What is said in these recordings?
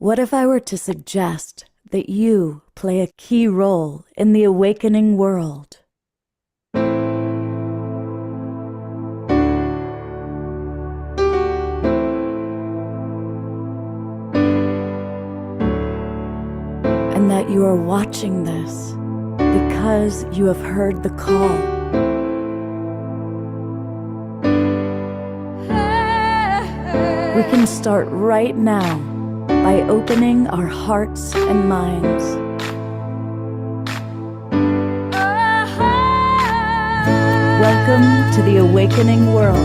What if I were to suggest that you play a key role in the awakening world? And that you are watching this because you have heard the call. We can start right now by opening our hearts and minds. Welcome to the awakening world.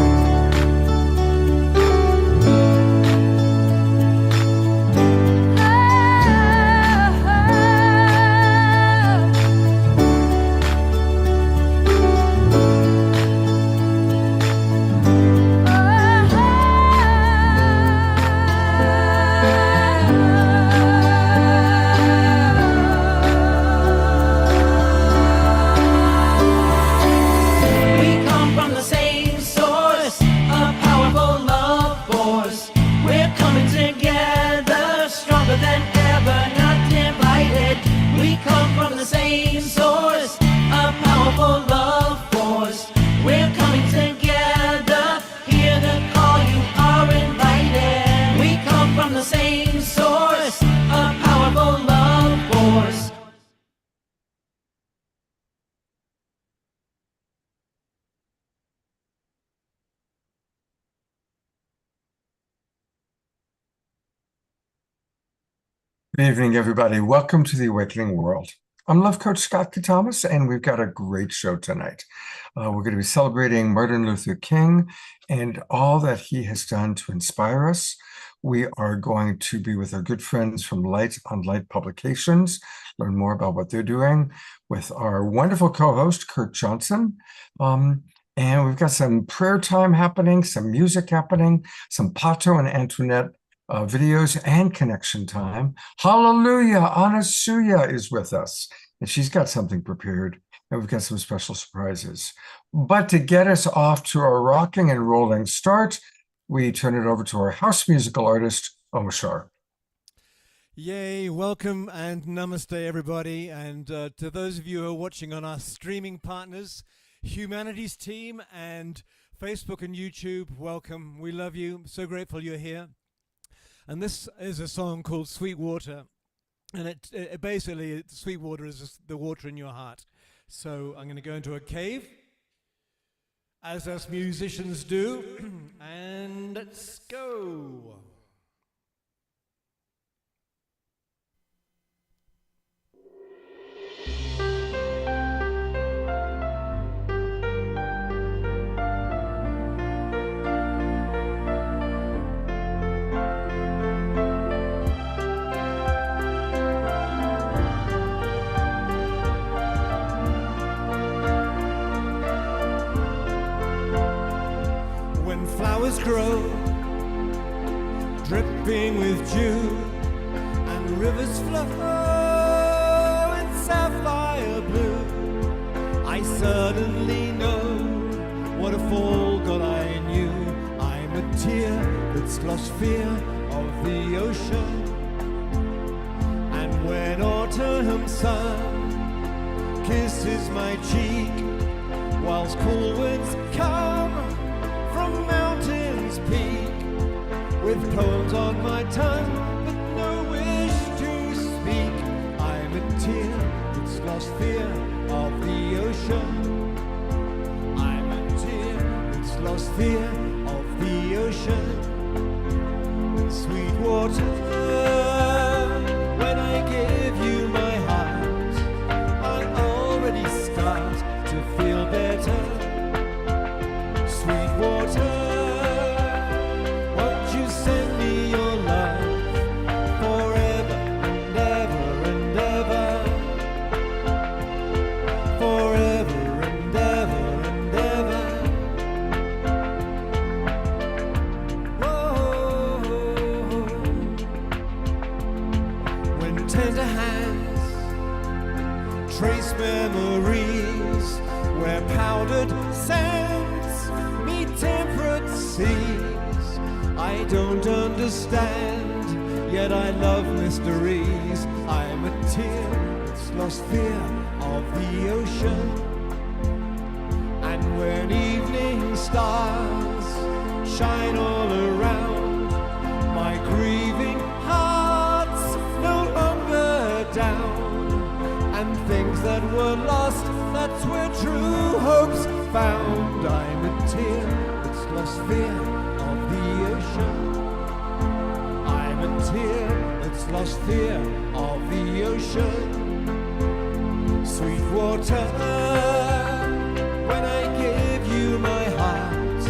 Good evening, everybody. Welcome to the Awakening World. I'm Love Coach Scott Katamas, and we've got a great show tonight. We're going to be celebrating Martin Luther King and all that he has done to inspire us. We are going to be with our good friends from Light on Light Publications, learn more about what they're doing with our wonderful co-host, Kurt Johnson. And we've got some prayer time happening, some music happening, some Pato and Antoinette videos and connection time. Hallelujah, Anasuya is with us, and she's got something prepared, and we've got some special surprises. But to get us off to our rocking and rolling start, we turn it over to our house musical artist, Omashar. Yay, welcome and namaste, everybody. And to those of you who are watching on our streaming partners, Humanities Team and Facebook and YouTube, welcome. We love you. I'm so grateful you're here. And this is a song called Sweet Water. And it basically, sweet water is just the water in your heart. So I'm going to go into a cave, as us musicians do, and let's go. Flowers grow, dripping with dew, and rivers flow in sapphire blue. I suddenly know what a fool God I knew. I'm a tear that's lost fear of the ocean. And when autumn sun kisses my cheek, whilst cool winds come from mountains peak, with poems on my tongue but no wish to speak. I'm a tear that's lost fear of the ocean. I'm a tear that's lost fear of the ocean. Sweet water, when I give you my heart, I already start to feel better. Sweet water, won't you send me your love forever and ever and ever, forever and ever and ever. Whoa. When tender hands trace memories where powdered sands meet temperate seas, I don't understand yet I love mysteries. I'm a tear that's lost fear of the ocean. And when evening stars shine all around, my grieving heart's no longer down. And things that were lost, that's where true hope's found. I'm a tear that's lost fear of the ocean. I'm a tear that's lost fear of the ocean. Sweet water, when I give you my heart,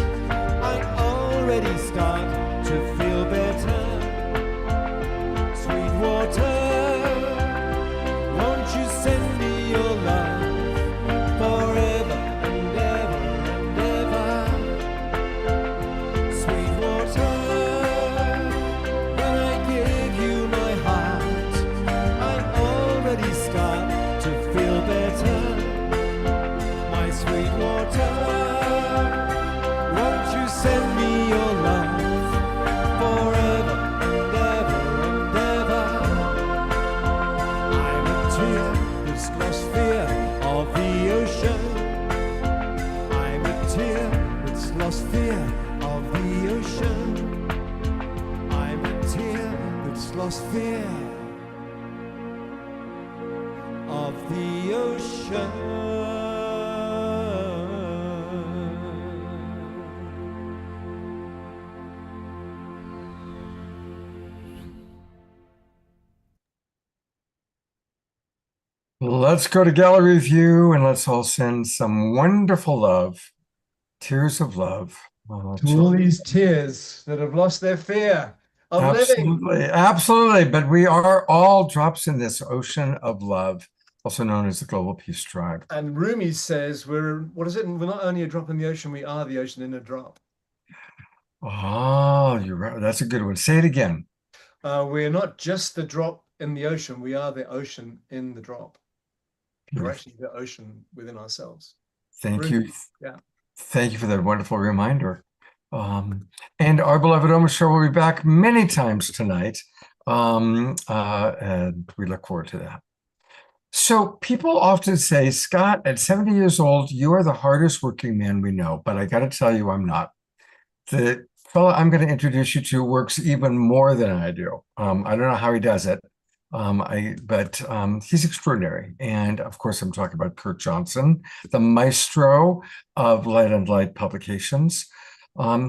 I already start to feel better. Sweet water, won't you send me your love forever and ever and ever? Sweet water, when I give you my heart, I already start to feel better. My sweet water, won't you send me your love forever and ever and ever? I'm a tear that's lost fear of the ocean. I'm a tear that's lost fear of the ocean. I'm a tear that's lost fear of the ocean. Let's go to gallery view and let's all send some wonderful love, tears of love. To all these tears that have lost their fear of living. Absolutely, absolutely. But we are all drops in this ocean of love, also known as the Global Peace Tribe. And Rumi says we're not only a drop in the ocean, we are the ocean in a drop. Oh, you're right. That's a good one. Say it again. We're not just the drop in the ocean, we are the ocean in the drop. We're actually the ocean within ourselves. Thank you. Yeah. Thank you for that wonderful reminder. And our beloved Omashar will be back many times tonight. And we look forward to that. So people often say, Scott, at 70 years old, you are the hardest working man we know, but I got to tell you, I'm not. The fellow I'm going to introduce you to works even more than I do. I don't know how he does it. But he's extraordinary. And of course, I'm talking about Kurt Johnson, the maestro of Light on Light Publications.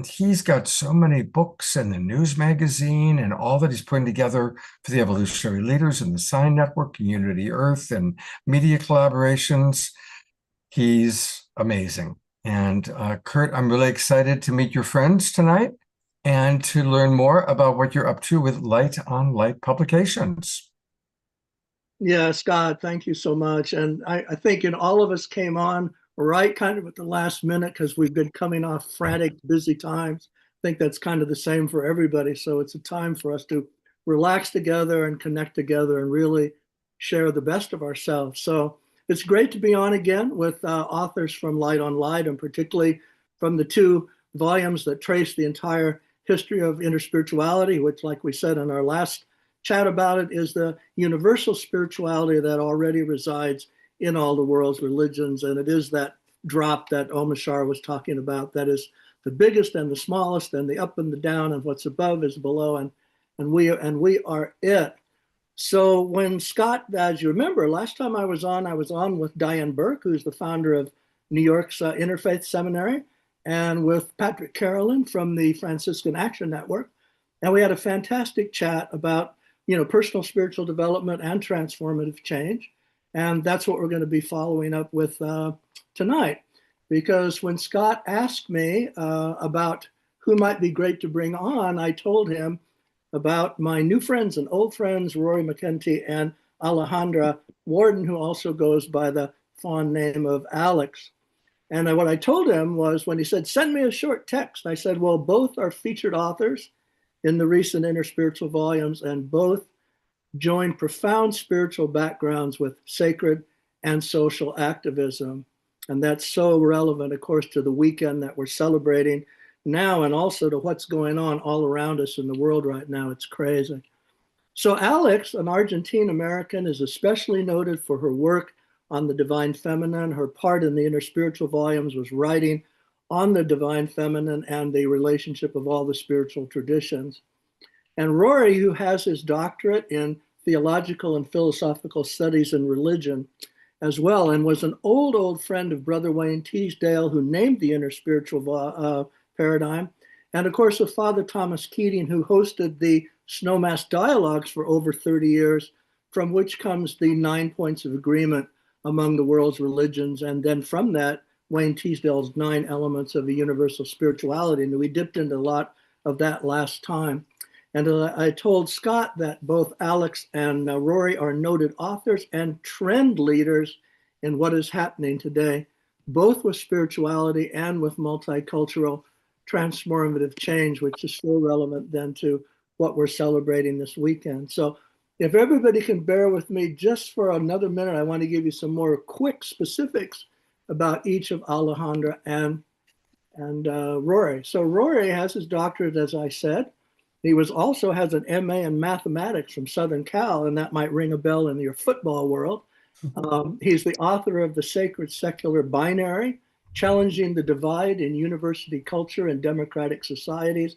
He's got so many books and the news magazine and all that he's putting together for the evolutionary leaders and the Sign Network and Unity Earth and media collaborations. He's amazing. And Kurt, I'm really excited to meet your friends tonight and to learn more about what you're up to with Light on Light Publications. Yeah, Scott, thank you so much. And I think all of us came on right kind of at the last minute because we've been coming off frantic, busy times. I think that's kind of the same for everybody. So it's a time for us to relax together and connect together and really share the best of ourselves. So it's great to be on again with authors from Light on Light, and particularly from the 2 volumes that trace the entire history of interspirituality, which, like we said in our last chat about it, is the universal spirituality that already resides in all the world's religions. And it is that drop that Omashar was talking about that is the biggest and the smallest, and the up and the down, and what's above is below, and we are it. So when Scott, as you remember, last time I was on with Diane Burke, who's the founder of New York's Interfaith Seminary, and with Patrick Carolyn from the Franciscan Action Network. And we had a fantastic chat about, personal spiritual development and transformative change. And that's what we're going to be following up with tonight. Because when Scott asked me about who might be great to bring on, I told him about my new friends and old friends, Rory McKenty and Alejandra Warden, who also goes by the fond name of Alex. And what I told him was, when he said, send me a short text, I said, well, both are featured authors in the recent interspiritual volumes, and both join profound spiritual backgrounds with sacred and social activism. And that's so relevant, of course, to the weekend that we're celebrating now, and also to what's going on all around us in the world right now. It's crazy. So Alex, an Argentine American, is especially noted for her work on the divine feminine. Her part in the inner spiritual volumes was writing on the divine feminine and the relationship of all the spiritual traditions. And Rory, who has his doctorate in theological and philosophical studies and religion as well, and was an old friend of Brother Wayne Teasdale, who named the inner spiritual paradigm. And of course, of Father Thomas Keating, who hosted the Snowmass Dialogues for over 30 years, from which comes the 9 points of agreement among the world's religions. And then from that, Wayne Teasdale's 9 elements of a universal spirituality. And we dipped into a lot of that last time. And I told Scott that both Alex and Rory are noted authors and trend leaders in what is happening today, both with spirituality and with multicultural transformative change, which is still relevant then to what we're celebrating this weekend. So if everybody can bear with me just for another minute, I want to give you some more quick specifics about each of Alejandra and Rory. So Rory has his doctorate, as I said. He also has an MA in mathematics from Southern Cal, and that might ring a bell in your football world. He's the author of The Sacred Secular Binary, Challenging the Divide in University Culture and Democratic Societies,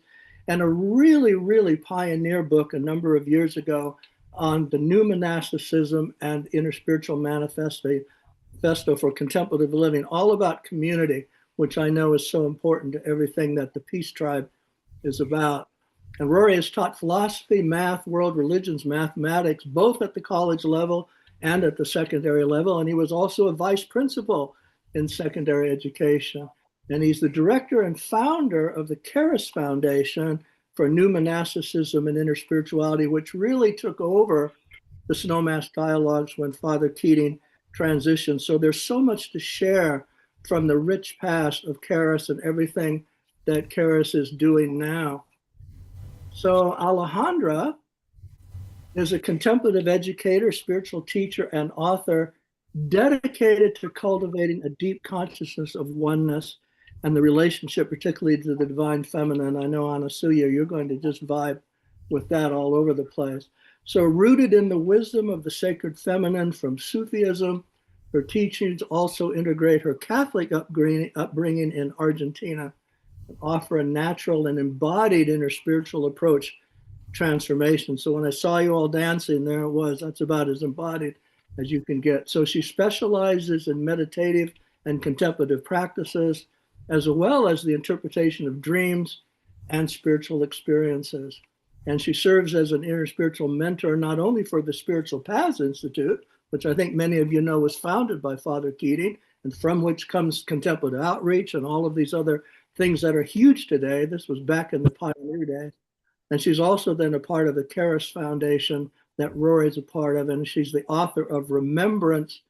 and a really pioneer book a number of years ago on the new monasticism and inner spiritual manifesto for contemplative living, all about community, which I know is so important to everything that the Peace Tribe is about. And Rory has taught philosophy, math, world religions, mathematics, both at the college level and at the secondary level. And he was also a vice principal in secondary education. And he's the director and founder of the Charis Foundation for New Monasticism and Inner Spirituality, which really took over the Snowmass Dialogues when Father Keating transitioned. So there's so much to share from the rich past of Charis and everything that Charis is doing now. So Alejandra is a contemplative educator, spiritual teacher, and author dedicated to cultivating a deep consciousness of oneness and the relationship, particularly to the divine feminine. I know, Anasuya, you're going to just vibe with that all over the place. So rooted in the wisdom of the sacred feminine from Sufism, her teachings also integrate her Catholic upbringing in Argentina, offer a natural and embodied inner spiritual approach transformation. So when I saw you all dancing, there it was. That's about as embodied as you can get. So she specializes in meditative and contemplative practices, as well as the interpretation of dreams and spiritual experiences. And she serves as an inner spiritual mentor, not only for the Spiritual Paths Institute, which I think many of you know was founded by Father Keating, and from which comes contemplative outreach and all of these other things that are huge today. This was back in the pioneer days. And she's also then a part of the Charis Foundation that Rory's a part of. And she's the author of Remembrance,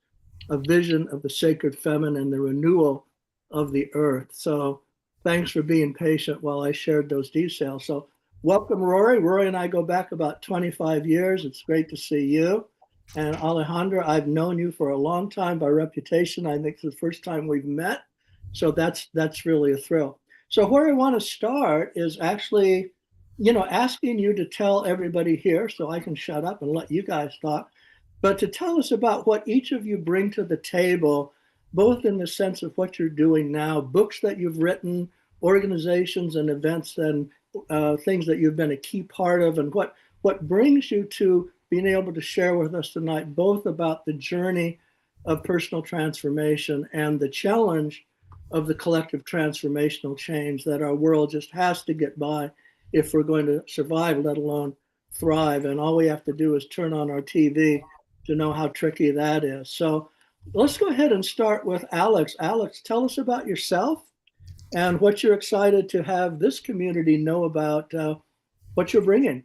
a Vision of the Sacred Feminine and the Renewal of the Earth. So thanks for being patient while I shared those details. So welcome, Rory. Rory and I go back about 25 years. It's great to see you. And Alejandra, I've known you for a long time by reputation. I think it's the first time we've met. So that's really a thrill. So where I want to start is actually, asking you to tell everybody here so I can shut up and let you guys talk, but to tell us about what each of you bring to the table, both in the sense of what you're doing now, books that you've written, organizations and events and things that you've been a key part of, and what brings you to being able to share with us tonight, both about the journey of personal transformation and the challenge of the collective transformational change that our world just has to get by if we're going to survive, let alone thrive. And all we have to do is turn on our TV to know how tricky that is. So let's go ahead and start with Alex. Alex, tell us about yourself and what you're excited to have this community know about what you're bringing.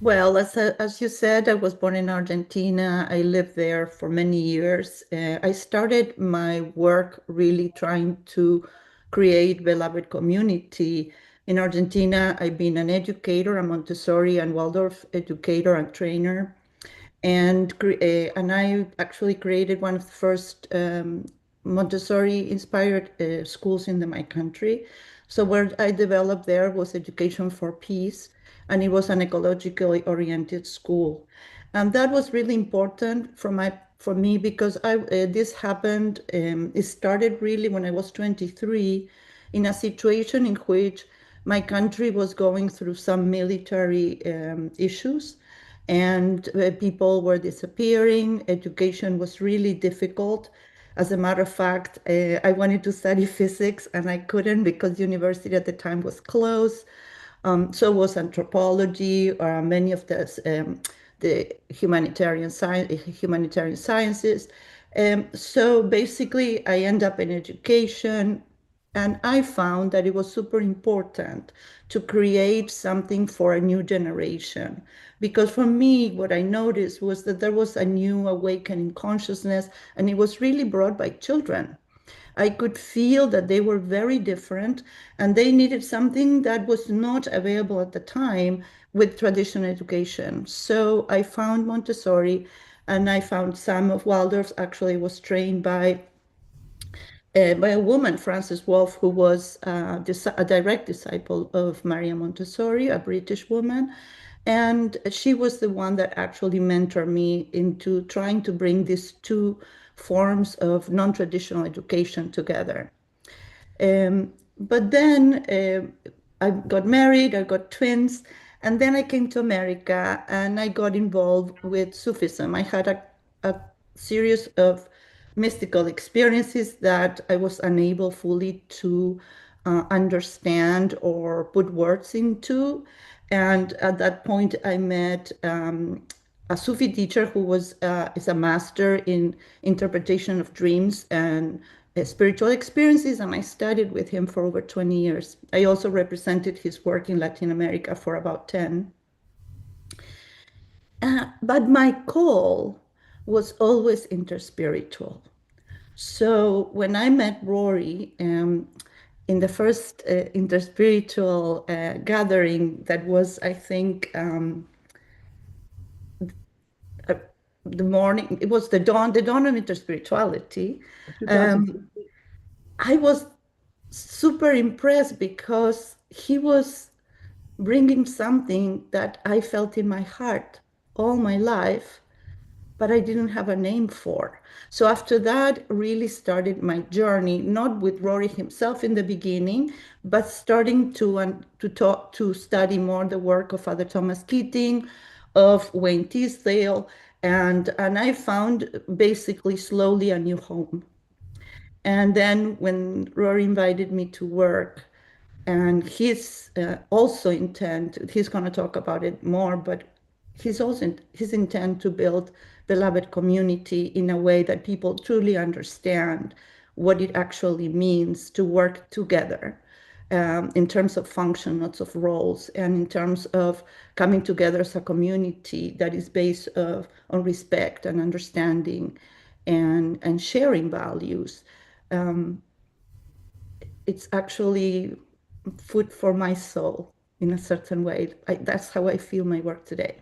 Well, as you said, I was born in Argentina. I lived there for many years. I started my work really trying to create beloved community. In Argentina, I've been an educator, a Montessori and Waldorf educator and trainer. And I actually created one of the first Montessori-inspired schools in my country. So what I developed there was Education for Peace, and it was an ecologically oriented school. And that was really important for me because this happened, it started really when I was 23 in a situation in which my country was going through some military issues, and people were disappearing. Education was really difficult. As a matter of fact, I wanted to study physics and I couldn't because the university at the time was closed. So was anthropology or many of the humanitarian sciences. So basically, I end up in education, and I found that it was super important to create something for a new generation. Because for me, what I noticed was that there was a new awakening consciousness, and it was really brought by children. I could feel that they were very different and they needed something that was not available at the time with traditional education. So I found Montessori, and I found some of Waldorf actually was trained by a woman, Frances Wolf, who was a direct disciple of Maria Montessori, a British woman. And she was the one that actually mentored me into trying to bring these two forms of non-traditional education together. But then I got married, I got twins, and then I came to America and I got involved with Sufism. I had a series of mystical experiences that I was unable fully to understand or put words into. And at that point, I met a Sufi teacher who is a master in interpretation of dreams and spiritual experiences, and I studied with him for over 20 years. I also represented his work in Latin America for about 10. But my call was always interspiritual. So when I met Rory in the first interspiritual gathering, that was, I think, uh, the morning, it was the dawn of interspirituality. Um, 2000. I was super impressed because he was bringing something that I felt in my heart all my life, but I didn't have a name for. So after that, really started my journey, not with Rory himself in the beginning, but starting to study more the work of Father Thomas Keating, of Wayne Tisdale, and I found basically slowly a new home. And then when Rory invited me to work, and his also intent, he's going to talk about it more, but he's also his intent to build beloved community in a way that people truly understand what it actually means to work together in terms of function, not of roles, and in terms of coming together as a community that is based on respect and understanding and sharing values. Um, it's actually food for my soul in a certain way. That's how I feel my work today.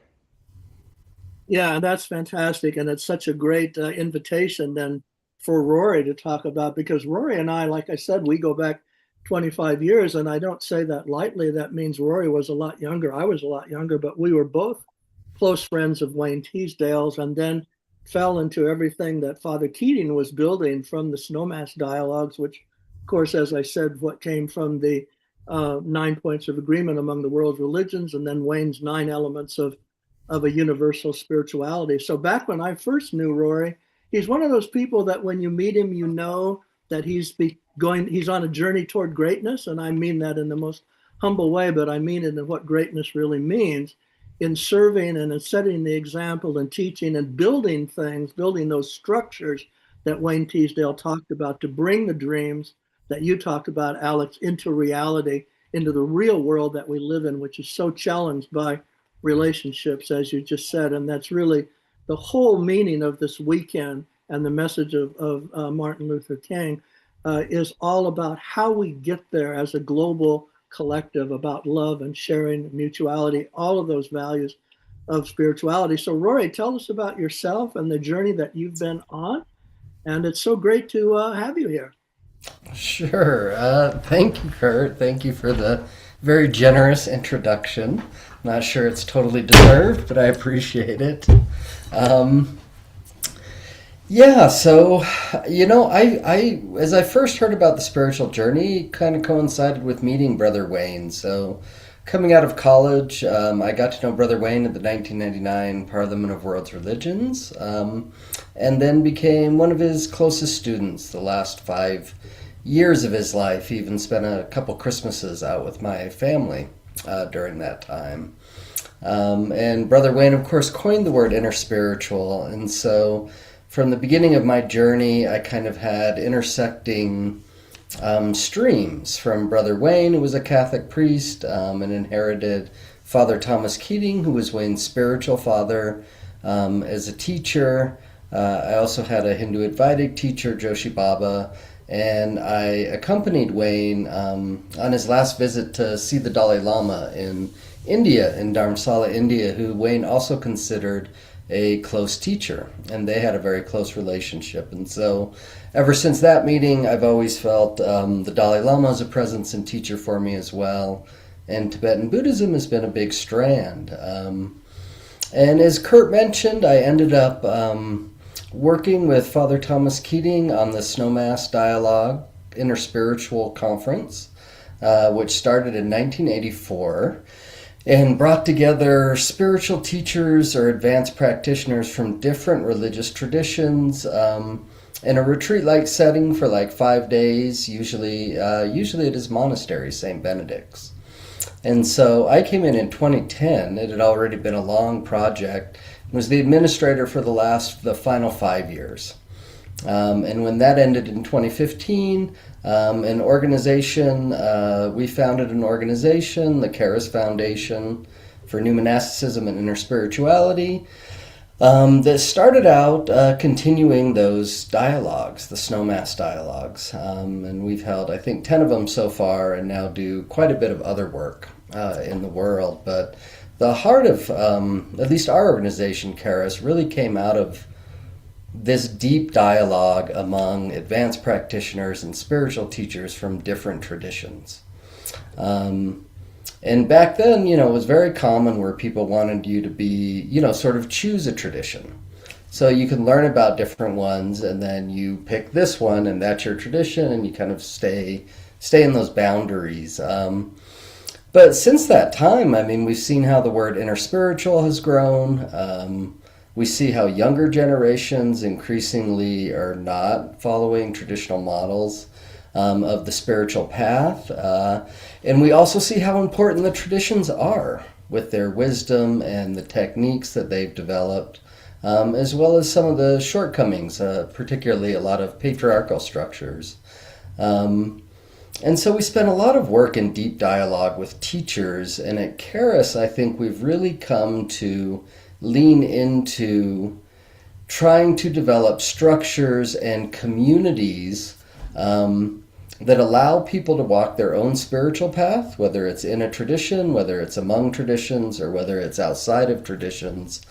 Yeah, that's fantastic. And it's such a great invitation then for Rory to talk about, because Rory and I, like I said, we go back 25 years. And I don't say that lightly. That means Rory was a lot younger. I was a lot younger, but we were both close friends of Wayne Teasdale's, and then fell into everything that Father Keating was building from the Snowmass dialogues, which, of course, as I said, what came from the 9 points of agreement among the world's religions, and then Wayne's 9 elements of a universal spirituality. So back when I first knew Rory, he's one of those people that when you meet him, you know that he's on a journey toward greatness. And I mean that in the most humble way, but I mean it in what greatness really means, in serving and in setting the example and teaching and building things, building those structures that Wayne Teasdale talked about to bring the dreams that you talked about, Alex, into reality, into the real world that we live in, which is so challenged by relationships, as you just said. And that's really the whole meaning of this weekend, and the message of Martin Luther King is all about how we get there as a global collective, about love and sharing, mutuality, all of those values of spirituality. So Rory, tell us about yourself and the journey that you've been on. And it's so great to have you here. Sure. Thank you, Kurt. Thank you for the very generous introduction. Not sure it's totally deserved, but I appreciate it. Um, yeah, so as I first heard about the spiritual journey, it kind of coincided with meeting Brother Wayne. So, coming out of college, I got to know Brother Wayne at the 1999 Parliament of World's Religions, and then became one of his closest students the last 5 years of his life. He even spent a couple Christmases out with my family during that time. And Brother Wayne, of course, coined the word interspiritual. And so from the beginning of my journey, I kind of had intersecting streams from Brother Wayne, who was a Catholic priest and inherited Father Thomas Keating, who was Wayne's spiritual father, as a teacher. I also had a Hindu Advaitic teacher, Joshi Baba, and I accompanied Wayne on his last visit to see the Dalai Lama in India, in Dharamsala, India, who Wayne also considered a close teacher, and they had a very close relationship. And so ever since that meeting, I've always felt the Dalai Lama is a presence and teacher for me as well. And Tibetan Buddhism has been a big strand. And as Kurt mentioned, I ended up working with Father Thomas Keating on the Snowmass Dialogue Interspiritual Conference, which started in 1984 and brought together spiritual teachers or advanced practitioners from different religious traditions in a retreat-like setting for like 5 days, usually at his monastery, St. Benedict's. And so I came in 2010. It had already been a long project. Was the administrator for the final 5 years. And when that ended in 2015, we founded an organization, the Charis Foundation for New Monasticism and Interspirituality, that started out continuing those dialogues, the Snowmass dialogues. And we've held, I think, 10 of them so far, and now do quite a bit of other work in the world. But the heart of, at least our organization, Charis, really came out of this deep dialogue among advanced practitioners and spiritual teachers from different traditions. And back then, it was very common where people wanted you to be, sort of choose a tradition. So you can learn about different ones, and then you pick this one, and that's your tradition, and you kind of stay in those boundaries. But since that time, we've seen how the word interspiritual has grown. We see how younger generations increasingly are not following traditional models of the spiritual path. And we also see how important the traditions are with their wisdom and the techniques that they've developed, as well as some of the shortcomings, particularly a lot of patriarchal structures. And so we spent a lot of work in deep dialogue with teachers, and at Charis, I think we've really come to lean into trying to develop structures and communities that allow people to walk their own spiritual path, whether it's in a tradition, whether it's among traditions, or whether it's outside of traditions,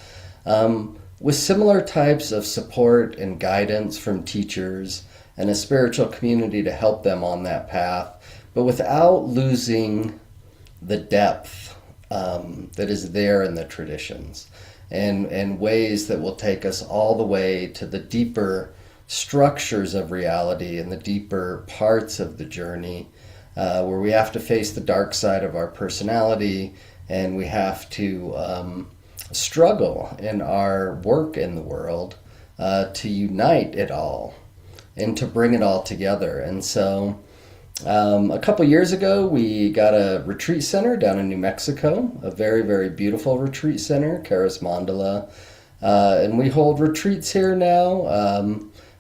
with similar types of support and guidance from teachers and a spiritual community to help them on that path, but without losing the depth that is there in the traditions, and ways that will take us all the way to the deeper structures of reality and the deeper parts of the journey, where we have to face the dark side of our personality, and we have to struggle in our work in the world to unite it all and to bring it all together. And so a couple years ago, we got a retreat center down in New Mexico, a very, very beautiful retreat center, Charis Mandala. And we hold retreats here now.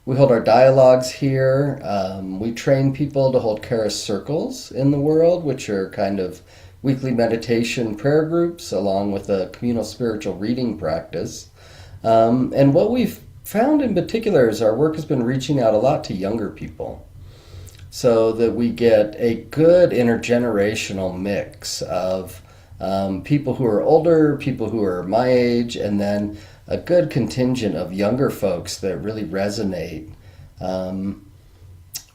We hold our dialogues here. We train people to hold Charis circles in the world, which are kind of weekly meditation prayer groups, along with a communal spiritual reading practice. And what we've found in particular is our work has been reaching out a lot to younger people, so that we get a good intergenerational mix of people who are older, people who are my age, and then a good contingent of younger folks that really resonate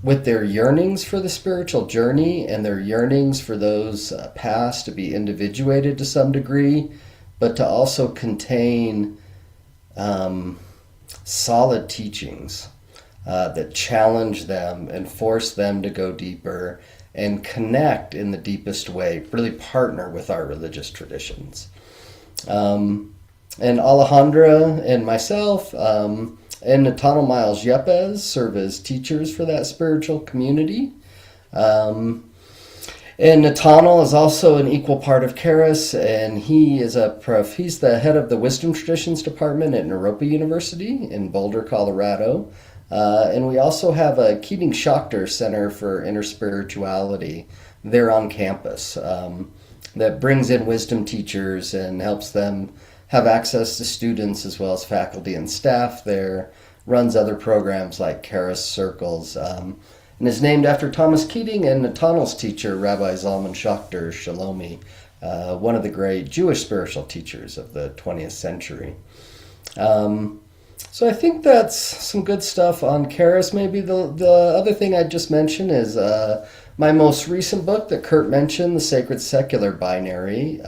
with their yearnings for the spiritual journey and their yearnings for those paths to be individuated to some degree, but to also contain solid teachings that challenge them and force them to go deeper and connect in the deepest way, really partner with our religious traditions. And Alejandra and myself and Nathaniel Miles Yepes serve as teachers for that spiritual community. And Nathaniel is also an equal part of Charis, and he is he's the head of the Wisdom Traditions Department at Naropa University in Boulder, Colorado. And we also have a Keating Schachter Center for Interspirituality there on campus that brings in wisdom teachers and helps them have access to students as well as faculty and staff there, runs other programs like Charis Circles, and is named after Thomas Keating and Nathaniel's teacher, Rabbi Zalman Schachter Shalomi, one of the great Jewish spiritual teachers of the 20th century. So I think that's some good stuff on Charis. Maybe the other thing I'd just mention is my most recent book that Kurt mentioned, The Sacred Secular Binary,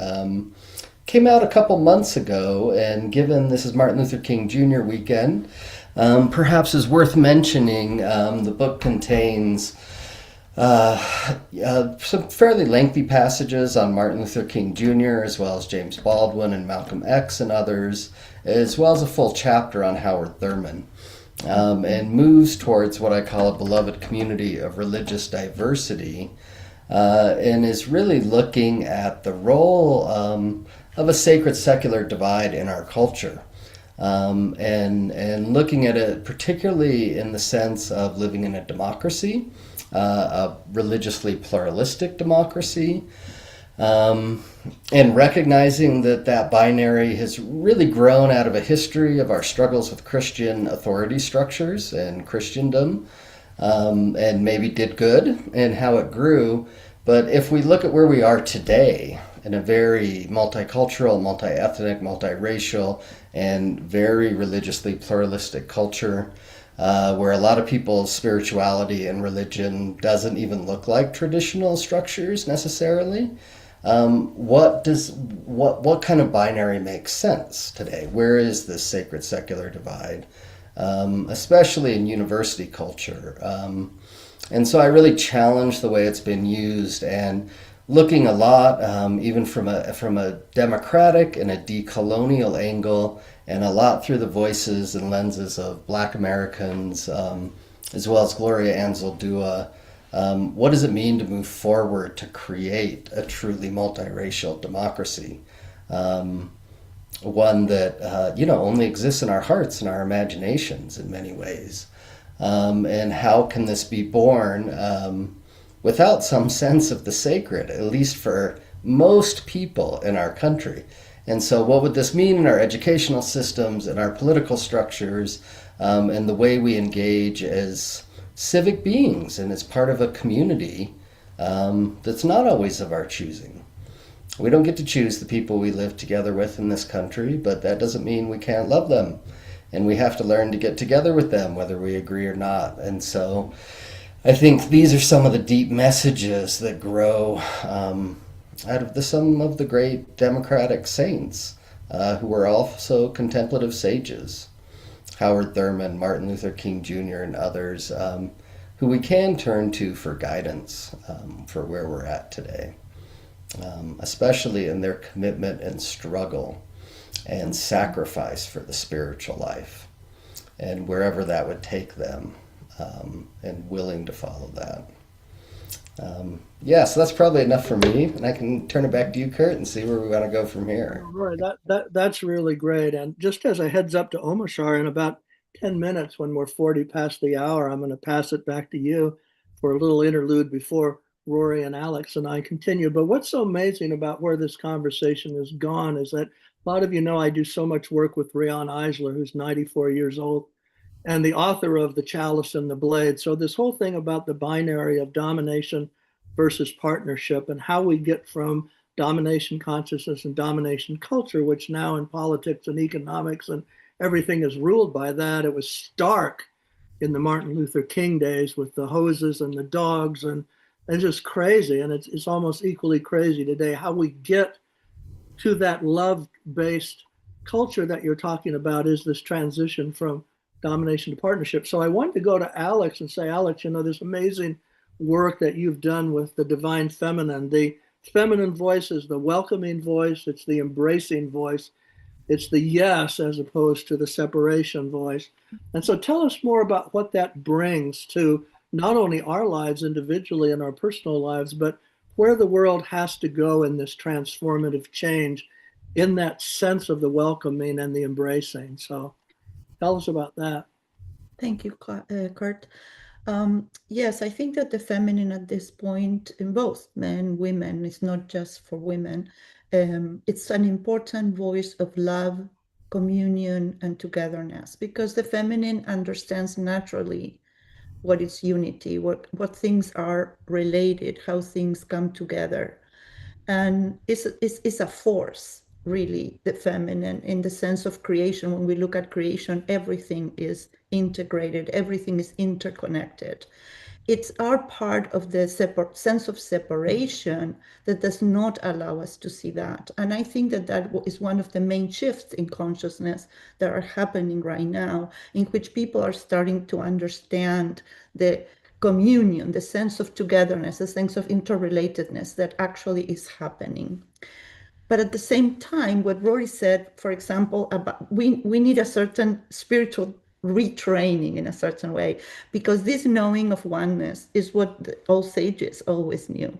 came out a couple months ago, and given this is Martin Luther King Jr. weekend, perhaps is worth mentioning. The book contains some fairly lengthy passages on Martin Luther King Jr., as well as James Baldwin and Malcolm X and others, as well as a full chapter on Howard Thurman, and moves towards what I call a beloved community of religious diversity, and is really looking at the role of a sacred secular divide in our culture, and looking at it particularly in the sense of living in a democracy, a religiously pluralistic democracy, and recognizing that binary has really grown out of a history of our struggles with Christian authority structures and Christendom, and maybe did good and how it grew. But if we look at where we are today, in a very multicultural, multi-ethnic, multiracial, and very religiously pluralistic culture, where a lot of people's spirituality and religion doesn't even look like traditional structures necessarily, what kind of binary makes sense today? Where is this sacred secular divide, especially in university culture? And so I really challenge the way it's been used, and looking a lot, even from a democratic and a decolonial angle, and a lot through the voices and lenses of Black Americans, as well as Gloria Anzaldúa. What does it mean to move forward to create a truly multiracial democracy? One that only exists in our hearts and our imaginations in many ways. And how can this be born without some sense of the sacred, at least for most people in our country? And so what would this mean in our educational systems and our political structures, and the way we engage as civic beings and as part of a community that's not always of our choosing? We don't get to choose the people we live together with in this country, but that doesn't mean we can't love them. And we have to learn to get together with them, whether we agree or not. And so I think these are some of the deep messages that grow out of some of the great democratic saints who were also contemplative sages. Howard Thurman, Martin Luther King Jr., and others who we can turn to for guidance for where we're at today, especially in their commitment and struggle and sacrifice for the spiritual life, and wherever that would take them, and willing to follow that. So that's probably enough for me, and I can turn it back to you, Kurt, and see where we want to go from here. Right, that's really great. And just as a heads up to Omashar, in about 10 minutes, when we're 40 past the hour, I'm going to pass it back to you for a little interlude before Rory and Alex and I continue. But what's so amazing about where this conversation has gone is that a lot of you know I do so much work with Rion Eisler, who's 94 years old, and the author of The Chalice and the Blade. So this whole thing about the binary of domination versus partnership, and how we get from domination consciousness and domination culture, which now in politics and economics and everything is ruled by that. It was stark in the Martin Luther King days with the hoses and the dogs and just crazy. And it's almost equally crazy today how we get to that love-based culture that you're talking about is this transition from domination to partnership. So I wanted to go to Alex and say, Alex, this amazing work that you've done with the divine feminine. The feminine voice is the welcoming voice, it's the embracing voice, it's the yes as opposed to the separation voice. And so tell us more about what that brings to not only our lives individually and our personal lives, but where the world has to go in this transformative change in that sense of the welcoming and the embracing. So tell us about that. Thank you, Kurt. Yes, I think that the feminine at this point in both men, women, is not just for women. It's an important voice of love, communion, and togetherness because the feminine understands naturally what is unity, what things are related, how things come together. And it's a force, really, the feminine, in the sense of creation. When we look at creation, everything is integrated, everything is interconnected. It's our part of the sense of separation that does not allow us to see that. And I think that that is one of the main shifts in consciousness that are happening right now, in which people are starting to understand the communion, the sense of togetherness, the sense of interrelatedness that actually is happening. But at the same time, what Rory said, for example, about we need a certain spiritual retraining in a certain way, because this knowing of oneness is what the old sages always knew.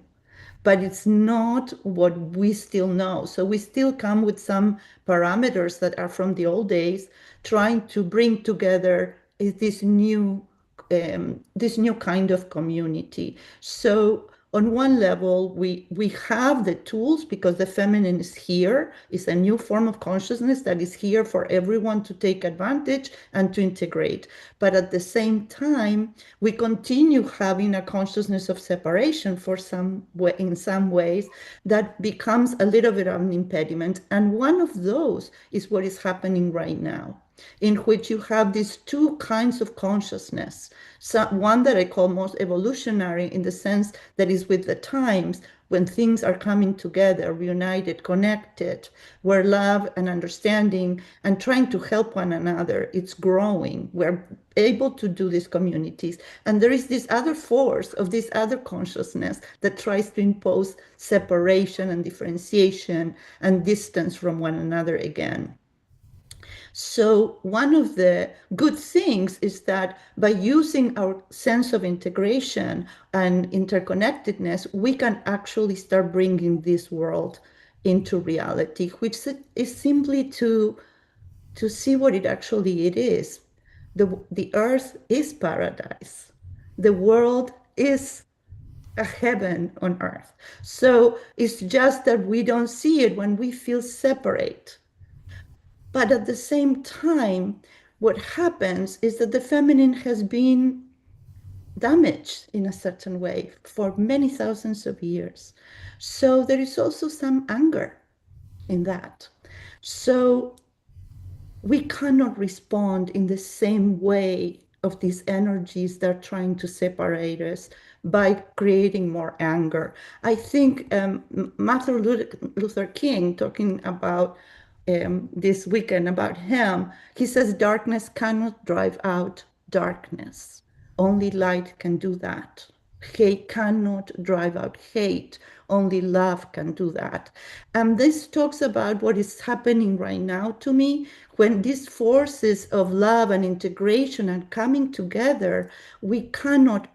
But it's not what we still know. So we still come with some parameters that are from the old days, trying to bring together this new kind of community. So on one level, we have the tools because the feminine is here. It's a new form of consciousness that is here for everyone to take advantage and to integrate. But at the same time, we continue having a consciousness of separation in some ways that becomes a little bit of an impediment. And one of those is what is happening right now, in which you have these two kinds of consciousness. So one that I call most evolutionary in the sense that is with the times, when things are coming together, reunited, connected, where love and understanding and trying to help one another, it's growing. We're able to do these communities. And there is this other force of this other consciousness that tries to impose separation and differentiation and distance from one another again. So one of the good things is that by using our sense of integration and interconnectedness, we can actually start bringing this world into reality, which is simply to see what it is. The earth is paradise. The world is a heaven on earth. So it's just that we don't see it when we feel separate. But at the same time, what happens is that the feminine has been damaged in a certain way for many thousands of years. So there is also some anger in that. So we cannot respond in the same way of these energies that are trying to separate us by creating more anger. I think Martin Luther King, talking about this weekend about him, he says darkness cannot drive out darkness. Only light can do that. Hate cannot drive out hate. Only love can do that. And this talks about what is happening right now to me when these forces of love and integration are coming together. We cannot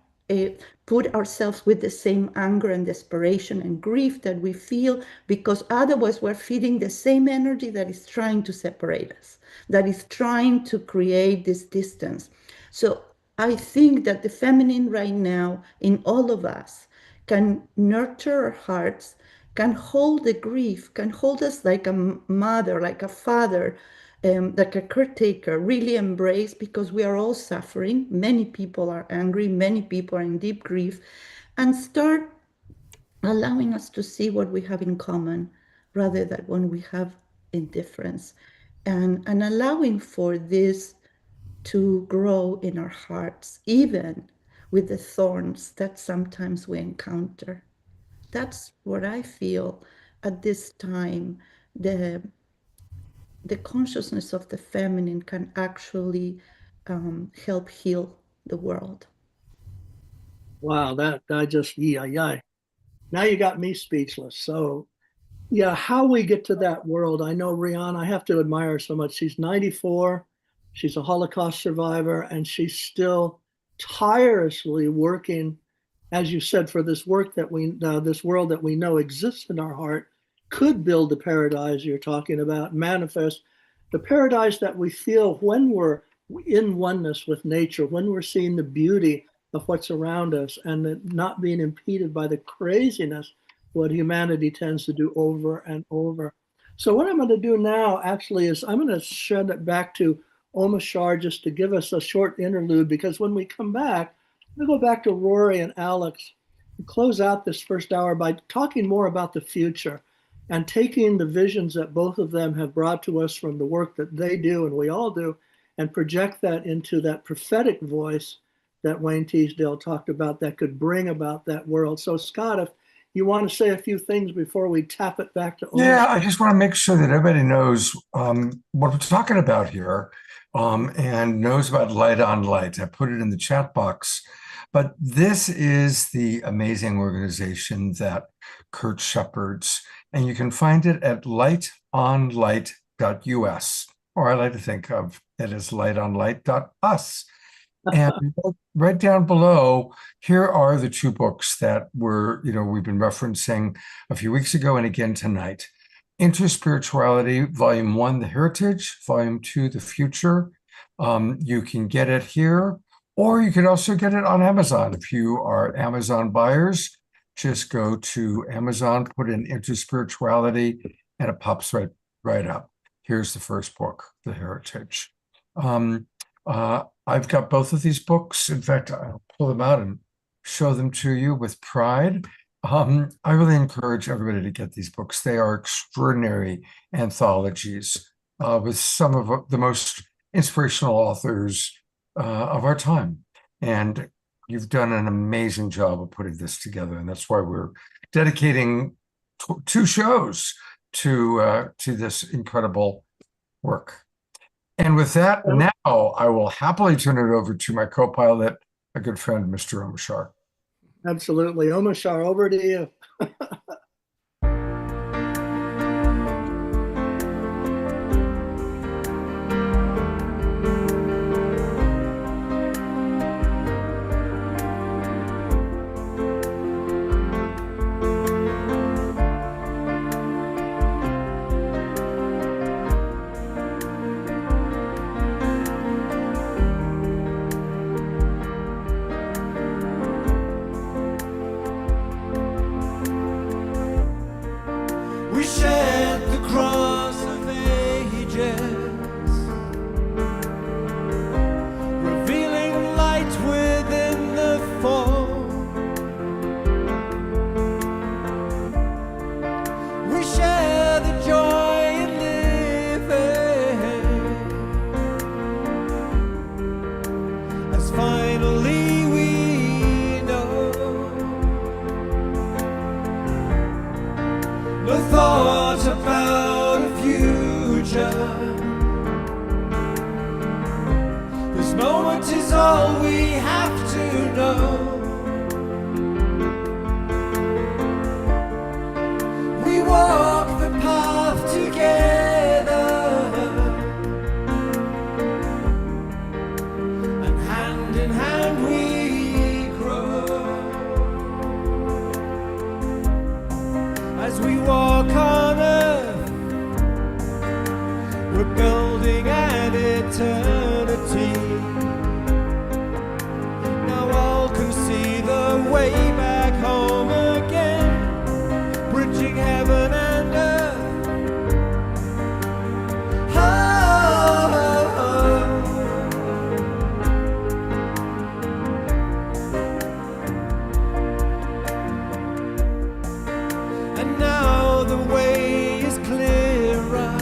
put ourselves with the same anger and desperation and grief that we feel, because otherwise we're feeding the same energy that is trying to separate us, that is trying to create this distance. So I think that the feminine right now in all of us can nurture our hearts, can hold the grief, can hold us like a mother, like a father, like a caretaker, really embrace, because we are all suffering. Many people are angry, many people are in deep grief, and start allowing us to see what we have in common rather than when we have indifference, and allowing for this to grow in our hearts, even with the thorns that sometimes we encounter. That's what I feel at this time. The, the consciousness of the feminine can actually help heal the world. Wow, that I just yeah. Now you got me speechless. So yeah, how we get to that world. I know Rihanna, I have to admire her so much. She's 94. She's a Holocaust survivor, and she's still tirelessly working, as you said, for this work that this world that we know exists in our heart, could build the paradise you're talking about, manifest the paradise that we feel when we're in oneness with nature, when we're seeing the beauty of what's around us and not being impeded by the craziness what humanity tends to do over and over. So what I'm going to do now actually is I'm going to send it back to Omashar just to give us a short interlude, because when we come back, I'm going to go back to Rory and Alex and close out this first hour by talking more about the future and taking the visions that both of them have brought to us from the work that they do and we all do, and project that into that prophetic voice that Wayne Teasdale talked about that could bring about that world. So Scott, if you want to say a few things before we tap it back to Yeah, Omar? I just want to make sure that everybody knows what we're talking about here, and knows about Light on Light. I put it in the chat box, but this is the amazing organization that Kurt shepherds, and you can find it at lightonlight.us, or I like to think of it as lightonlight.us. And right down below, here are the two books that we've been referencing a few weeks ago and again tonight. Interspirituality, Volume 1, The Heritage, Volume 2, The Future. You can get it here, or you can also get it on Amazon. If you are Amazon buyers, just go to Amazon, put in Interspirituality, and it pops right up. Here's the first book, The Heritage. I've got both of these books. In fact, I'll pull them out and show them to you with pride. I really encourage everybody to get these books. They are extraordinary anthologies with some of the most inspirational authors of our time. And you've done an amazing job of putting this together. And that's why we're dedicating two shows to this incredible work. And with that, now I will happily turn it over to my co-pilot, a good friend, Mr. Omashar. Absolutely. Omashar, over to you. We shed the cross of ages, revealing light within the fall. We share the joy in living, as finally we know the thought about a future. This moment is all we have to know. We walk the path together, and hand in hand we grow. As we walk on earth, we're building an eternity. Now all can see the way back home again, bridging heaven and earth. And now the way is clearer,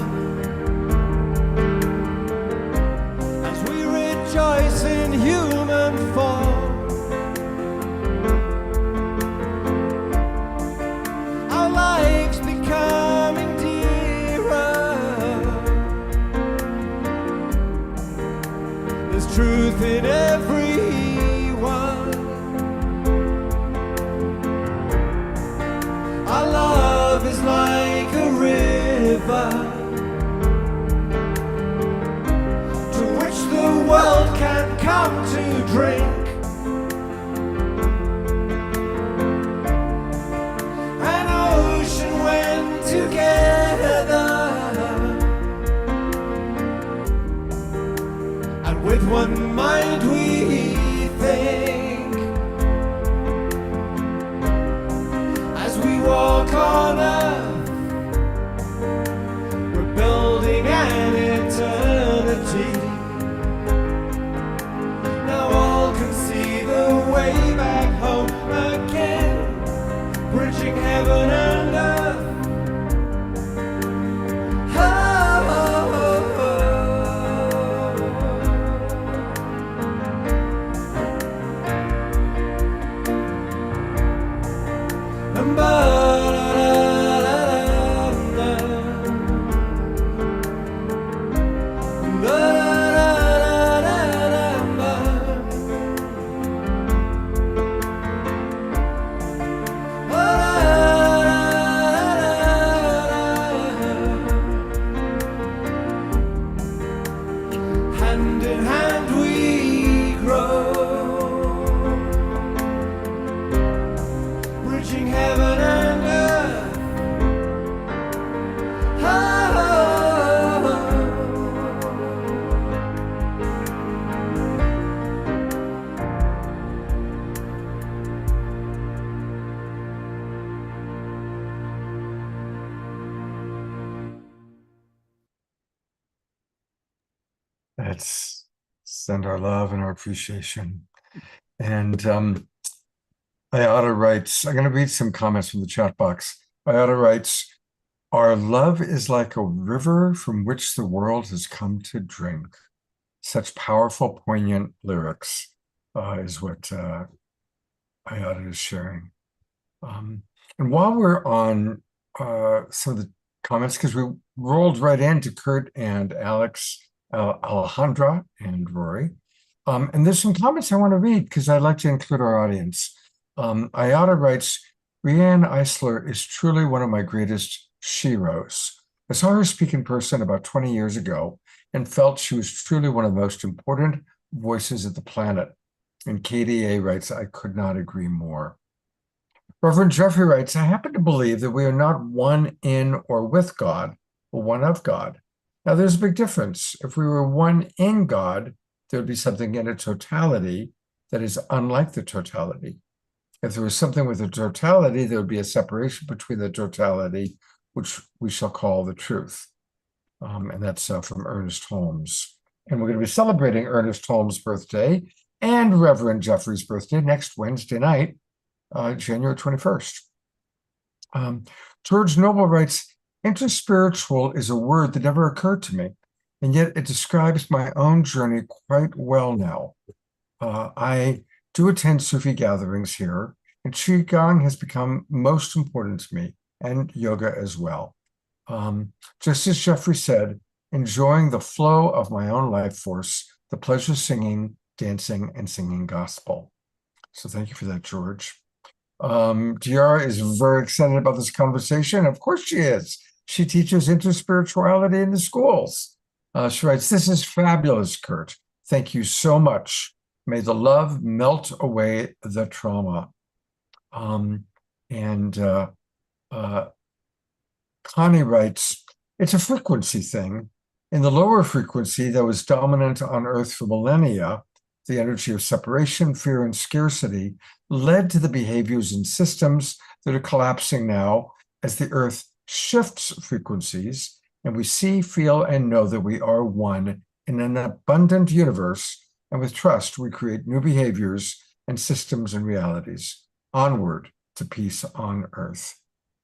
truth in everyone. Our love is like a river to which the world can come to drink. An ocean when together, and with one mind we think. As we walk on earth, we're building an eternity. Now all can see the way back home again, bridging heaven and earth. Hand in hand we grow, bridging heaven and earth. Let's send our love and our appreciation. And Iota writes, I'm going to read some comments from the chat box. Iota writes, our love is like a river from which the world has come to drink. Such powerful, poignant lyrics is what Iota is sharing. And while we're on some of the comments, because we rolled right into Kurt and Alex, Alejandra and Rory. And there's some comments I want to read because I'd like to include our audience. Iota writes, Rianne Eisler is truly one of my greatest sheroes. I saw her speak in person about 20 years ago and felt she was truly one of the most important voices of the planet. And KDA writes, I could not agree more. Reverend Jeffrey writes, I happen to believe that we are not one in or with God, but one of God. Now, there's a big difference. If we were one in God, there would be something in a totality that is unlike the totality. If there was something with a totality, there would be a separation between the totality, which we shall call the truth. And that's from Ernest Holmes. And we're going to be celebrating Ernest Holmes' birthday and Reverend Jeffrey's birthday next Wednesday night, January 21st. George Noble writes, interspiritual is a word that never occurred to me, and yet it describes my own journey quite well now. I do attend Sufi gatherings here, and Qigong has become most important to me, and yoga as well. Just as Jeffrey said, enjoying the flow of my own life force, the pleasure of singing, dancing, and singing gospel. So thank you for that, George. Diara is very excited about this conversation. Of course she is. She teaches interspirituality in the schools. She writes, this is fabulous, Kurt. Thank you so much. May the love melt away the trauma. Connie writes, it's a frequency thing. In the lower frequency that was dominant on Earth for millennia, the energy of separation, fear, and scarcity led to the behaviors and systems that are collapsing now as the Earth shifts frequencies, and we see, feel, and know that we are one in an abundant universe, and with trust, we create new behaviors and systems and realities. Onward to peace on Earth.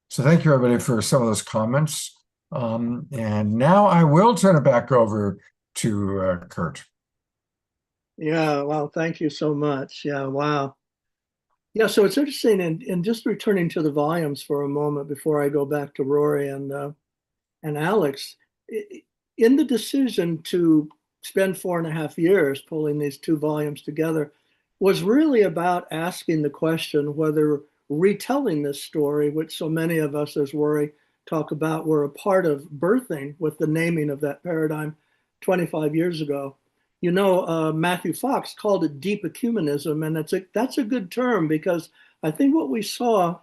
So thank you, everybody, for some of those comments. And now I will turn it back over to Kurt. Yeah, well, thank you so much. Yeah, wow. Yeah, so it's interesting, and just returning to the volumes for a moment before I go back to Rory and Alex, in the decision to spend 4.5 years pulling these two volumes together, was really about asking the question whether retelling this story, which so many of us as Rory talk about, were a part of birthing with the naming of that paradigm 25 years ago. Matthew Fox called it deep ecumenism, and that's a good term, because I think what we saw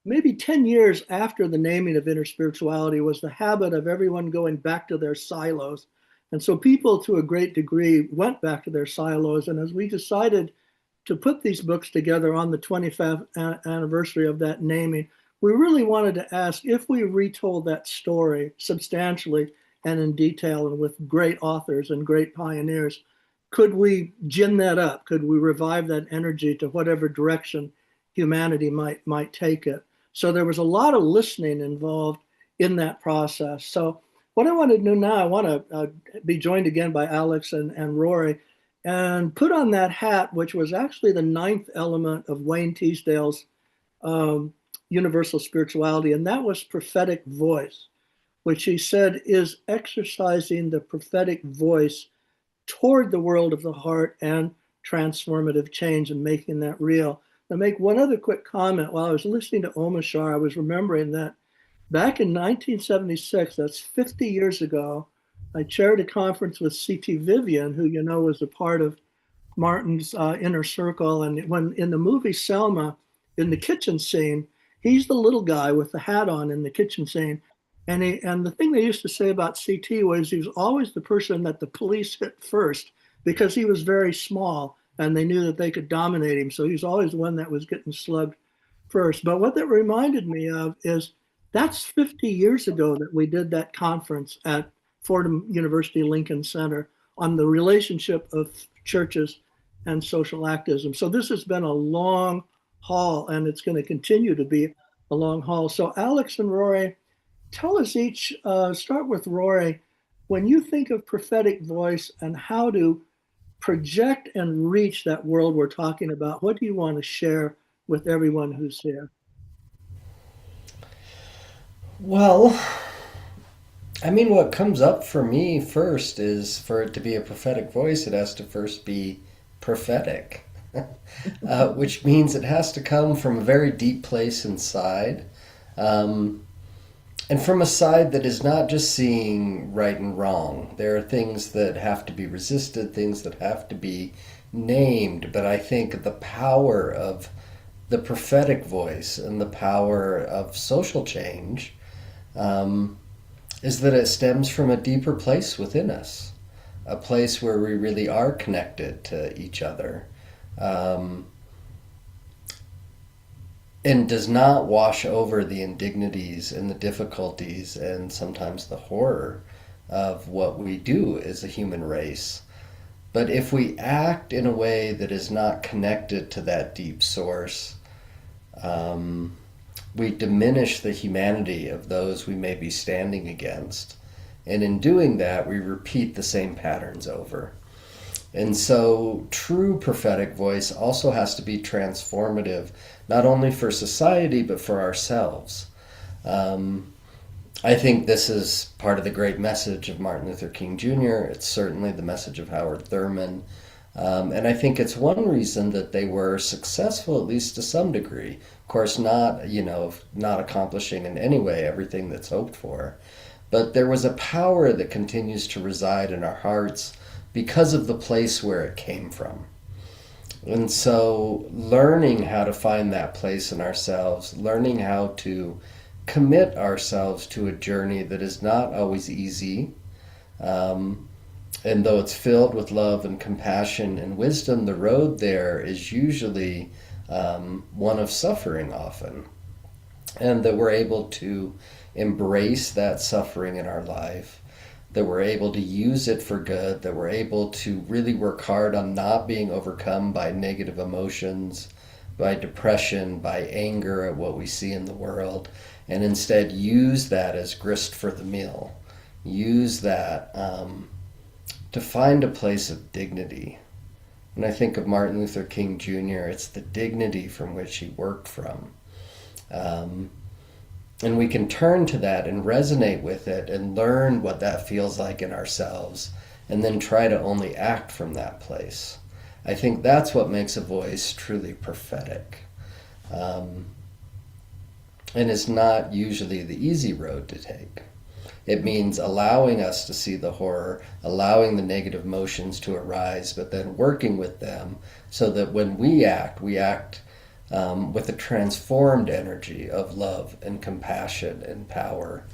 maybe 10 years after the naming of interspirituality was the habit of everyone going back to their silos. And so people, to a great degree, went back to their silos. And as we decided to put these books together on the 25th anniversary of that naming, we really wanted to ask, if we retold that story substantially and in detail and with great authors and great pioneers, could we gin that up? Could we revive that energy to whatever direction humanity might take it? So there was a lot of listening involved in that process. So what I want to do now, I want to be joined again by Alex and Rory, and put on that hat, which was actually the ninth element of Wayne Teasdale's universal spirituality, and that was prophetic voice, which he said is exercising the prophetic voice toward the world of the heart and transformative change and making that real. I'll make one other quick comment. While I was listening to Omashar, I was remembering that back in 1976, that's 50 years ago, I chaired a conference with C.T. Vivian, who was a part of Martin's inner circle. And when in the movie Selma, in the kitchen scene, he's the little guy with the hat on in the kitchen scene. And the thing they used to say about CT was he was always the person that the police hit first, because he was very small and they knew that they could dominate him. So he was always the one that was getting slugged first. But what that reminded me of is that's 50 years ago that we did that conference at Fordham University Lincoln Center on the relationship of churches and social activism. So this has been a long haul, and it's going to continue to be a long haul. So Alex and Rory, tell us each, start with Rory, when you think of prophetic voice and how to project and reach that world we're talking about, what do you want to share with everyone who's here? Well, I mean, what comes up for me first is, for it to be a prophetic voice, it has to first be prophetic, which means it has to come from a very deep place inside. And from a side that is not just seeing right and wrong. There are things that have to be resisted, things that have to be named. But I think the power of the prophetic voice and the power of social change is that it stems from a deeper place within us, a place where we really are connected to each other. And does not wash over the indignities and the difficulties and sometimes the horror of what we do as a human race. But if we act in a way that is not connected to that deep source, we diminish the humanity of those we may be standing against. And in doing that, we repeat the same patterns over. And so true prophetic voice also has to be transformative, not only for society, but for ourselves. I think this is part of the great message of Martin Luther King Jr. It's certainly the message of Howard Thurman. And I think it's one reason that they were successful, at least to some degree. Of course, not accomplishing in any way everything that's hoped for. But there was a power that continues to reside in our hearts because of the place where it came from. And so learning how to find that place in ourselves, learning how to commit ourselves to a journey that is not always easy, and though it's filled with love and compassion and wisdom, the road there is usually one of suffering often. And that we're able to embrace that suffering in our life, that we're able to use it for good, that we're able to really work hard on not being overcome by negative emotions, by depression, by anger at what we see in the world, and instead use that as grist for the mill. Use that to find a place of dignity. When I think of Martin Luther King Jr., it's the dignity from which he worked from. And we can turn to that and resonate with it and learn what that feels like in ourselves and then try to only act from that place. I think that's what makes a voice truly prophetic. Um, and it's not usually the easy road to take. It means allowing us to see the horror, allowing the negative emotions to arise, but then working with them so that when we act with a transformed energy of love and compassion and power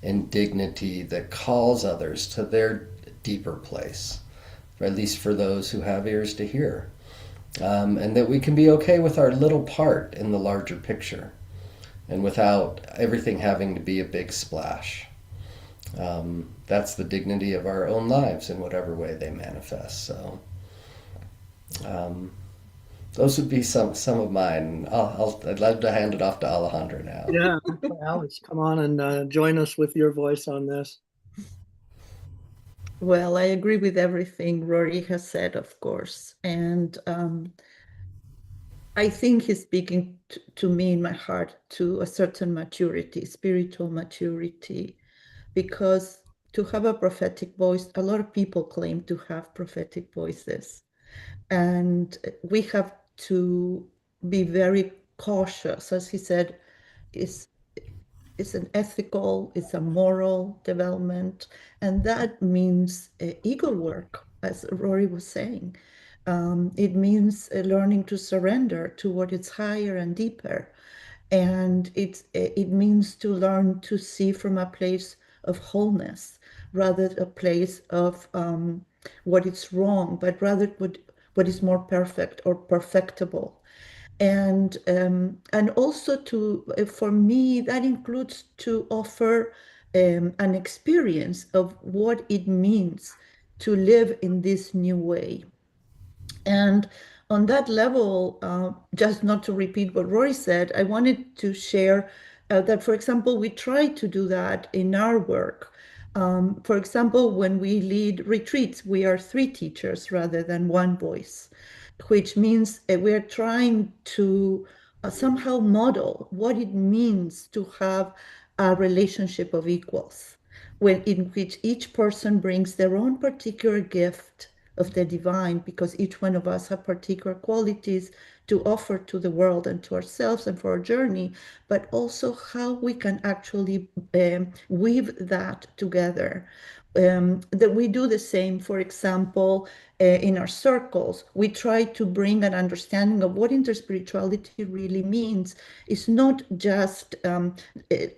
and dignity that calls others to their deeper place, or at least for those who have ears to hear. And that we can be okay with our little part in the larger picture and without everything having to be a big splash. That's the dignity of our own lives in whatever way they manifest. So those would be some of mine. I'd love to hand it off to Alejandra now. Yeah, Alex, come on and join us with your voice on this. Well, I agree with everything Rory has said, of course. And I think he's speaking to me in my heart to a certain maturity, spiritual maturity, because to have a prophetic voice, a lot of people claim to have prophetic voices. And we have to be very cautious. As he said, it's an ethical, it's a moral development, and that means ego work, as Rory was saying. It means learning to surrender to what is higher and deeper, and it means to learn to see from a place of wholeness, rather a place of what is wrong, but rather what is more perfect or perfectible. And also to for me that includes to offer an experience of what it means to live in this new way. And on that level, just not to repeat what Rory said, I wanted to share that, for example, we try to do that in our work. For example, when we lead retreats, we are three teachers rather than one voice, which means we're trying to somehow model what it means to have a relationship of equals, in which each person brings their own particular gift of the divine, because each one of us have particular qualities to offer to the world and to ourselves and for our journey, but also how we can actually weave that together. That we do the same, for example, in our circles. We try to bring an understanding of what interspirituality really means. It's not just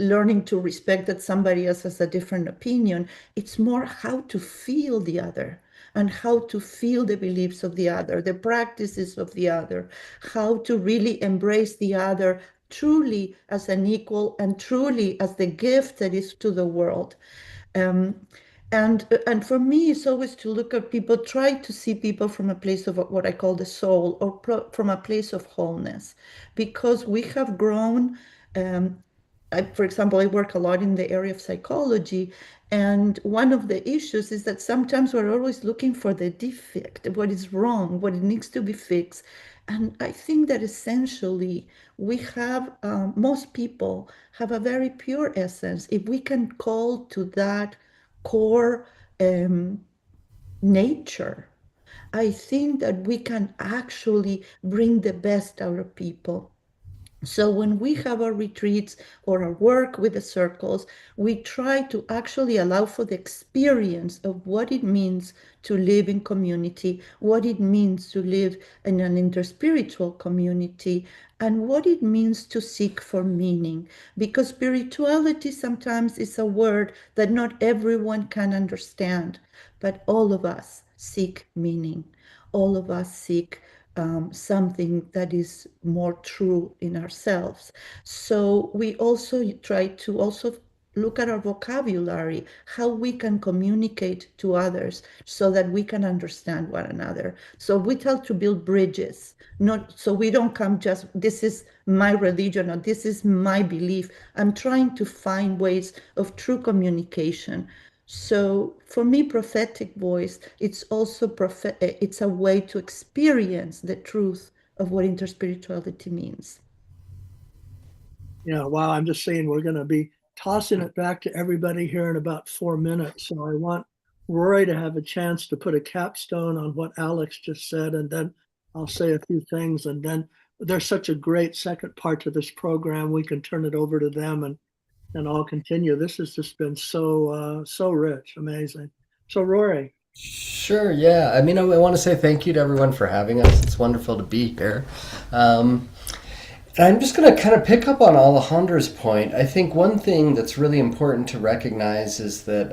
learning to respect that somebody else has a different opinion. It's more how to feel the other and how to feel the beliefs of the other, the practices of the other, how to really embrace the other truly as an equal and truly as the gift that is to the world. Um, and for me, it's always to look at people, try to see people from a place of what I call the soul, or from a place of wholeness, because we have grown. For example, I work a lot in the area of psychology, and one of the issues is that sometimes we're always looking for the defect, what is wrong, what needs to be fixed. And I think that essentially we have, most people have a very pure essence. If we can call to that core nature, I think that we can actually bring the best out of people. So when we have our retreats or our work with the circles, we try to actually allow for the experience of what it means to live in community, what it means to live in an interspiritual community, and what it means to seek for meaning. Because spirituality sometimes is a word that not everyone can understand, but all of us seek meaning. All of us seek something that is more true in ourselves. So we also try to also look at our vocabulary, how we can communicate to others so that we can understand one another. So we try to build bridges, not so we don't come just, this is my religion or this is my belief. I'm trying to find ways of true communication. So for me, prophetic voice, it's also it's a way to experience the truth of what interspirituality means. Yeah, wow. I'm just saying we're going to be tossing it back to everybody here in about 4 minutes. So I want Roy to have a chance to put a capstone on what Alex just said, and then I'll say a few things, and then there's such a great second part to this program. We can turn it over to them and I'll continue. This has just been so rich, amazing. So Rory. Sure, yeah. I mean, I want to say thank you to everyone for having us. It's wonderful to be here. Um, and I'm just going to kind of pick up on Alejandra's point. I think one thing that's really important to recognize is that,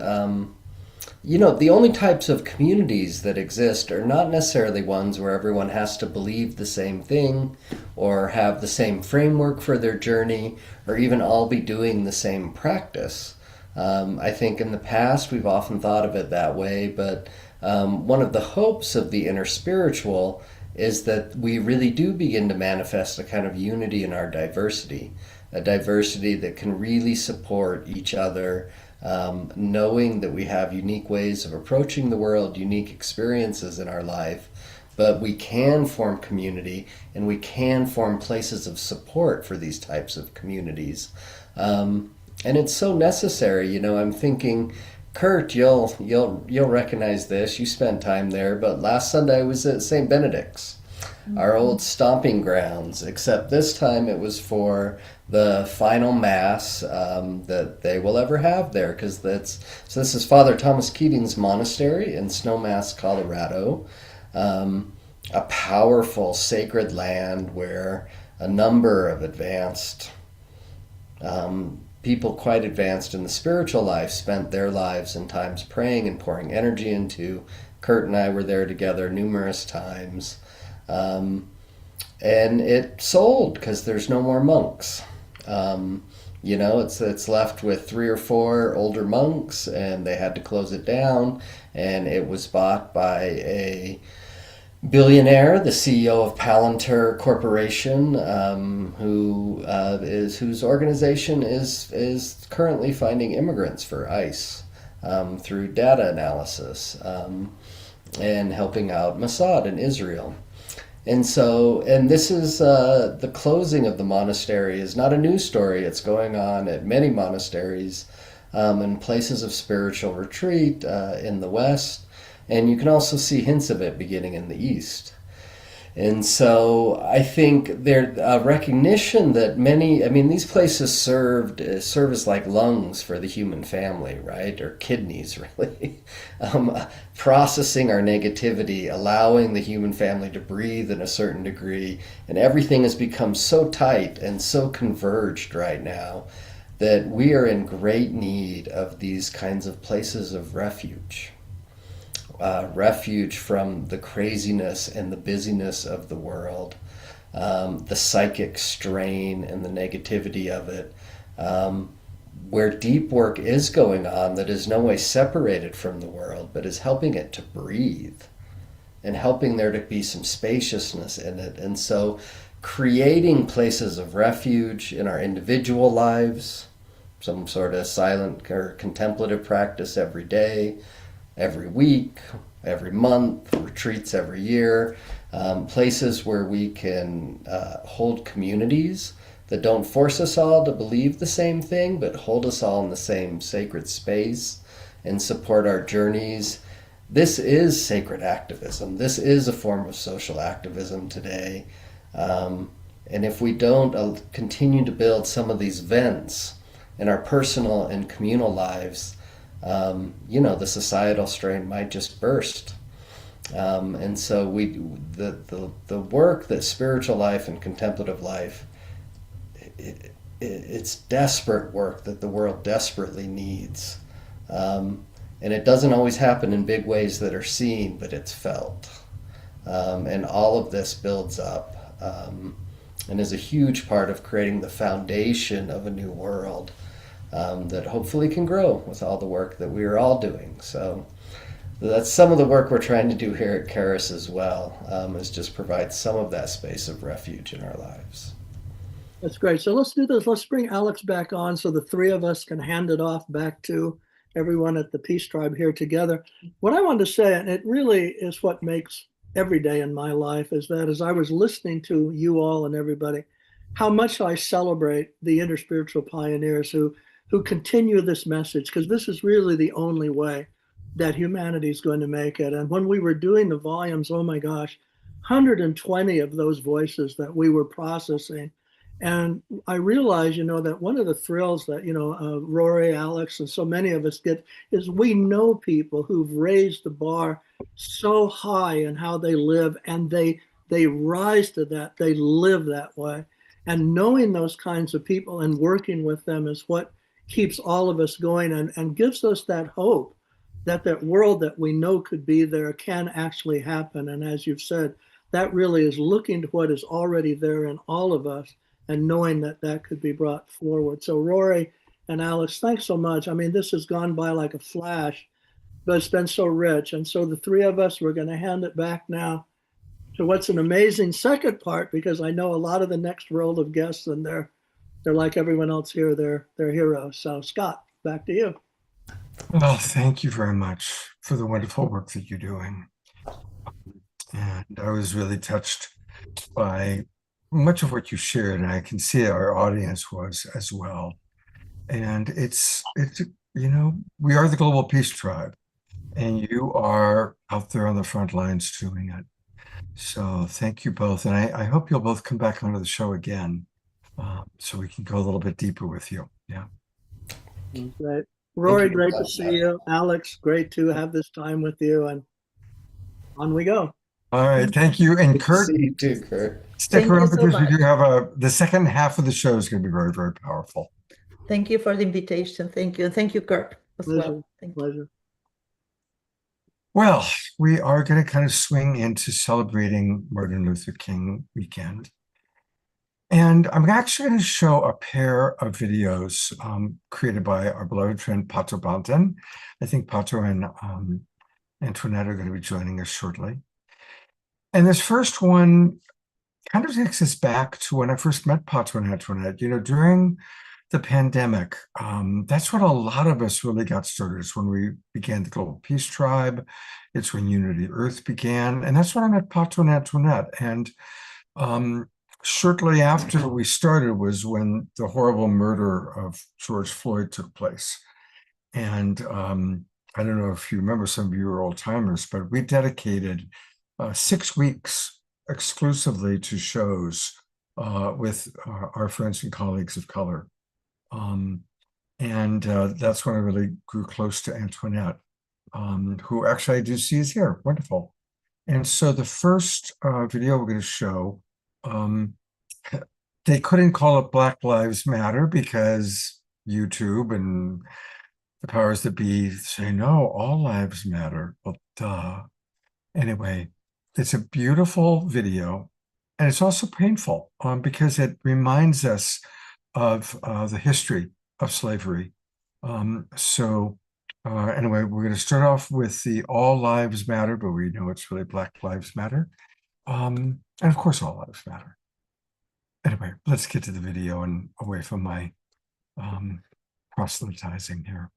the only types of communities that exist are not necessarily ones where everyone has to believe the same thing or have the same framework for their journey or even all be doing the same practice. I think in the past we've often thought of it that way, but one of the hopes of the inner spiritual is that we really do begin to manifest a kind of unity in our diversity, a diversity that can really support each other, knowing that we have unique ways of approaching the world, unique experiences in our life, but we can form community and we can form places of support for these types of communities. And it's so necessary. I'm thinking, Kurt, you'll recognize this. You spent time there, but last Sunday I was at St. Benedict's, our old stomping grounds, except this time it was for the final mass that they will ever have there, because this is Father Thomas Keating's monastery in Snowmass, Colorado, a powerful sacred land where a number of advanced people quite advanced in the spiritual life spent their lives and times praying and pouring energy into. Kurt and I were there together numerous times. And it sold because there's no more monks. It's left with 3 or 4 older monks, and they had to close it down, and it was bought by a billionaire, the CEO of Palantir Corporation, whose organization is currently finding immigrants for ICE through data analysis, and helping out Mossad in Israel. And this is the closing of the monastery is not a news story. It's going on at many monasteries and places of spiritual retreat in the West. And you can also see hints of it beginning in the East. And so I think there's a recognition that these places serve as like lungs for the human family, right? Or kidneys, really. Processing our negativity, allowing the human family to breathe in a certain degree. And everything has become so tight and so converged right now that we are in great need of these kinds of places of refuge. Refuge from the craziness and the busyness of the world, the psychic strain and the negativity of it, where deep work is going on that is no way separated from the world, but is helping it to breathe and helping there to be some spaciousness in it. And so creating places of refuge in our individual lives, some sort of silent or contemplative practice every day, every week, every month, retreats every year, places where we can hold communities that don't force us all to believe the same thing, but hold us all in the same sacred space and support our journeys. This is sacred activism. This is a form of social activism today. And if we don't continue to build some of these vents in our personal and communal lives, the societal strain might just burst. And so the work that spiritual life and contemplative life, it's desperate work that the world desperately needs. And it doesn't always happen in big ways that are seen, but it's felt. And all of this builds up and is a huge part of creating the foundation of a new world. That hopefully can grow with all the work that we are all doing. So that's some of the work we're trying to do here at Charis as well, is just provide some of that space of refuge in our lives. That's great. So let's do this. Let's bring Alex back on so the 3 of us can hand it off back to everyone at the Peace Tribe here together. What I wanted to say, and it really is what makes every day in my life, is that as I was listening to you all and everybody, how much I celebrate the inner spiritual pioneers who continue this message, because this is really the only way. that humanity is going to make it. And when we were doing the volumes, oh my gosh, 120 of those voices that we were processing. And I realized, that one of the thrills that, Rory, Alex, and so many of us get is we know people who've raised the bar so high in how they live, and they rise to that, they live that way. And knowing those kinds of people and working with them is what keeps all of us going and gives us that hope that that world that we know could be there can actually happen. And as you've said, that really is looking to what is already there in all of us and knowing that that could be brought forward. So Rory and Alex, thanks so much. I mean, this has gone by like a flash, but it's been so rich. And so the three of us, we're going to hand it back now to what's an amazing second part, because I know a lot of the next world of guests, and they're like everyone else here, they're heroes. So Scott, back to you. Well, thank you very much for the wonderful work that you're doing. And I was really touched by much of what you shared, and I can see our audience was as well. And it's we are the Global Peace Tribe, and you are out there on the front lines doing it. So thank you both, and I hope you'll both come back onto the show again, so we can go a little bit deeper with you. Yeah. Great. Rory, great to see you. Alex, great to have this time with you, and on we go. All right, thank you. And Kurt, See you too, Kurt. stick around because we do have the second half of the show is going to be very, very powerful. Thank you for the invitation. Thank you. Thank you, Kurt, as well. Thank you. Pleasure. Well, we are going to kind of swing into celebrating Martin Luther King weekend. And I'm actually going to show a pair of videos created by our beloved friend Pato Banten. I think Pato and Antoinette are going to be joining us shortly. And this first one kind of takes us back to when I first met Pato and Antoinette. During the pandemic, that's when a lot of us really got started. It's when we began the Global Peace Tribe. It's when Unity Earth began. And that's when I met Pato and Antoinette. And shortly after we started was when the horrible murder of George Floyd took place. And I don't know if you remember, some of you are old timers, but we dedicated 6 weeks exclusively to shows with our friends and colleagues of color. That's when I really grew close to Antoinette, who actually I do see is here. Wonderful. And so the first video we're going to show, they couldn't call it Black Lives Matter because YouTube and the powers that be say, no, all lives matter. Well, duh. Anyway, it's a beautiful video, and it's also painful because it reminds us of the history of slavery. Anyway, we're going to start off with the All Lives Matter, but we know it's really Black Lives Matter. And of course, all lives matter. Anyway, let's get to the video and away from my proselytizing here.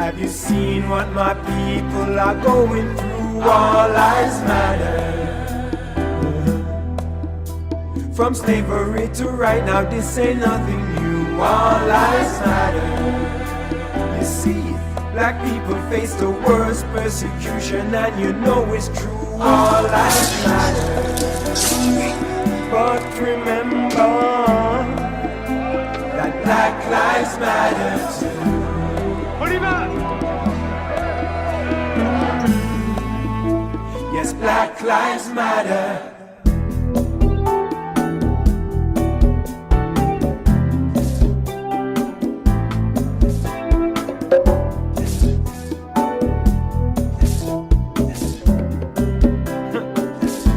Have you seen what my people are going through? All lives matter. From slavery to right now, this ain't nothing new. All lives matter. You see, black people face the worst persecution, and you know it's true. All lives matter. But remember that black lives matter too. Yes, Black Lives Matter.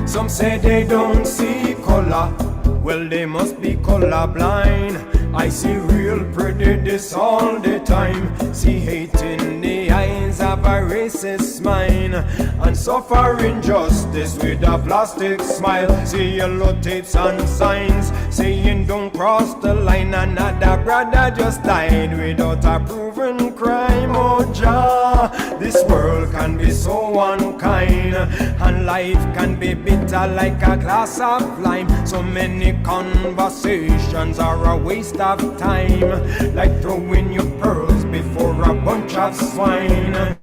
Some say they don't see color. Well, they must be colorblind. I see real prejudice all the time. See hate in the eyes of a racist mind, and suffer injustice with a plastic smile. See yellow tapes and signs saying don't cross the line. Another brother just died without a proven crime. Oh Jah, this world can be so unkind, and life can be bitter like a glass of lime. So many conversations are a waste of time, like throwing your pearls before a bunch of swine.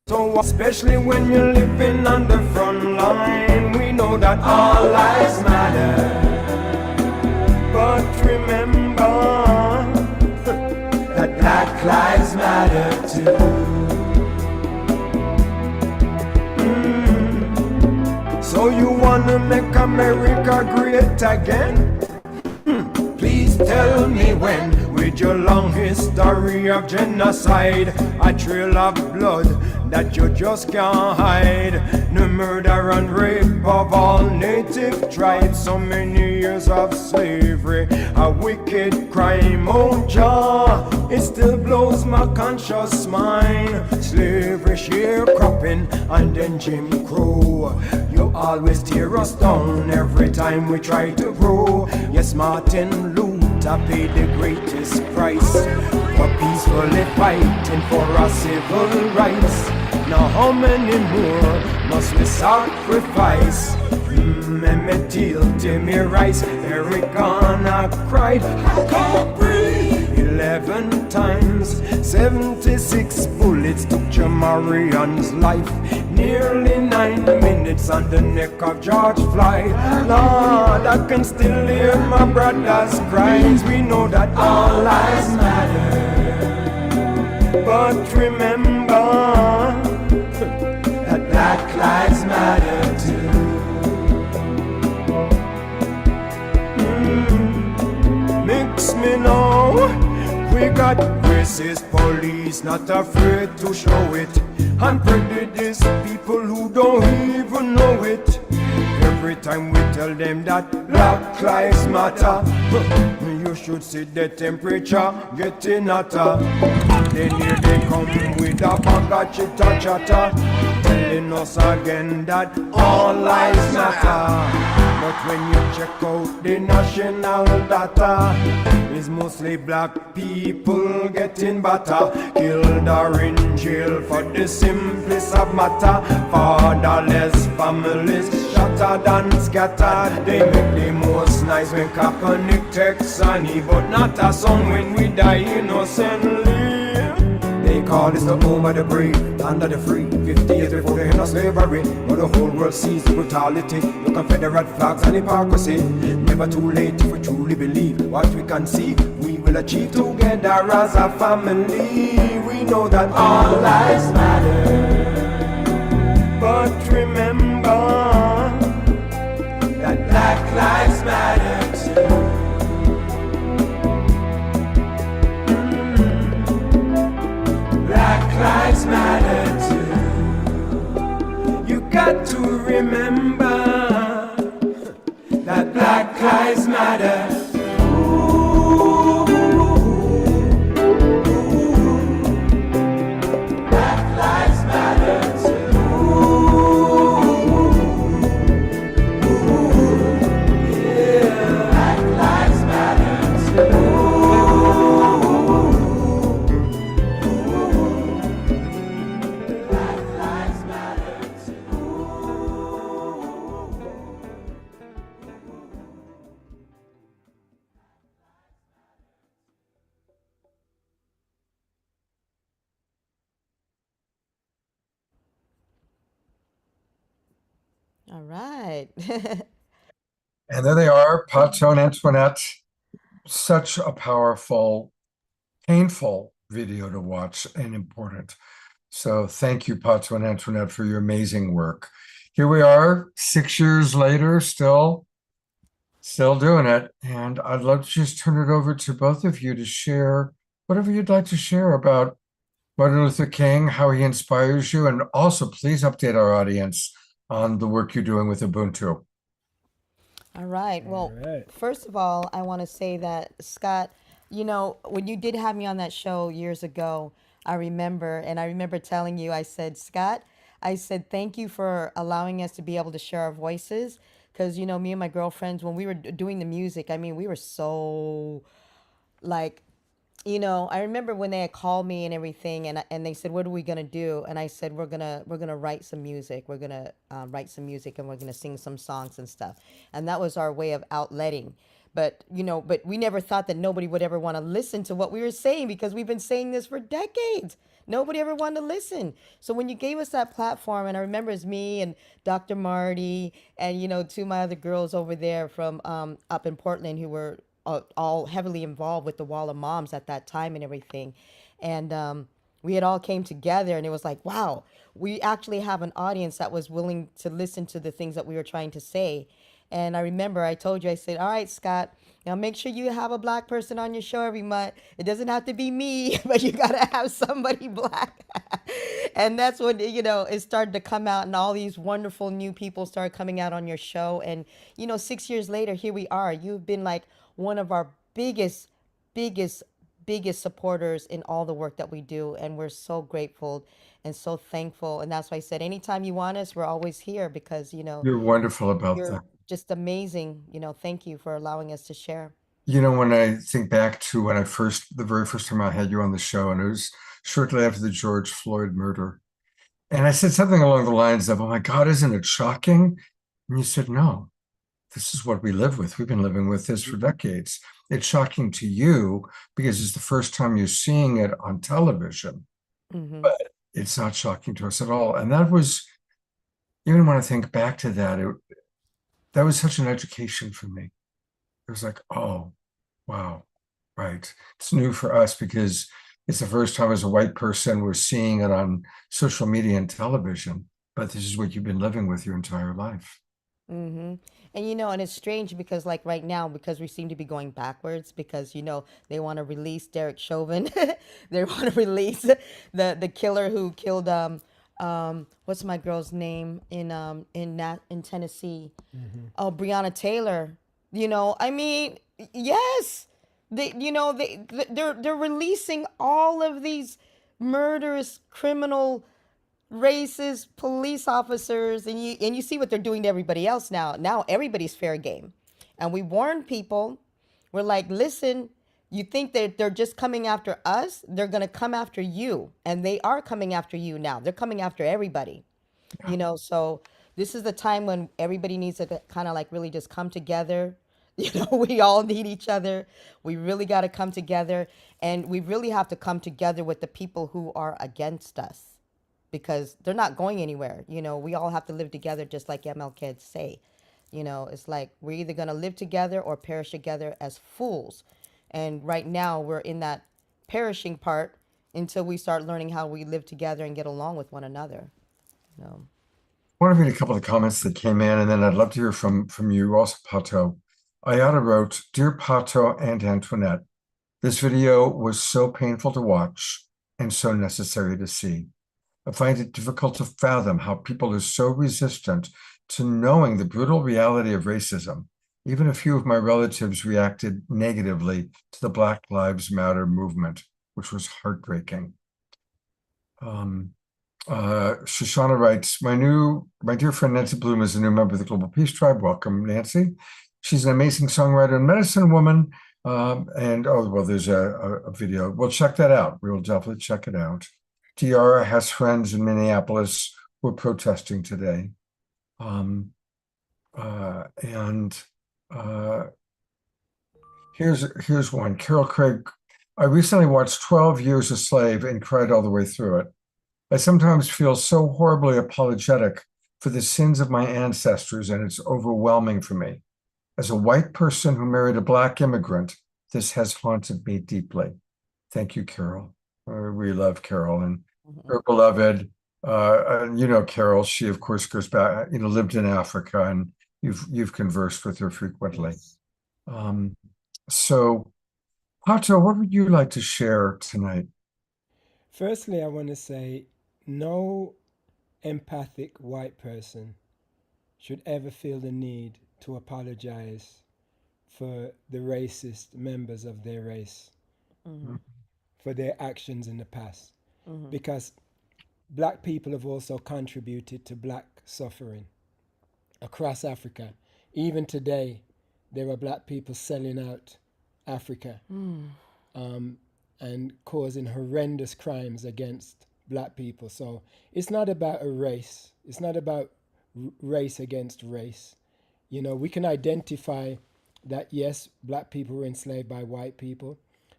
So especially when you're living on the front line, we know that all lives matter. But remember that Black Lives Matter too. So you wanna make America great again? Please tell me when. With your long history of genocide, a trail of blood that you just can't hide. The murder and rape of all native tribes. So many years of slavery, a wicked crime. Oh Jah, it still blows my conscious mind. Slavery, sharecropping, and then Jim Crow. You always tear us down every time we try to grow. Yes, Martin Luther paid the greatest price for peacefully fighting for our civil rights. Now how many more must we sacrifice? Emmett Till, Timmy Rice, Eric Garner cried, I can't breathe. 11 times, 76 bullets took Jamarion's life. Nearly 9 minutes on the neck of George Floyd. Lord, I can still hear my brother's cries. We know that all lives matter. But remember that Black Lives Matter too. Mix me now. We got racist police not afraid to show it, and prejudice people who don't even know it. Every time we tell them that Black Lives Matter, you should see the temperature getting hotter. Then here they come with a bag of chitter chatter, telling us again that all lives matter. But when you check out the national data, it's mostly black people getting better, killed or in jail for the simplest of matter. Fatherless families shattered and scattered. They make the most nice when Kaepernick takes honey, but not a song when we die innocently. They call this the home of the brave, land of the free. 50 years before the end of slavery, but the whole world sees the brutality. The Confederate flags and hypocrisy. Never too late if we truly believe what we can see. We will achieve together as a family. We know that all lives matter. But remember that Black Lives Matter too. Black Lives Matter too. You got to remember that Black Lives Matter. Ooh, Black Lives Matter too. Yeah, Black Lives Matter too. All right. And there they are, Pato and Antoinette. Such a powerful, painful video to watch and important. So thank you, Pato and Antoinette, for your amazing work. Here we are, 6 years later, still doing it. And I'd love to just turn it over to both of you to share whatever you'd like to share about Martin Luther King, how he inspires you, and also please update our audience on the work you're doing with Ubuntu. All right. Well, first of all, I want to say that, Scott, you know, when you did have me on that show years ago, I remember telling you, I said, Scott, I said, thank you for allowing us to be able to share our voices. Because, you know, me and my girlfriends, when we were doing the music, I mean, we were so like, you know, I remember when they had called me and everything, and they said, "What are we gonna do?" And I said, "We're gonna write some music. We're gonna write some music, and we're gonna sing some songs and stuff." And that was our way of outletting. But you know, but we never thought that nobody would ever want to listen to what we were saying because we've been saying this for decades. Nobody ever wanted to listen. So when you gave us that platform, and I remember it's me and Dr. Marty and you know two of my other girls over there from up in Portland who were all heavily involved with the Wall of Moms at that time and everything. And we had all came together and it was like, wow, we actually have an audience that was willing to listen to the things that we were trying to say. And I remember I told you, I said, all right, Scott, now make sure you have a black person on your show every month. It doesn't have to be me, but you got to have somebody black. And that's when, you know, it started to come out and all these wonderful new people started coming out on your show. And, you know, 6 years later, here we are. You've been like one of our biggest, biggest, biggest supporters in all the work that we do. And we're so grateful and so thankful. And that's why I said, anytime you want us, we're always here because, you know, You're wonderful about that. you're just amazing. You know, thank you for allowing us to share. You know, when I think back to when the very first time I had you on the show, and it was shortly after the George Floyd murder, and I said something along the lines of, "Oh my God, isn't it shocking?" And you said, "No, this is what we live with. We've been living with this for decades. It's shocking to you because it's the first time you're seeing it on television, but it's not shocking to us at all." And that was, even when I think back to that, that was such an education for me. It was like, oh, wow, right. It's new for us because it's the first time as a white person we're seeing it on social media and television, but this is what you've been living with your entire life. And you know, and it's strange because like right now, because we seem to be going backwards because you know they want to release Derek Chauvin, they want to release the killer who killed what's my girl's name in Tennessee? Oh, Breonna Taylor. You know, I mean, yes, they're releasing all of these murderous criminal racist police officers and you see what they're doing to everybody else now. Now everybody's fair game. And we warn people, we're like, listen, you think that they're just coming after us? They're going to come after you. And they are coming after you now. They're coming after everybody. You know, so this is the time when everybody needs to kind of like really just come together. You know, we all need each other. We really got to come together. And we really have to come together with the people who are against us because they're not going anywhere. You know, we all have to live together just like MLK say. You know, it's like we're either going to live together or perish together as fools. And right now we're in that perishing part until we start learning how we live together and get along with one another. You know. I want to read a couple of comments that came in, and then I'd love to hear from you also, Pato. Ayada wrote, "Dear Pato and Antoinette, this video was so painful to watch and so necessary to see. I find it difficult to fathom how people are so resistant to knowing the brutal reality of racism. Even a few of my relatives reacted negatively to the Black Lives Matter movement, which was heartbreaking." Shoshana writes, my dear friend Nancy Bloom is a new member of the Global Peace Tribe. Welcome, Nancy. She's an amazing songwriter and medicine woman. And oh, well, there's a video. We'll check that out. We will definitely check it out. Tiara has friends in Minneapolis who are protesting today. Here's one. Carol Craig, I recently watched 12 Years a Slave and cried all the way through it. I sometimes feel so horribly apologetic for the sins of my ancestors, and it's overwhelming for me. As a white person who married a Black immigrant, this has haunted me deeply. Thank you, Carol. We love Carol and her beloved. And you know, Carol, she of course goes back, you know, lived in Africa, and you've conversed with her frequently. Yes. Um, so, Pato, what would you like to share tonight? Firstly, I want to say no empathic white person should ever feel the need to apologize for the racist members of their race for their actions in the past. Because black people have also contributed to black suffering across Africa. Even today, there are black people selling out Africa and causing horrendous crimes against black people. So it's not about a race. It's not about race against race. You know, we can identify that yes, black people were enslaved by white people,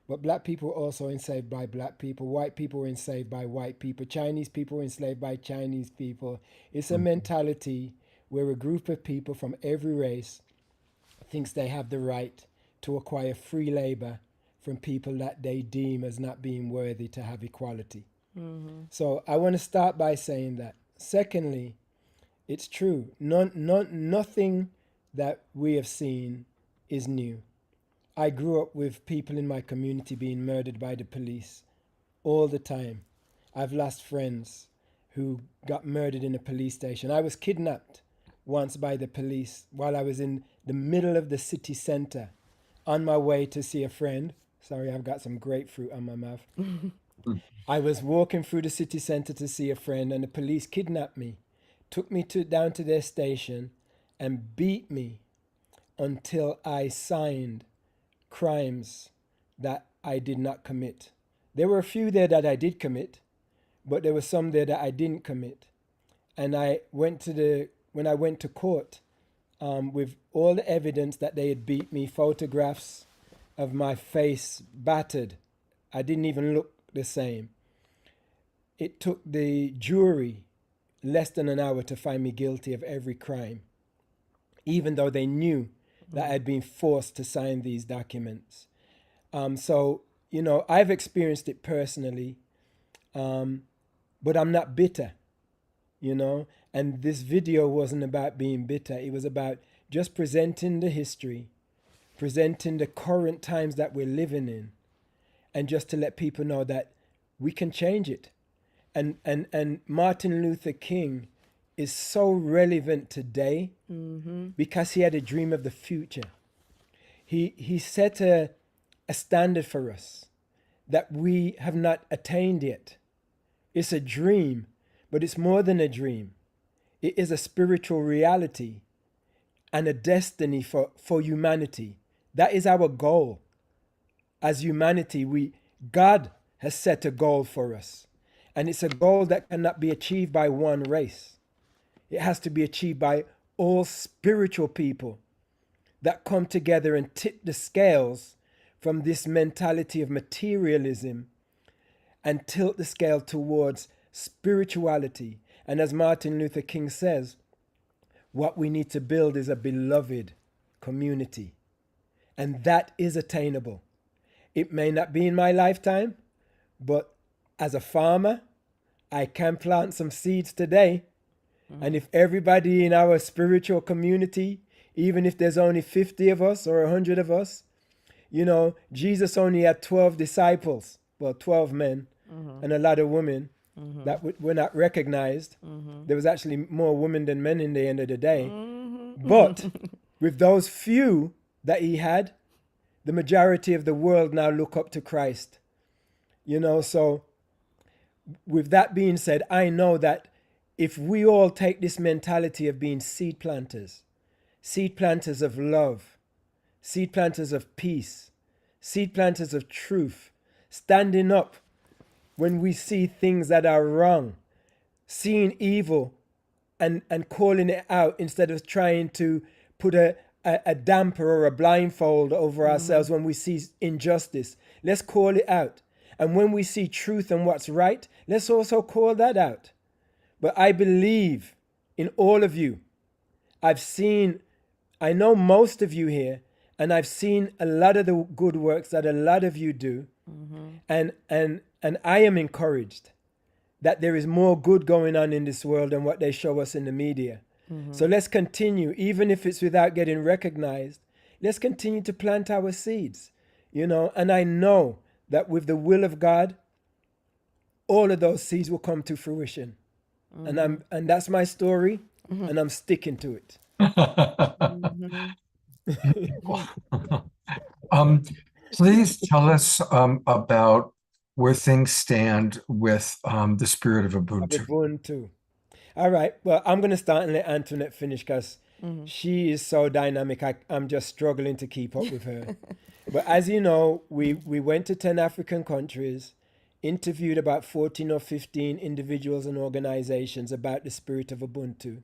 but black people were also enslaved by black people. White people were enslaved by white people. Chinese people were enslaved by Chinese people. It's a mentality where a group of people from every race thinks they have the right to acquire free labor from people that they deem as not being worthy to have equality. So I want to start by saying that. Secondly, it's true. Nothing that we have seen is new. I grew up with people in my community being murdered by the police all the time. I've lost friends who got murdered in a police station. I was kidnapped once by the police while I was in the middle of the city center on my way to see a friend. Sorry, I've got some grapefruit on my mouth. I was walking through the city center to see a friend, and the police kidnapped me, took me down to their station, and beat me until I signed crimes that I did not commit. There were a few there that I did commit, but there were some there that I didn't commit. And when I went to court with all the evidence that they had beat me, photographs of my face battered, I didn't even look the same. It took the jury less than an hour to find me guilty of every crime, even though they knew that I'd been forced to sign these documents. So, you know, I've experienced it personally, but I'm not bitter, you know, and this video wasn't about being bitter. It was about just presenting the history, presenting the current times that we're living in, and just to let people know that we can change it. And Martin Luther King is so relevant today because he had a dream of the future. He set a standard for us that we have not attained yet. It's a dream, but it's more than a dream. It is a spiritual reality and a destiny for humanity. That is our goal. As humanity, God has set a goal for us. And it's a goal that cannot be achieved by one race. It has to be achieved by all spiritual people that come together and tip the scales from this mentality of materialism and tilt the scale towards spirituality. And as Martin Luther King says, what we need to build is a beloved community. And that is attainable. It may not be in my lifetime, but as a farmer, I can plant some seeds today. And if everybody in our spiritual community, even if there's only 50 of us or 100 of us, you know, Jesus only had 12 disciples, well, 12 men and a lot of women that were not recognized. There was actually more women than men in the end of the day. But with those few that he had, the majority of the world now look up to Christ. You know, so with that being said, I know that if we all take this mentality of being seed planters of love, seed planters of peace, seed planters of truth, standing up when we see things that are wrong, seeing evil and calling it out instead of trying to put a damper or a blindfold over ourselves when we see injustice. Let's call it out. And when we see truth and what's right, let's also call that out. But I believe in all of you. I know most of you here, and I've seen a lot of the good works that a lot of you do. And And I am encouraged that there is more good going on in this world than what they show us in the media. So let's continue, even if it's without getting recognized, let's continue to plant our seeds, and I know that with the will of God, all of those seeds will come to fruition. And that's my story, and I'm sticking to it. Please tell us about where things stand with the spirit of Ubuntu. Ubuntu. All right. Well, I'm going to start and let Antoinette finish because she is so dynamic. I'm just struggling to keep up with her. But as you know, we went to 10 African countries, interviewed about 14 or 15 individuals and organizations about the spirit of Ubuntu.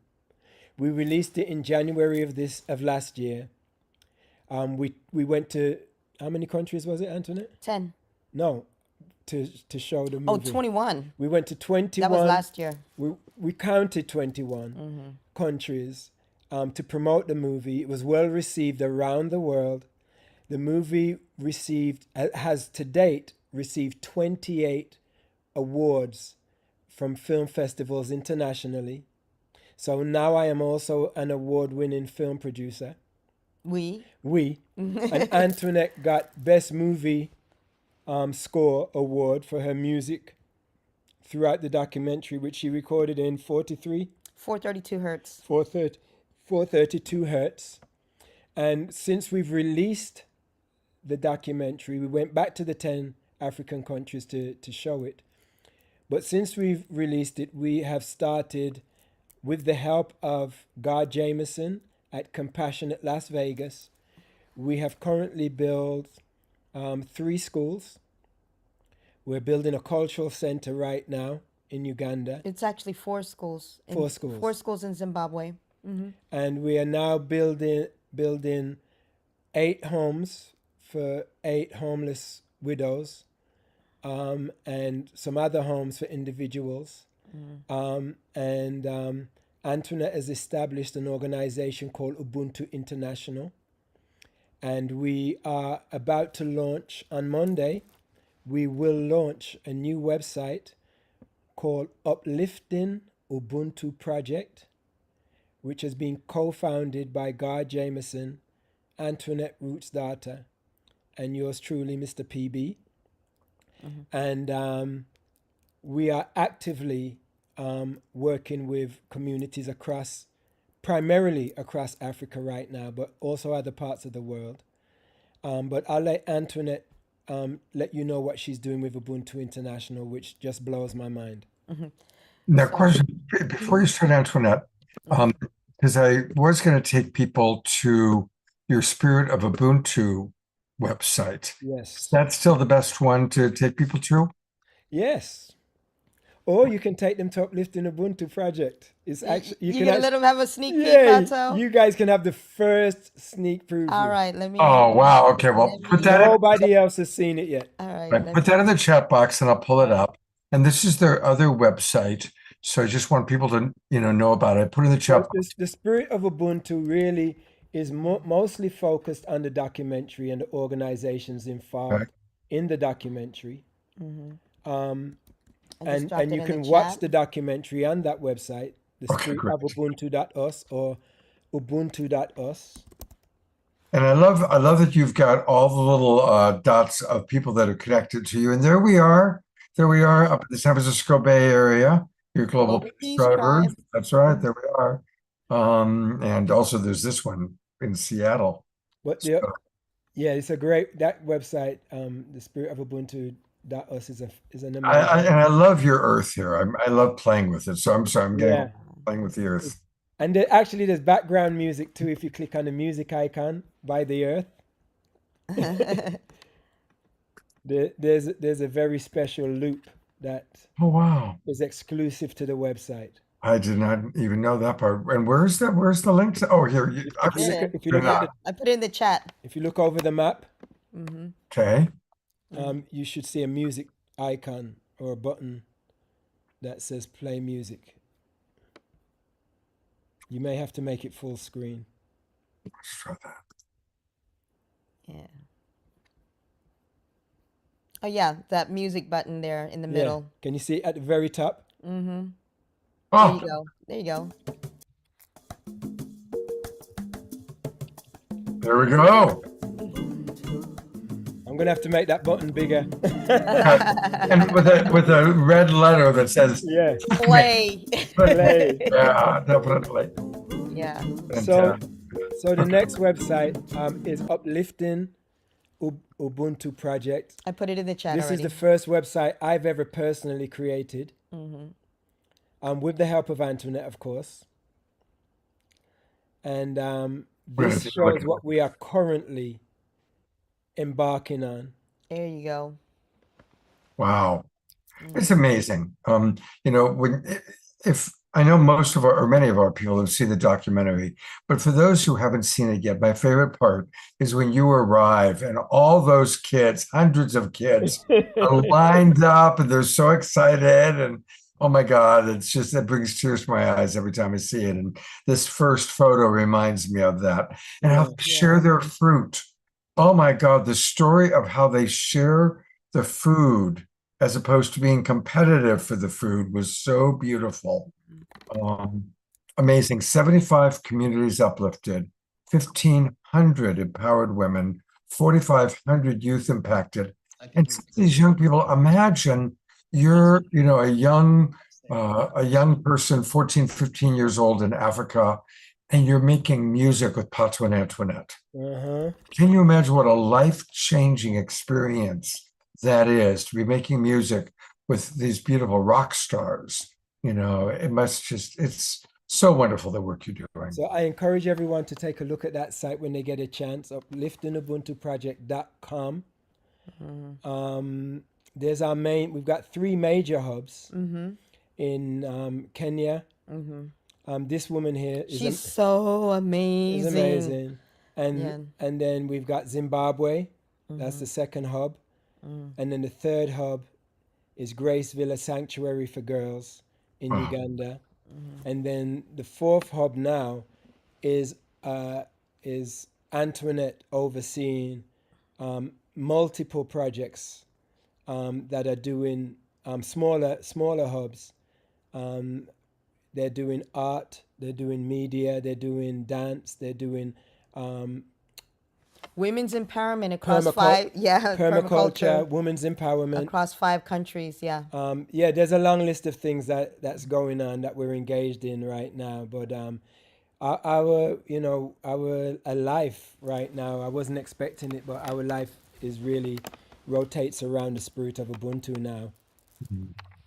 We released it in January of last year. We went to, how many countries was it, Antoinette? 10. No, to show the Oh, movie. 21. We went to 21. That was last year. We counted 21 countries to promote the movie. It was well received around the world. The movie has to date received 28 awards from film festivals internationally. So now I am also an award-winning film producer. We. And Antoinette got Best Movie Score Award for her music throughout the documentary, which she recorded in 432 hertz. 432 hertz. And since we've released the documentary, we went back to the 10 African countries to show it. But since we've released it, we have started, with the help of God Jameson at Compassionate Las Vegas, we have currently built 3 schools. We're building a cultural center right now in Uganda. It's actually 4 schools. 4 schools. 4 schools in Zimbabwe. And we are now building 8 homes for 8 homeless widows, and some other homes for individuals. Antoinette has established an organization called Ubuntu International. And we are about to launch on Monday. We will launch a new website called Uplifting Ubuntu Project, which has been co-founded by God Jameson, Antoinette Roots Data, and yours truly, Mr. PB. And we are actively working with communities primarily across Africa right now, but also other parts of the world. But I'll let Antoinette let you know what she's doing with Ubuntu International, which just blows my mind. Now, question before you start, Antoinette, because I was going to take people to your Spirit of Ubuntu website. Yes. Is that still the best one to take people to? Yes. Or you can take them to Uplifting Ubuntu Project. It's actually You're going to let them have a sneak peek, yeah, Pato? you guys can have the first sneak preview. All right, let me. Oh, wow. Okay, well, put that Nobody else has seen it yet. All right. Right, put that in the chat box and I'll pull it up. And this is their other website. So I just want people to, know about it. Put it in the chat box. The Spirit of Ubuntu really is mostly focused on the documentary and the organizations involved in the documentary. And you can watch the documentary on that website, the Spirit of Ubuntu.us or Ubuntu.us. And I love that you've got all the little dots of people that are connected to you. And there we are up in the San Francisco Bay Area, your global subscribers. That's right. There we are. And also there's this one in Seattle. Yeah, it's a great, that website, the Spirit of Ubuntu.us is an amazing. And I love your earth here. I love playing with it. So I'm getting playing with the earth. And there's background music too. If you click on the music icon by the earth, there's a very special loop that is exclusive to the website. I did not even know that part. And where's that? Where's the link? Oh, here. If you look I put it in the chat. If you look over the map, okay, you should see a music icon or a button that says play music. You may have to make it full screen. Let's try that. Yeah. Oh yeah, that music button there in the Yeah. middle. Can you see it at the very top? Mm-hmm. There Oh, you go. There you go. there we go. I'm gonna have to make that button bigger. And with a red letter that says Yeah. Play. Play. yeah, definitely. Yeah. So, Fantastic. so the next website is Uplifting Ubuntu Project. I put it in the chat This already. is the first website I've ever personally created, with the help of Antoinette, of course. And We're gonna this take a look shows at what we are currently embarking on. There you go. Wow. It's amazing. If I know most of our, or many of our people have seen the documentary, but for those who haven't seen it yet, my favorite part is when you arrive and all those kids, hundreds of kids, are lined up and they're so excited. And oh my God, it brings tears to my eyes every time I see it. And this first photo reminds me of that. And how they share their fruit. Oh my God, the story of how they share the food as opposed to being competitive for the food was so beautiful. Amazing. 75 communities uplifted, 1,500 empowered women, 4,500 youth impacted. And these young people, imagine you're, a young person, 14, 15 years old in Africa, and you're making music with Pato and Antoinette. Can you imagine what a life-changing experience that is to be making music with these beautiful rock stars? It's so wonderful the work you're doing. So I encourage everyone to take a look at that site when they get a chance, upliftingubuntuproject.com. There's we've got 3 major hubs in Kenya. This woman here She's so amazing. is amazing. And then we've got Zimbabwe. That's the second hub. And then the third hub is Grace Villa Sanctuary for Girls in Uganda. And then the fourth hub now is Antoinette overseeing multiple projects that are doing smaller hubs. They're doing art, they're doing media, they're doing dance, they're doing women's empowerment across permaculture, women's empowerment across 5 countries. Yeah. There's a long list of things that's going on that we're engaged in right now. But our life right now, I wasn't expecting it, but our life is really rotates around the spirit of Ubuntu now.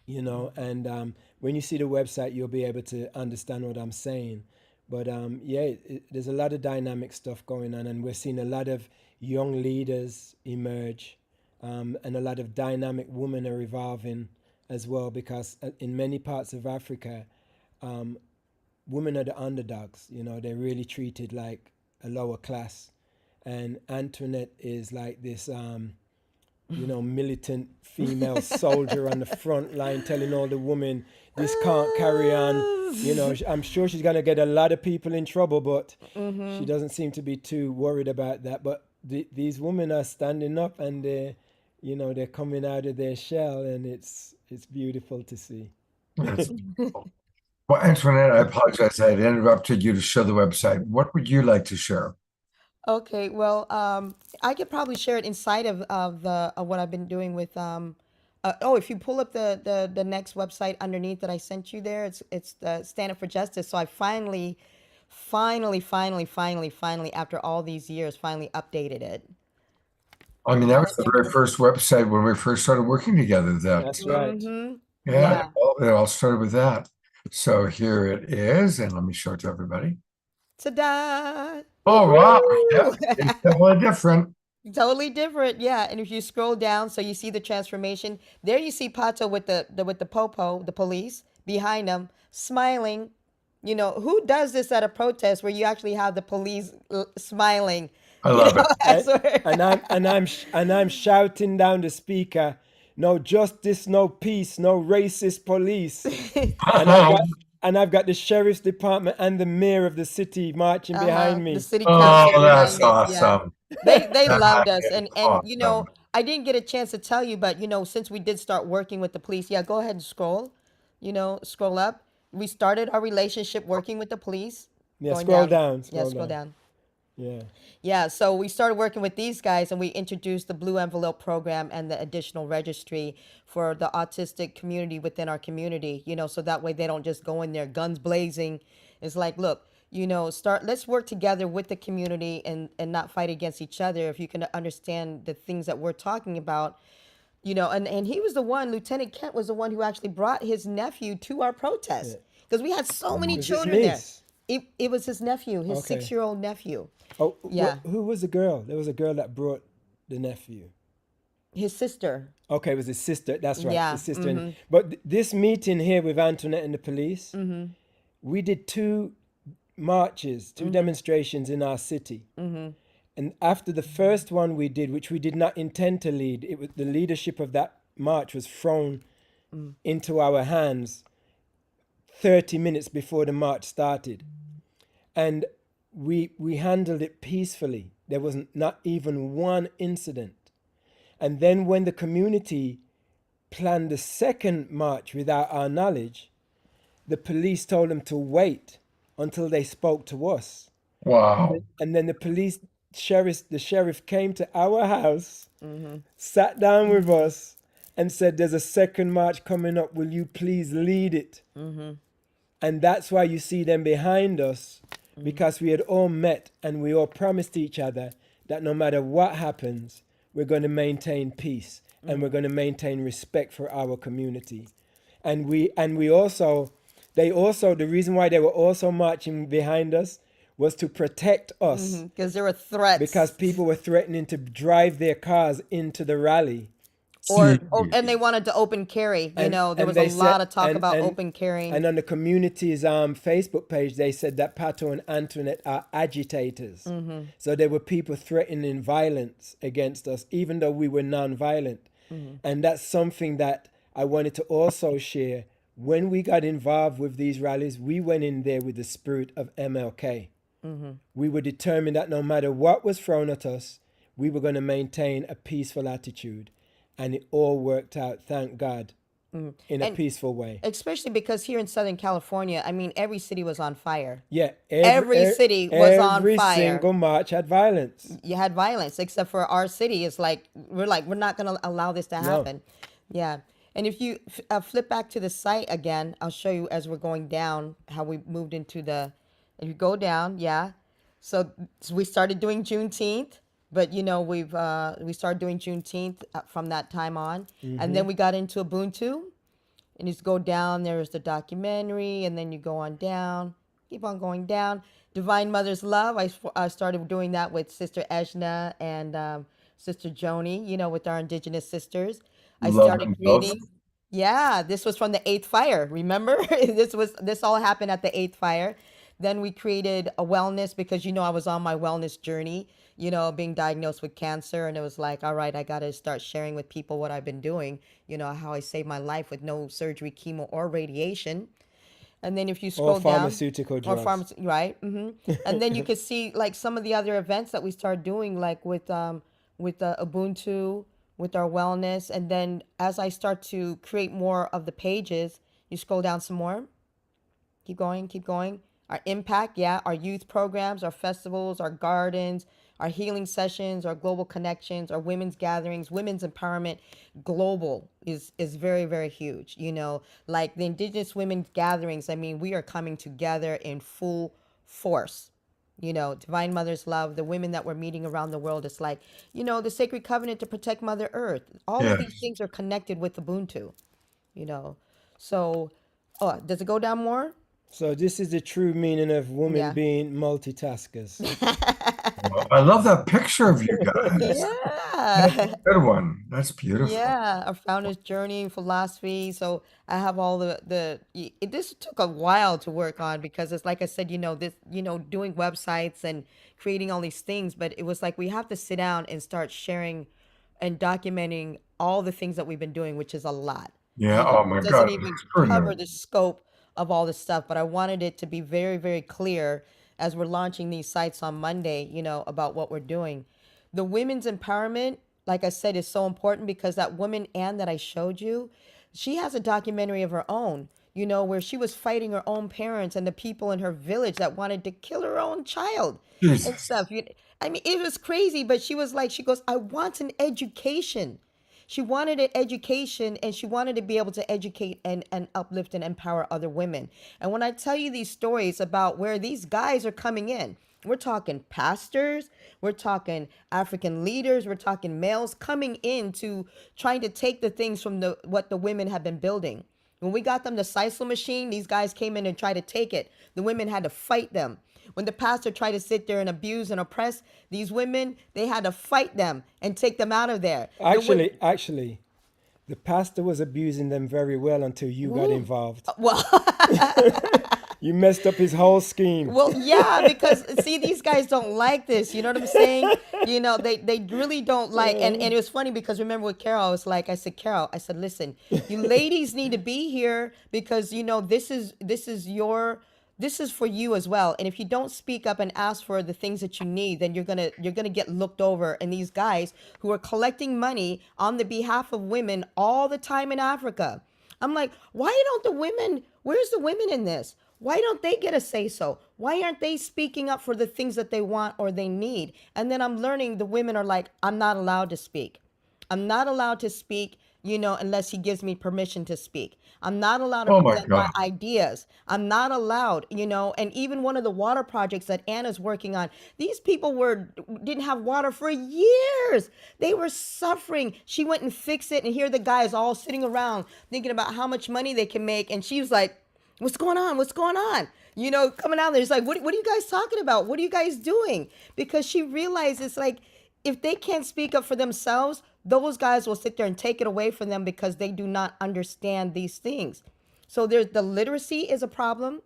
And when you see the website, you'll be able to understand what I'm saying. But there's a lot of dynamic stuff going on, and we're seeing a lot of young leaders emerge, and a lot of dynamic women are evolving as well, because in many parts of Africa, women are the underdogs. They're really treated like a lower class. And Antoinette is like this, militant female soldier on the front line telling all the women, this can't carry on. I'm sure she's going to get a lot of people in trouble, but she doesn't seem to be too worried about that. But these women are standing up, and they're coming out of their shell, and it's beautiful to see. That's beautiful. Well, Antoinette, I apologize. I had interrupted you to show the website. What would you like to share? Okay, well, I could probably share it inside of what I've been doing with if you pull up the next website underneath that I sent you there, it's the Stand Up for Justice. So I finally, after all these years, finally updated it. I mean, that was the very first website when we first started working together. That's right. Yeah. It all started with that. So here it is, and let me show it to everybody. Ta-da! Oh, wow. Yeah, it's definitely different. Totally different, yeah. And if you scroll down, so you see the transformation. There you see Pato with the popo, the police behind him, smiling. Who does this at a protest where you actually have the police smiling? I love it. And I'm shouting down the speaker, no justice, no peace, no racist police. And I've got the sheriff's department and the mayor of the city marching behind me. The city council. That's awesome. Yeah. They loved us, and awesome. I didn't get a chance to tell you, but since we did start working with the police, yeah, go ahead and scroll. Scroll up. We started our relationship working with the police. Yeah, Going scroll down. down, Yeah, scroll scroll down. down. Yeah. Yeah, so we started working with these guys and we introduced the Blue Envelope program and the additional registry for the autistic community within our community, so that way they don't just go in there guns blazing. It's like, look, let's work together with the community and not fight against each other. If you can understand the things that we're talking about, and he was the one, Lieutenant Kent was the one who actually brought his nephew to our protest because we had so many Was his children there. niece? It was his nephew, his Okay. 6-year-old nephew. Oh, Yeah. who was the girl? There was a girl that brought the nephew. His sister. Okay, it was his sister. That's right, Yeah, his sister. But this meeting here with Antoinette and the police, we did 2 marches, 2 demonstrations in our city. And after the first one we did, which we did not intend to lead, it was the leadership of that march was thrown into our hands 30 minutes before the march started. And we handled it peacefully. There was not even one incident. And then when the community planned the second march without our knowledge, the police told them to wait until they spoke to us. Wow. And then the sheriff came to our house, sat down with us, and said, "There's a second march coming up. Will you please lead it?" And that's why you see them behind us, because we had all met and we all promised each other that no matter what happens, we're going to maintain peace and we're going to maintain respect for our community. And the reason why they were also marching behind us was to protect us. Because there were threats. Because people were threatening to drive their cars into the rally. And they wanted to open carry. There was a lot of talk about open carry. And on the community's Facebook page, they said that Pato and Antoinette are agitators. So there were people threatening violence against us, even though we were non-violent. And that's something that I wanted to also share. When we got involved with these rallies, we went in there with the spirit of MLK. We were determined that no matter what was thrown at us, we were going to maintain a peaceful attitude. And it all worked out, thank God, in a peaceful way. Especially because here in Southern California, every city was on fire. Yeah. Every city was on fire. Every single march had violence. You had violence, except for our city. It's we're not going to allow this to happen. No. Yeah. And if you flip back to the site again, I'll show you as we're going down how we moved into if you go down, yeah. So we started doing Juneteenth. But we started doing Juneteenth from that time on, and then we got into Ubuntu, and you just go down. There's the documentary, and then you go on down, keep on going down. Divine Mother's Love. I started doing that with Sister Ejna and Sister Joni. With our Indigenous sisters. I started creating. Yeah, this was from the 8th fire. Remember, this all happened at the 8th fire. Then we created a wellness because I was on my wellness journey. Being diagnosed with cancer, and it was like, all right, I got to start sharing with people what I've been doing, how I saved my life with no surgery, chemo, or radiation. And then if you scroll down, pharmaceutical drugs. Right. And then you can see some of the other events that we started doing, with Ubuntu, with our wellness. And then as I start to create more of the pages, you scroll down some more. Keep going. Our impact, our youth programs, our festivals, our gardens, our healing sessions, our global connections, our women's gatherings, women's empowerment, global is very, very huge. Like the Indigenous women's gatherings, we are coming together in full force. Divine Mother's Love, the women that we're meeting around the world. It's like, the sacred covenant to protect Mother Earth. All of these things are connected with Ubuntu, So, does it go down more? So this is the true meaning of women being multitaskers. I love that picture of you guys. Yeah. That's a good one. That's beautiful. Yeah, our founder's journey and philosophy. So I have all this took a while to work on because it's like I said, doing websites and creating all these things, but it was like we have to sit down and start sharing and documenting all the things that we've been doing, which is a lot. Yeah. Oh my It God. doesn't even cover the scope of all this stuff, but I wanted it to be very, very clear as we're launching these sites on Monday, about what we're doing. The women's empowerment, like I said, is so important because that woman, Anne, that I showed you, she has a documentary of her own, you know, where she was fighting her own parents and the people in her village that wanted to kill her own child and Jesus. stuff. I mean, it was crazy, but she was like, she goes, I want an education. She wanted an education and she wanted to be able to educate and uplift and empower other women. And when I tell you these stories about where these guys are coming in, we're talking pastors, we're talking African leaders, we're talking males coming in to trying to take the things from the what the women have been building. When we got them the sisal machine, these guys came in and tried to take it. The women had to fight them. When the pastor tried to sit there and abuse and oppress these women, they had to fight them and take them out of there. Actually, the pastor was abusing them very well until you got involved. Well, You messed up his whole scheme. well, yeah, because see, these guys don't like this. You know what I'm saying? You know, they really don't like. And it was funny because remember with Carol, I was like, I said, Carol, I said, listen, you ladies need to be here because you know this is for you as well. And if you don't speak up and ask for the things that you need, then you're gonna get looked over. And these guys who are collecting money on the behalf of women all the time in Africa. I'm like, why don't the women? Where's the women in this? Why don't they get a say so? Why aren't they speaking up for the things that they want or they need? And then I'm learning the women are like, I'm not allowed to speak. I'm not allowed to speak, you know, unless he gives me permission to speak. I'm not allowed to Oh my present my God. ideas. I'm not allowed, you know, and even one of the water projects that Anna's working on, these people didn't have water for years. They were suffering. She went and fixed it, and here the guys all sitting around thinking about how much money they can make. And she was like, what's going on? What's going on? You know, coming out there, it's like, what are you guys talking about? What are you guys doing? Because she realizes, like, if they can't speak up for themselves, those guys will sit there and take it away from them because they do not understand these things. So there's the literacy is a problem.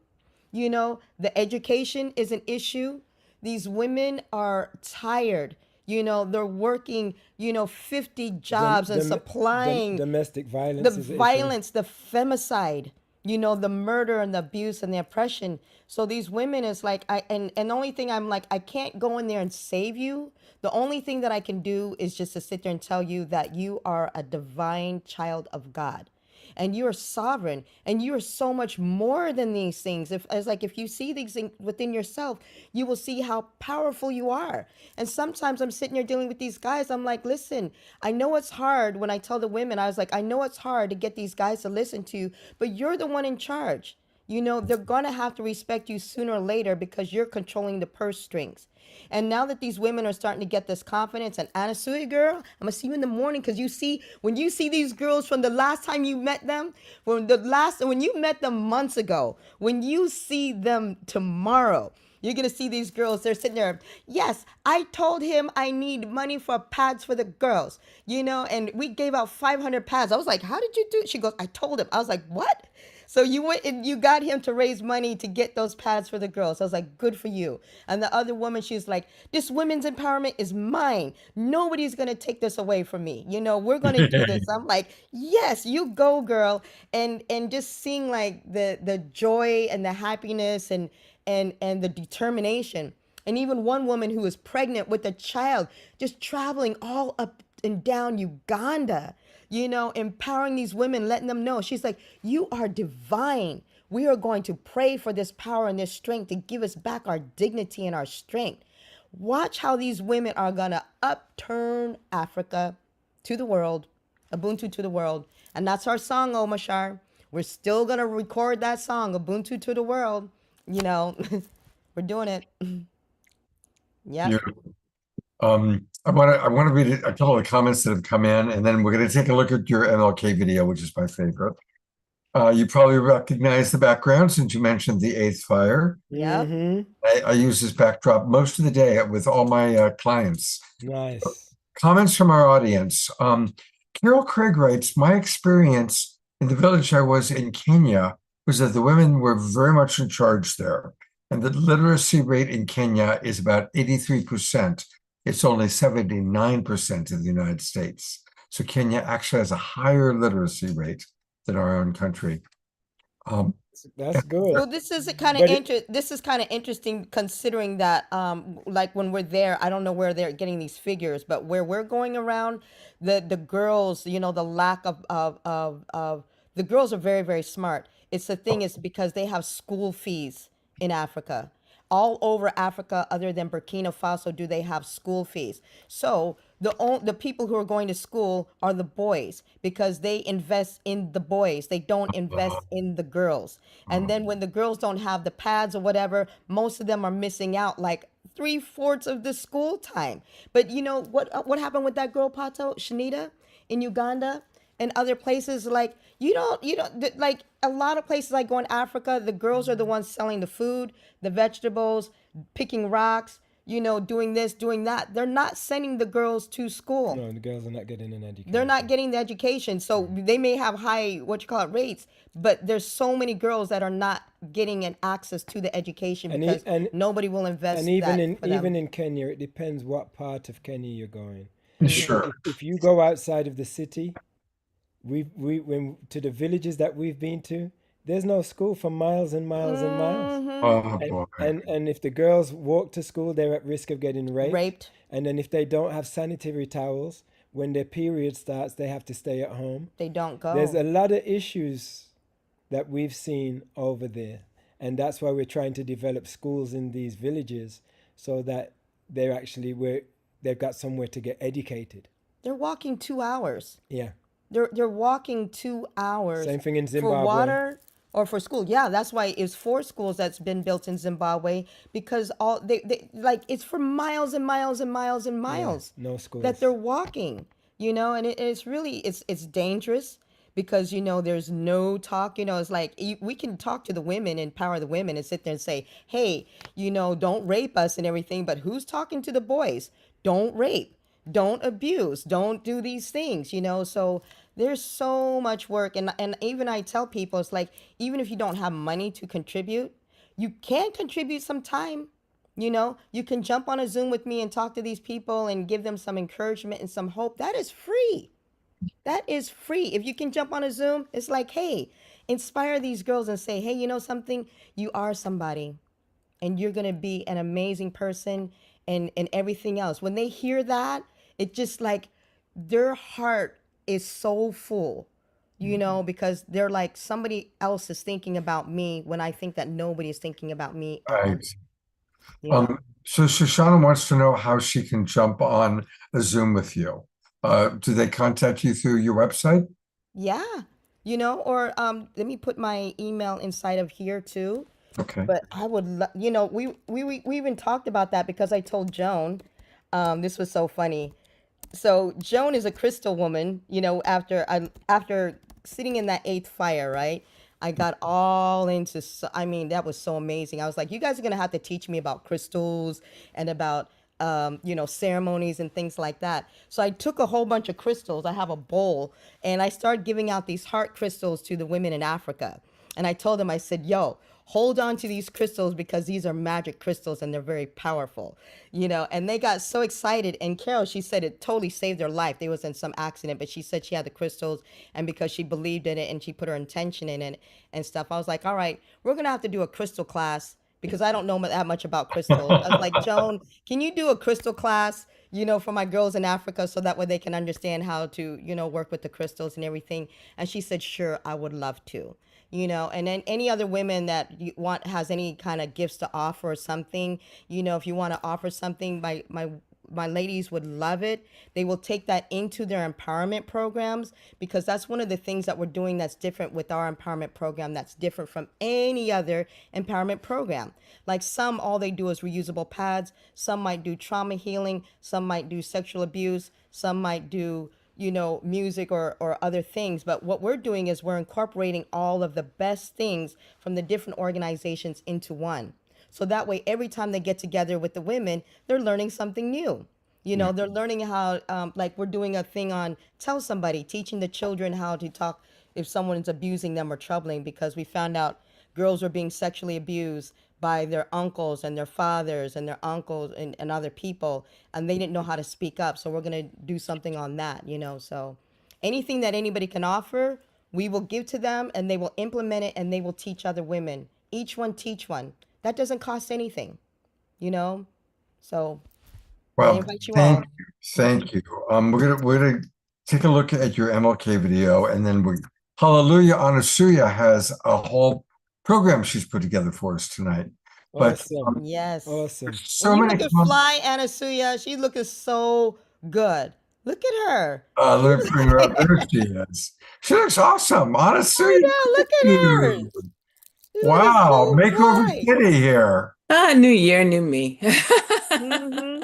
You know, the education is an issue. These women are tired. You know, they're working, you know, 50 jobs and supplying domestic violence. the is an issue. violence, the femicide, you know, the murder and the abuse and the oppression. So these women is like, and the only thing I'm like, I can't go in there and save you. The only thing that I can do is just to sit there and tell you that you are a divine child of God. And you are sovereign, and you are so much more than these things. If you see these things within yourself, you will see how powerful you are. And sometimes I'm sitting here dealing with these guys. I'm like, listen, I know it's hard. When I tell the women, I was like, I know it's hard to get these guys to listen to you, but you're the one in charge. You know, they're gonna have to respect you sooner or later because you're controlling the purse strings. And now that these women are starting to get this confidence, and Anasuya girl, I'm gonna see you in the morning because you see, when you see these girls from the last time you met them, when you met them months ago, when you see them tomorrow, you're gonna see these girls, they're sitting there. Yes, I told him I need money for pads for the girls, you know, and we gave out 500 pads. I was like, how did you do it? She goes, I told him. I was like, what? So you went and you got him to raise money to get those pads for the girls. I was like, good for you. And the other woman, she's like, this women's empowerment is mine. Nobody's going to take this away from me. You know, we're going to do this. I'm like, yes, you go, girl. And just seeing like the joy and the happiness and the determination. And even one woman who was pregnant with a child, just traveling all up and down Uganda, you know, empowering these women, letting them know. She's like, you are divine. We are going to pray for this power and this strength to give us back our dignity and our strength. Watch how these women are going to upturn Africa to the world, Ubuntu to the world. And that's our song, Omashar. We're still going to record that song, Ubuntu to the world. You know, we're doing it. Yeah. Beautiful. I want to read a couple of comments that have come in, and then we're going to take a look at your MLK video, which is my favorite. You probably recognize the background since you mentioned the eighth fire. Yep. I use this backdrop most of the day with all my clients. Nice. Comments from our audience. Carol Craig writes, my experience in the village I was in Kenya was that the women were very much in charge there. And the literacy rate in Kenya is about 83%. It's only 79% in the United States. So Kenya actually has a higher literacy rate than our own country. Um, That's good. Well, this is kind of But this is kind of interesting considering that like when we're there, I don't know where they're getting these figures, but where we're going around, the girls, you know, the lack of the girls are very, very smart. It's the thing is because they have school fees in Africa. All over Africa, other than Burkina Faso, do they have school fees. So the people who are going to school are the boys because they invest in the boys. They don't invest in the girls. And then when the girls don't have the pads or whatever, most of them are missing out like three-fourths of the school time. But you know what happened with that girl Pato Shanita in Uganda? And other places like like a lot of places like going Africa, the girls are the ones selling the food, the vegetables, picking rocks, you know, doing this, doing that. They're not sending the girls to school. no, the girls are not getting an education. They're not getting the education. So they may have high, what you call it, rates, but there's so many girls that are not getting an access to the education And because and nobody will invest and even that in for them. even in Kenya, it depends what part of Kenya you're going. Sure. If you go outside of the city, we when to the villages that we've been to, there's no school for miles and miles and miles. Oh And, boy. and if the girls walk to school, they're at risk of getting raped. Raped. And then if they don't have sanitary towels, when their period starts, they have to stay at home. They don't go. There's a lot of issues that we've seen over there. And that's why we're trying to develop schools in these villages so that they're actually they've got somewhere to get educated. They're walking 2 hours. Yeah. They're walking 2 hours. Same thing in for Zimbabwe. water or for school. Yeah, that's why it's 4 schools that's been built in Zimbabwe because all they like it's for miles and miles and miles and miles No schools. that they're walking. You know, and it's really it's dangerous because you know there's no talk. You know, it's like we can talk to the women, empower the women, and sit there and say, hey, you know, don't rape us and everything. But who's talking to the boys? Don't rape. Don't abuse, don't do these things, you know. So there's so much work, and even I tell people it's like even if you don't have money to contribute, you can contribute some time. You know, you can jump on a Zoom with me and talk to these people and give them some encouragement and some hope. That is free. That is free. If you can jump on a Zoom, it's like, hey, inspire these girls and say, hey, you know something, you are somebody and you're going to be an amazing person and everything else. When they hear that, it just like their heart is so full, you know, because they're like somebody else is thinking about me when I think that nobody is thinking about me at all, Right. you know. So Shoshana wants to know how she can jump on a Zoom with you. Do they contact you through your website? Yeah, you know, or let me put my email inside of here too. Okay. But I would, you know, we even talked about that because I told Joan, this was so funny. So Joan is a crystal woman, you know, after sitting in that eighth fire, right? I got all into, I mean, that was so amazing. I was like, you guys are going to have to teach me about crystals and about, you know, ceremonies and things like that. So I took a whole bunch of crystals. I have a bowl and I started giving out these heart crystals to the women in Africa. And I told them, I said, yo, hold on to these crystals because these are magic crystals and they're very powerful, you know. And they got so excited. And Carol, she said it totally saved their life. They was in some accident, but she said she had the crystals and because she believed in it and she put her intention in it and stuff. I was like, all right, we're going to have to do a crystal class because I don't know that much about crystals. I was like, Joan, can you do a crystal class, you know, for my girls in Africa so that way they can understand how to, you know, work with the crystals and everything. And she said, sure, I would love to. You know, and then any other women that you want has any kind of gifts to offer or something, you know, if you want to offer something, my ladies would love it. They will take that into their empowerment programs because that's one of the things that we're doing that's different with our empowerment program that's different from any other empowerment program. Like some, all they do is reusable pads. Some might do trauma healing. Some might do sexual abuse. Some might do, you know, music or other things. But what we're doing is we're incorporating all of the best things from the different organizations into one. So that way, every time they get together with the women, they're learning something new. You know, they're learning how, like we're doing a thing on tell somebody, teaching the children how to talk if someone's abusing them or troubling, because we found out girls were being sexually abused by their uncles and their fathers and their uncles and other people, and they didn't know how to speak up. So we're going to do something on that, you know. So anything that anybody can offer, We will give to them and they will implement it and they will teach other women. Each one teach one. That doesn't cost anything, you know? So I Well, invite you thank all. you. Thank you. We're gonna take a look at your MLK video, and then Hallelujah Anasuya has a whole program she's put together for us tonight. But Awesome. Yes. Awesome. there's And so you many looking fly, Anasuya. She's looking so good. Look at her. let me bring her up. There she is. She looks awesome. I Anasuya, know. Look at her. you. She's looking Wow, so makeover bright. kitty here. New year, new me. Mm-hmm.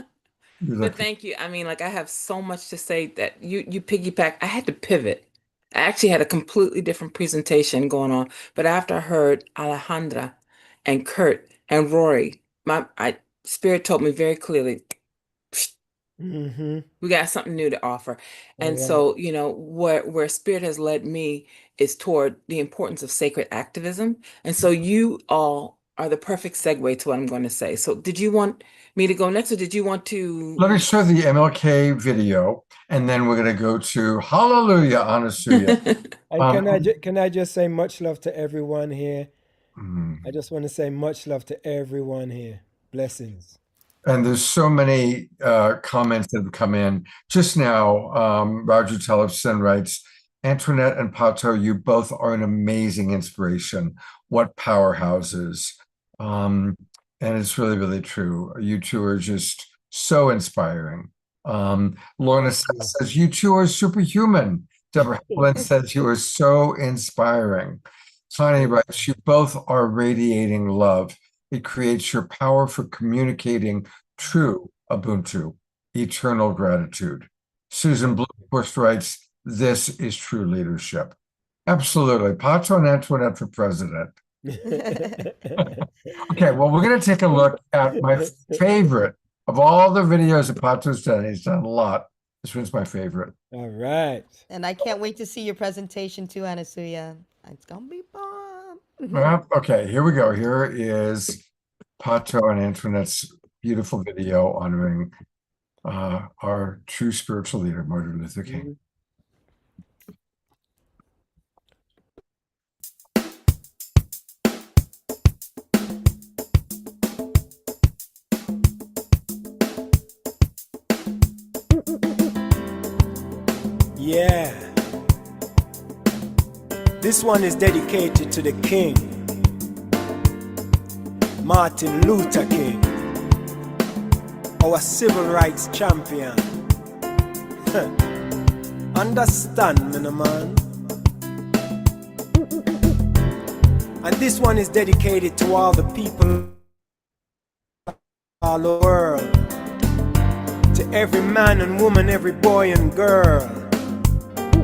You But look thank you. I mean, like I have so much to say that you piggyback. I had to pivot. I actually had a completely different presentation going on, but after I heard Alejandra and Kurt and Rory, my spirit told me very clearly, Mm-hmm. we got something new to offer. And All right. so, where spirit has led me is toward the importance of sacred activism. And so you all are the perfect segue to what I'm going to say. So did you want me to go next, or did you want to? Let me show the MLK video, and then we're going to go to Hallelujah Anasuya. And can I just say much love to everyone here? mm, I just want to say much love to everyone here. Blessings. And there's so many comments that have come in. Just now, Roger Tellefson writes, Antoinette and Pato, you both are an amazing inspiration. What powerhouses. And it's really, really true. You two are just so inspiring. Lorna says, you two are superhuman. Deborah Helen says, you are so inspiring. Connie writes, you both are radiating love. It creates your power for communicating true Ubuntu, eternal gratitude. Susan Blumenquist writes, this is true leadership. Absolutely. Pato and Antoinette for president. Okay, well, we're going to take a look at my favorite of all the videos that Pato's done. He's done a lot. This one's my favorite. All right. And I can't wait to see your presentation too, Anasuya. It's gonna be fun. Okay, here we go. Here is Pato and Antoinette's beautiful video honoring our true spiritual leader, Martin Luther King. Yeah. This one is dedicated to the King, Martin Luther King, our civil rights champion. Understand me, no man. And this one is dedicated to all the people all over the world, to every man and woman, every boy and girl,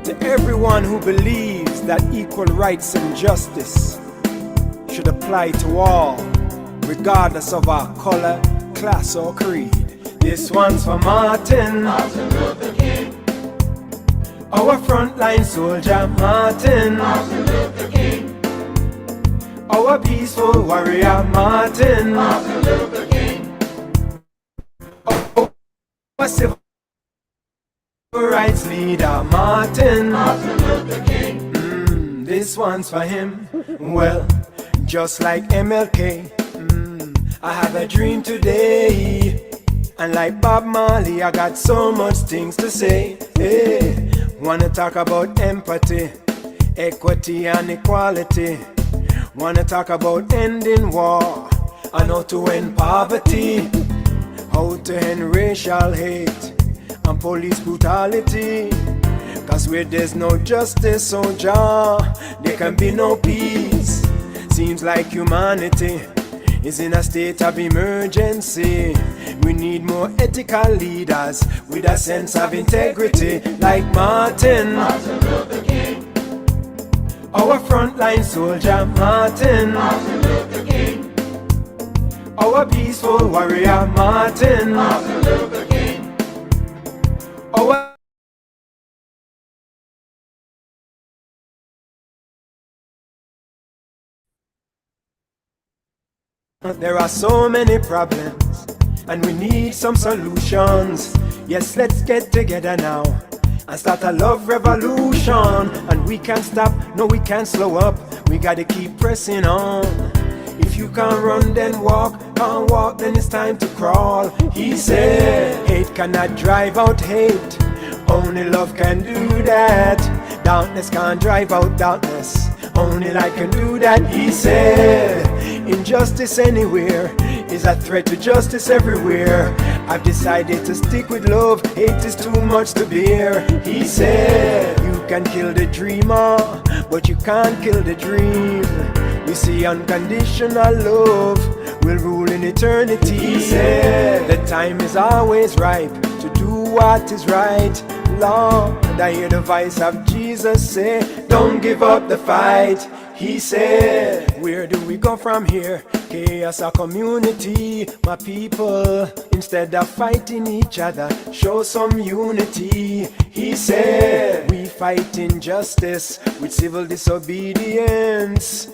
to everyone who believes that equal rights and justice should apply to all, regardless of our color, class, or creed. This one's for Martin Luther King, our frontline soldier, Martin Luther King, our peaceful warrior, Martin Luther King, our civil rights leader, Martin Luther King. This one's for him. Well, just like MLK, I have a dream today. And like Bob Marley, I got so much things to say. Hey, wanna talk about empathy, equity and equality. Wanna talk about ending war and how to end poverty, how to end racial hate and police brutality. Cause where there's no justice, oh Jah, there can be no peace. Seems like humanity is in a state of emergency. We need more ethical leaders with a sense of integrity, like Martin Luther King, our frontline soldier, Martin Luther King, our peaceful warrior, Martin Luther King, our there are so many problems and we need some solutions. Yes, let's get together now and start a love revolution. And we can't stop, no, we can't slow up. We gotta keep pressing on. If you can't run, then walk. Can't walk, then it's time to crawl. He said, hate cannot drive out hate. Only love can do that. Darkness can't drive out darkness. Only light can do that. He said, injustice anywhere is a threat to justice everywhere. I've decided to stick with love. Hate is too much to bear. He said, you can kill the dreamer, but you can't kill the dream. You see, unconditional love will rule in eternity. He said, the time is always ripe to do what is right. Lord, I hear the voice of Jesus say, don't give up the fight. He said, where do we go from here? Chaos or community, my people. Instead of fighting each other, show some unity. He said, we fight injustice with civil disobedience.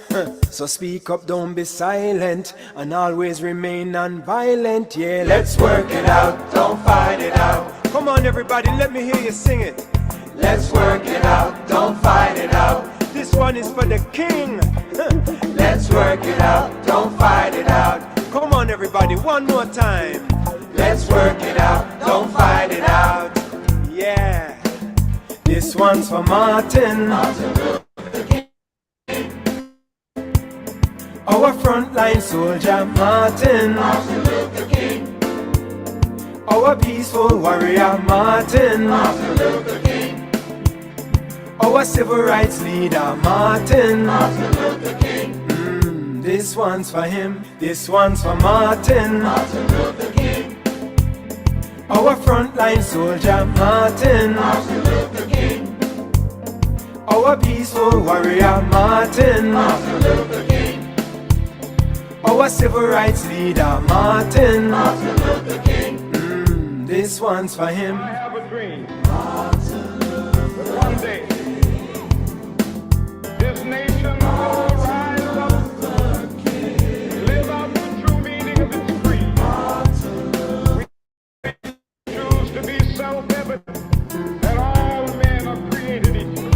So speak up, don't be silent, and always remain non-violent. Yeah, let's work it out, don't fight it out. Come on everybody, let me hear you sing it. Let's work it out, don't fight it out. This one is for the king. Let's work it out, don't fight it out. Come on everybody, one more time. Let's work it out, don't fight it out. Yeah. This one's for Martin. Our frontline soldier, Martin. Our peaceful warrior, Martin. Our civil rights leader, Martin. This one's for him, this one's for Martin. Our frontline soldier, Martin. Our peaceful warrior, Martin. Our civil rights leader, Martin. This one's for him. I have a dream that one day this nation will rise up, live out the true meaning of its creed. We choose to be self-evident that all men are created equal.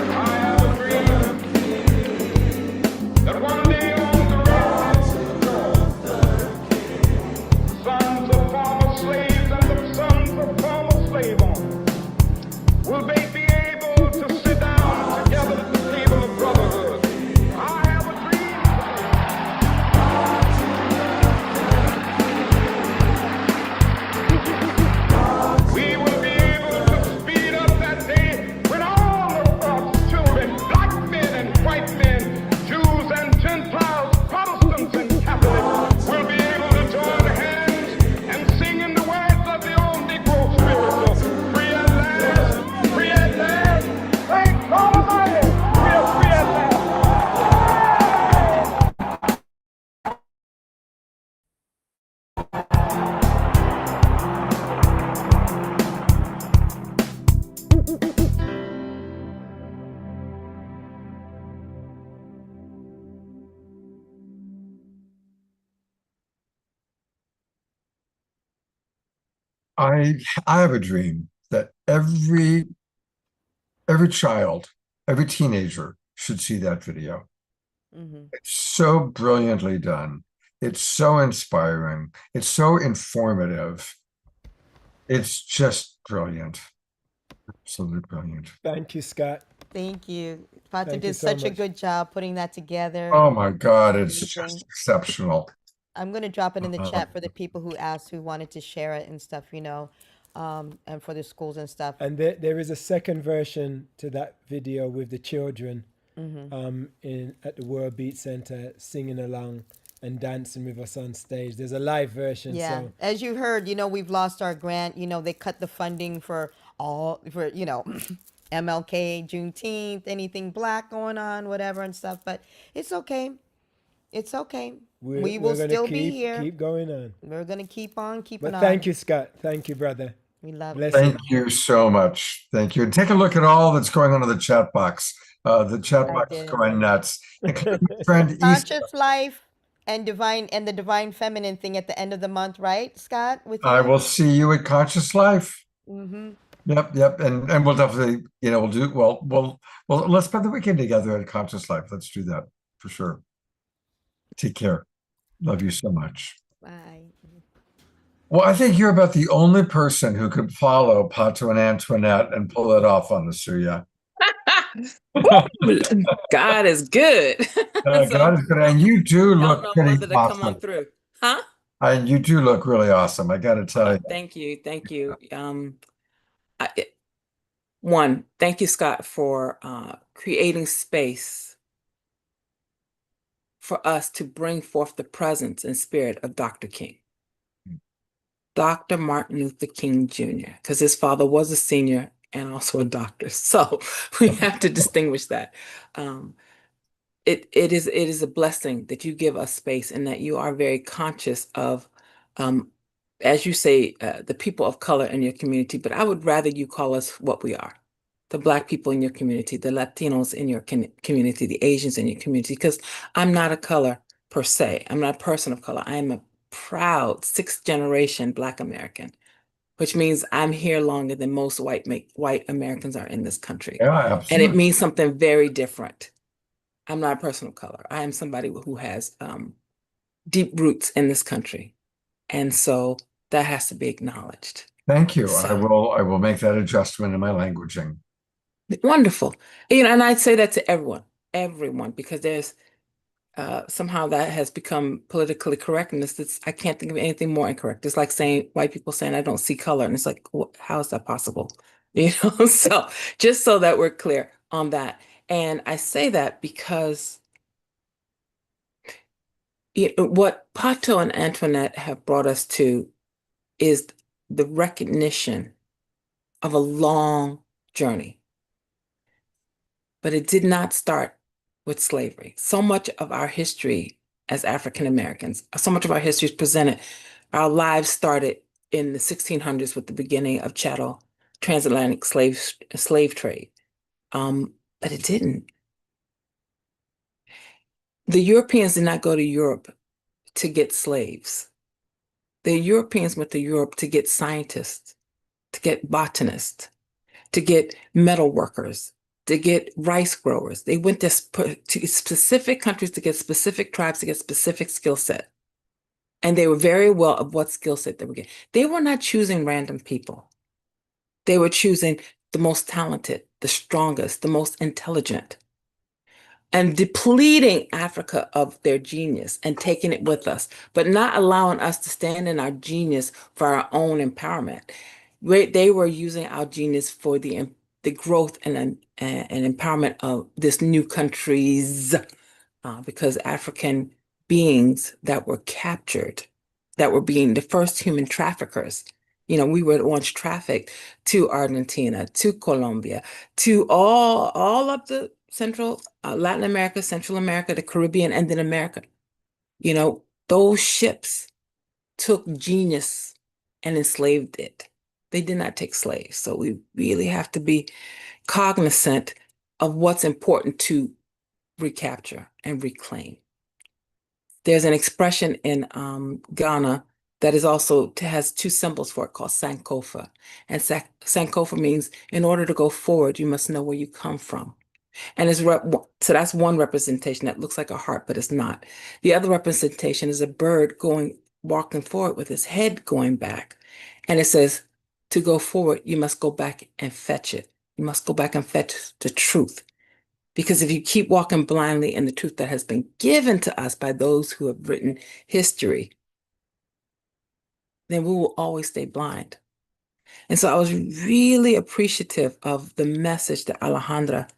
I have a dream that one day on the railroad, sons of former slaves and the sons of former slave owners will they be able to sit down together at the table of brotherhood. I have a dream. We will be able to speed up that day when all of us children, black men and white men, Jews and Gentiles, Protestants and Catholics, will be able to join hands and sing in the words of the old Negro spiritual. Free at last, free at last. Thank God Almighty, we are free at last. I have a dream that every child, every teenager should see that video. It's so brilliantly done. It's so inspiring. It's so informative. It's just brilliant. Absolutely brilliant. Thank you, Scott. Thank you. Fatu Thank you did so such a much. good job putting that together. Oh my God, it's Amazing. just exceptional. I'm going to drop it in the Uh, chat for the people who asked, who wanted to share it and stuff, and for the schools and stuff. And there is a second version to that video with the children in at the World Beat Center singing along and dancing with us on stage. There's a live version. Yeah, So as you heard, we've lost our grant. They cut the funding for MLK, Juneteenth, anything black going on, whatever and stuff. But it's okay. It's okay. We will gonna still be here. Keep going on. We're going to keep on keeping But on. thank you, Scott. Thank you, brother. We love Bless you. Thank you so much. Thank you. And take a look at all that's going on in the chat box. The chat I box is did. going nuts. Including my friend East. Conscious life and the divine feminine thing at the end of the month, right, Scott? With I you? will see you at Conscious Life. Mm-hmm. Yep. And we'll definitely, we'll let's spend the weekend together at Conscious Life. Let's do that for sure. Take care. Love you so much. Bye. Well, I think you're about the only person who could follow Pato and Antoinette and pull it off on the Suya. God is good. So God is good. And you do counting look on pretty mother to come on awesome. through. Huh? And you do look really awesome. I got to tell you. Thank you. Thank you. One, thank you, Scott, for creating space for us to bring forth the presence and spirit of Dr. King. Dr. Martin Luther King Jr., because his father was a senior and also a doctor. So we have to distinguish that. It is a blessing that you give us space and that you are very conscious of, as you say, the people of color in your community. But I would rather you call us what we are: the Black people in your community, the Latinos in your community, the Asians in your community. Because I'm not a color per se. I'm not a person of color. I am a proud sixth generation Black American, which means I'm here longer than most white Americans are in this country. Yeah, And it absolutely. means something very different. I'm not a person of color. I am somebody who has deep roots in this country. And so that has to be acknowledged. Thank you. So I will make that adjustment in my languaging. wonderful. And I'd say that to everyone, because there's somehow that has become politically correct. And I can't think of anything more incorrect. It's like saying white people saying, I don't see color. And it's like, how is that possible? So just so that we're clear on that. And I say that because what Pato and Antoinette have brought us to is the recognition of a long journey. But it did not start with slavery. So much of our history as African Americans, so much of our history is presented. Our lives started in the 1600s with the beginning of chattel transatlantic slave trade. But it didn't. The Europeans did not go to Europe to get slaves. The Europeans went to Europe to get scientists, to get botanists, to get metal workers, to get rice growers. They went to specific countries to get specific tribes to get specific skill set. And they were very well of what skill set they were getting. They were not choosing random people. They were choosing the most talented, the strongest, the most intelligent, and depleting Africa of their genius and taking it with us, but not allowing us to stand in our genius for our own empowerment. They were using our genius for the growth and empowerment of this new countries, because African beings that were captured, that were being the first human traffickers. We were once trafficked to Argentina, to Colombia, to all of the Central Latin America, Central America, the Caribbean, and then America. Those ships took genius and enslaved it. They did not take slaves. So we really have to be cognizant of what's important to recapture and reclaim. There's an expression in Ghana that has two symbols for it called Sankofa. And Sankofa means in order to go forward, you must know where you come from. And so that's one representation that looks like a heart, but it's not. The other representation is a bird walking forward with his head going back. And it says, to go forward, you must go back and fetch it. You must go back and fetch the truth. Because if you keep walking blindly in the truth that has been given to us by those who have written history, then we will always stay blind. And so I was really appreciative of the message that Alejandra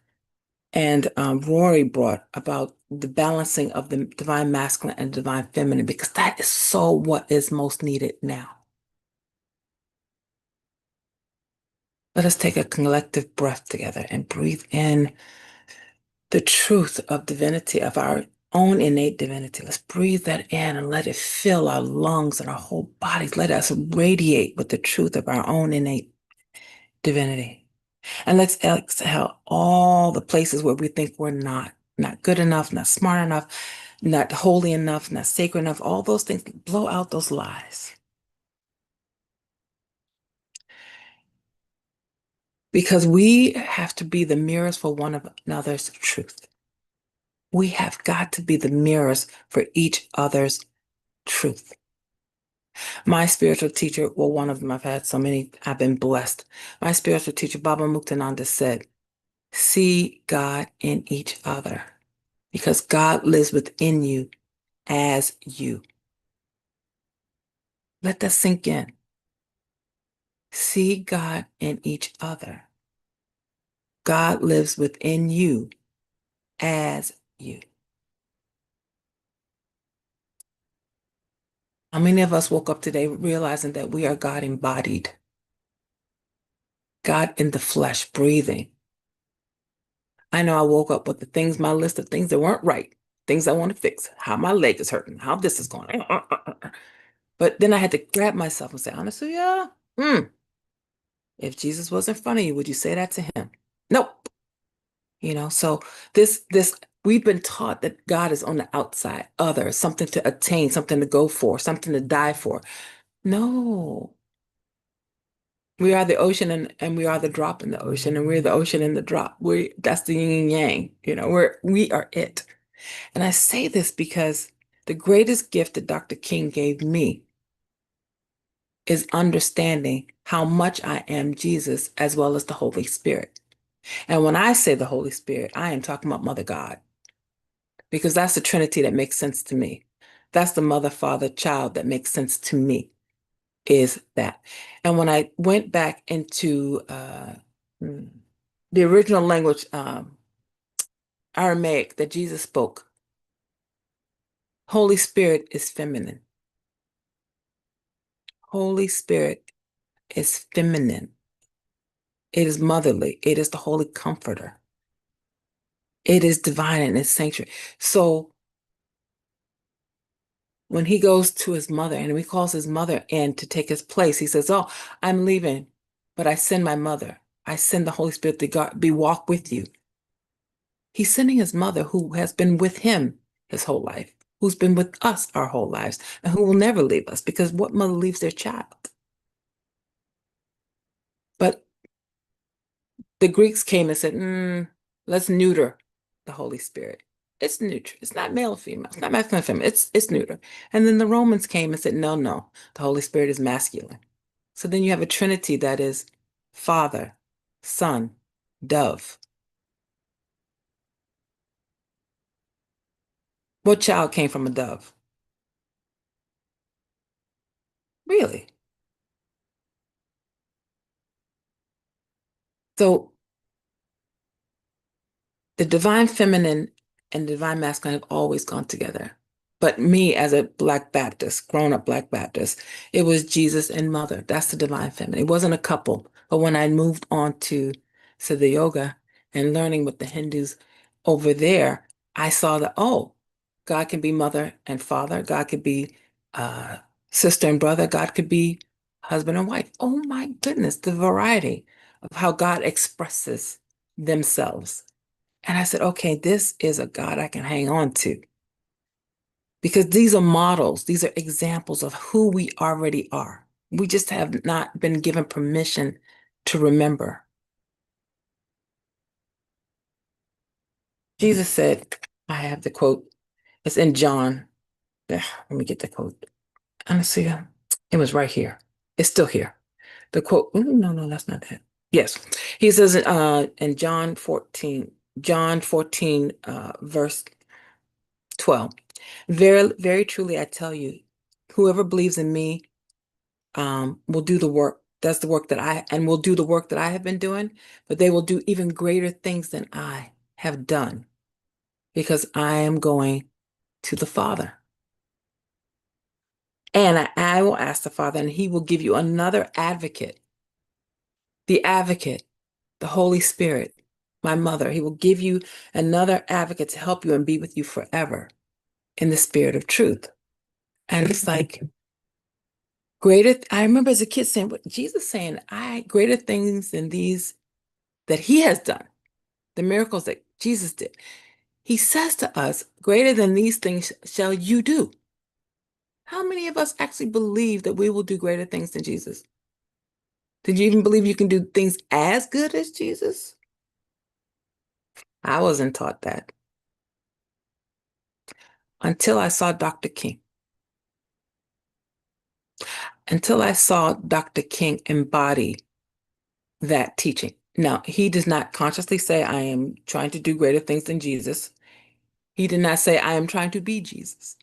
and Rory brought about the balancing of the divine masculine and divine feminine, because that is so what is most needed now. Let us take a collective breath together and breathe in the truth of divinity, of our own innate divinity. Let's breathe that in and let it fill our lungs and our whole bodies. Let us radiate with the truth of our own innate divinity. And let's exhale all the places where we think we're not good enough, not smart enough, not holy enough, not sacred enough, all those things. Blow out those lies. Because we have to be the mirrors for one another's truth. We have got to be the mirrors for each other's truth. My spiritual teacher, well, one of them, I've had so many, I've been blessed. My spiritual teacher, Baba Muktananda, said, see God in each other because God lives within you as you. Let that sink in. See God in each other. God lives within you as you. How many of us woke up today realizing that we are God embodied? God in the flesh, breathing. I know I woke up with my list of things that weren't right, things I want to fix, how my leg is hurting, how this is going. But then I had to grab myself and say, honestly, if Jesus was in front of you, would you say that to him? Nope. So this we've been taught that God is on the outside, other, something to attain, something to go for, something to die for. No. We are the ocean and we are the drop in the ocean, and we're the ocean and the drop. That's the yin and yang, we are it. And I say this because the greatest gift that Dr. King gave me is understanding how much I am Jesus as well as the Holy Spirit. And when I say the Holy Spirit, I am talking about Mother God, because that's the Trinity that makes sense to me. That's the Mother, Father, Child that makes sense to me, is that. And when I went back into the original language, Aramaic, that Jesus spoke, Holy Spirit is feminine. Holy Spirit is feminine. It is motherly. It is the Holy Comforter. It is divine in its sanctuary. So when he goes to his mother and he calls his mother in to take his place, he says, oh, I'm leaving, but I send my mother. I send the Holy Spirit to walk with you. He's sending his mother, who has been with him his whole life, who's been with us our whole lives, and who will never leave us, because what mother leaves their child? But the Greeks came and said, let's neuter the Holy Spirit. It's neuter. It's not male or female. It's not masculine or feminine. It's neuter. And then the Romans came and said, no, the Holy Spirit is masculine. So then you have a Trinity that is Father, Son, Dove. What child came from a dove? Really? So the divine feminine and divine masculine have always gone together. But me, as a Black Baptist, grown up Black Baptist, it was Jesus and mother. That's the divine feminine. It wasn't a couple. But when I moved on to Siddha Yoga and learning with the Hindus over there, I saw that, oh, God can be mother and father. God could be sister and brother. God could be husband and wife. Oh my goodness, the variety of how God expresses themselves. And I said, okay, this is a God I can hang on to. Because these are models, these are examples of who we already are. We just have not been given permission to remember. Jesus said, I have the quote, it's in John. Let me get the quote. Honestly, it was right here. It's still here. The quote, no, that's not it. Yes. He says in John 14, verse 12, very, very truly, I tell you, whoever believes in me will do the work. That's the work will do the work that I have been doing, but they will do even greater things than I have done, because I am going to the Father. And I will ask the Father, and he will give you another advocate, the advocate, the Holy Spirit, my mother. He will give you another advocate to help you and be with you forever in the spirit of truth. And it's like, I remember as a kid saying, what Jesus saying, greater things than these that he has done, the miracles that Jesus did, he says to us, greater than these things shall you do. How many of us actually believe that we will do greater things than Jesus? Did you even believe you can do things as good as Jesus? I wasn't taught that until I saw Dr. King. Until I saw Dr. King embody that teaching. Now, he does not consciously say, I am trying to do greater things than Jesus. He did not say, I am trying to be Jesus.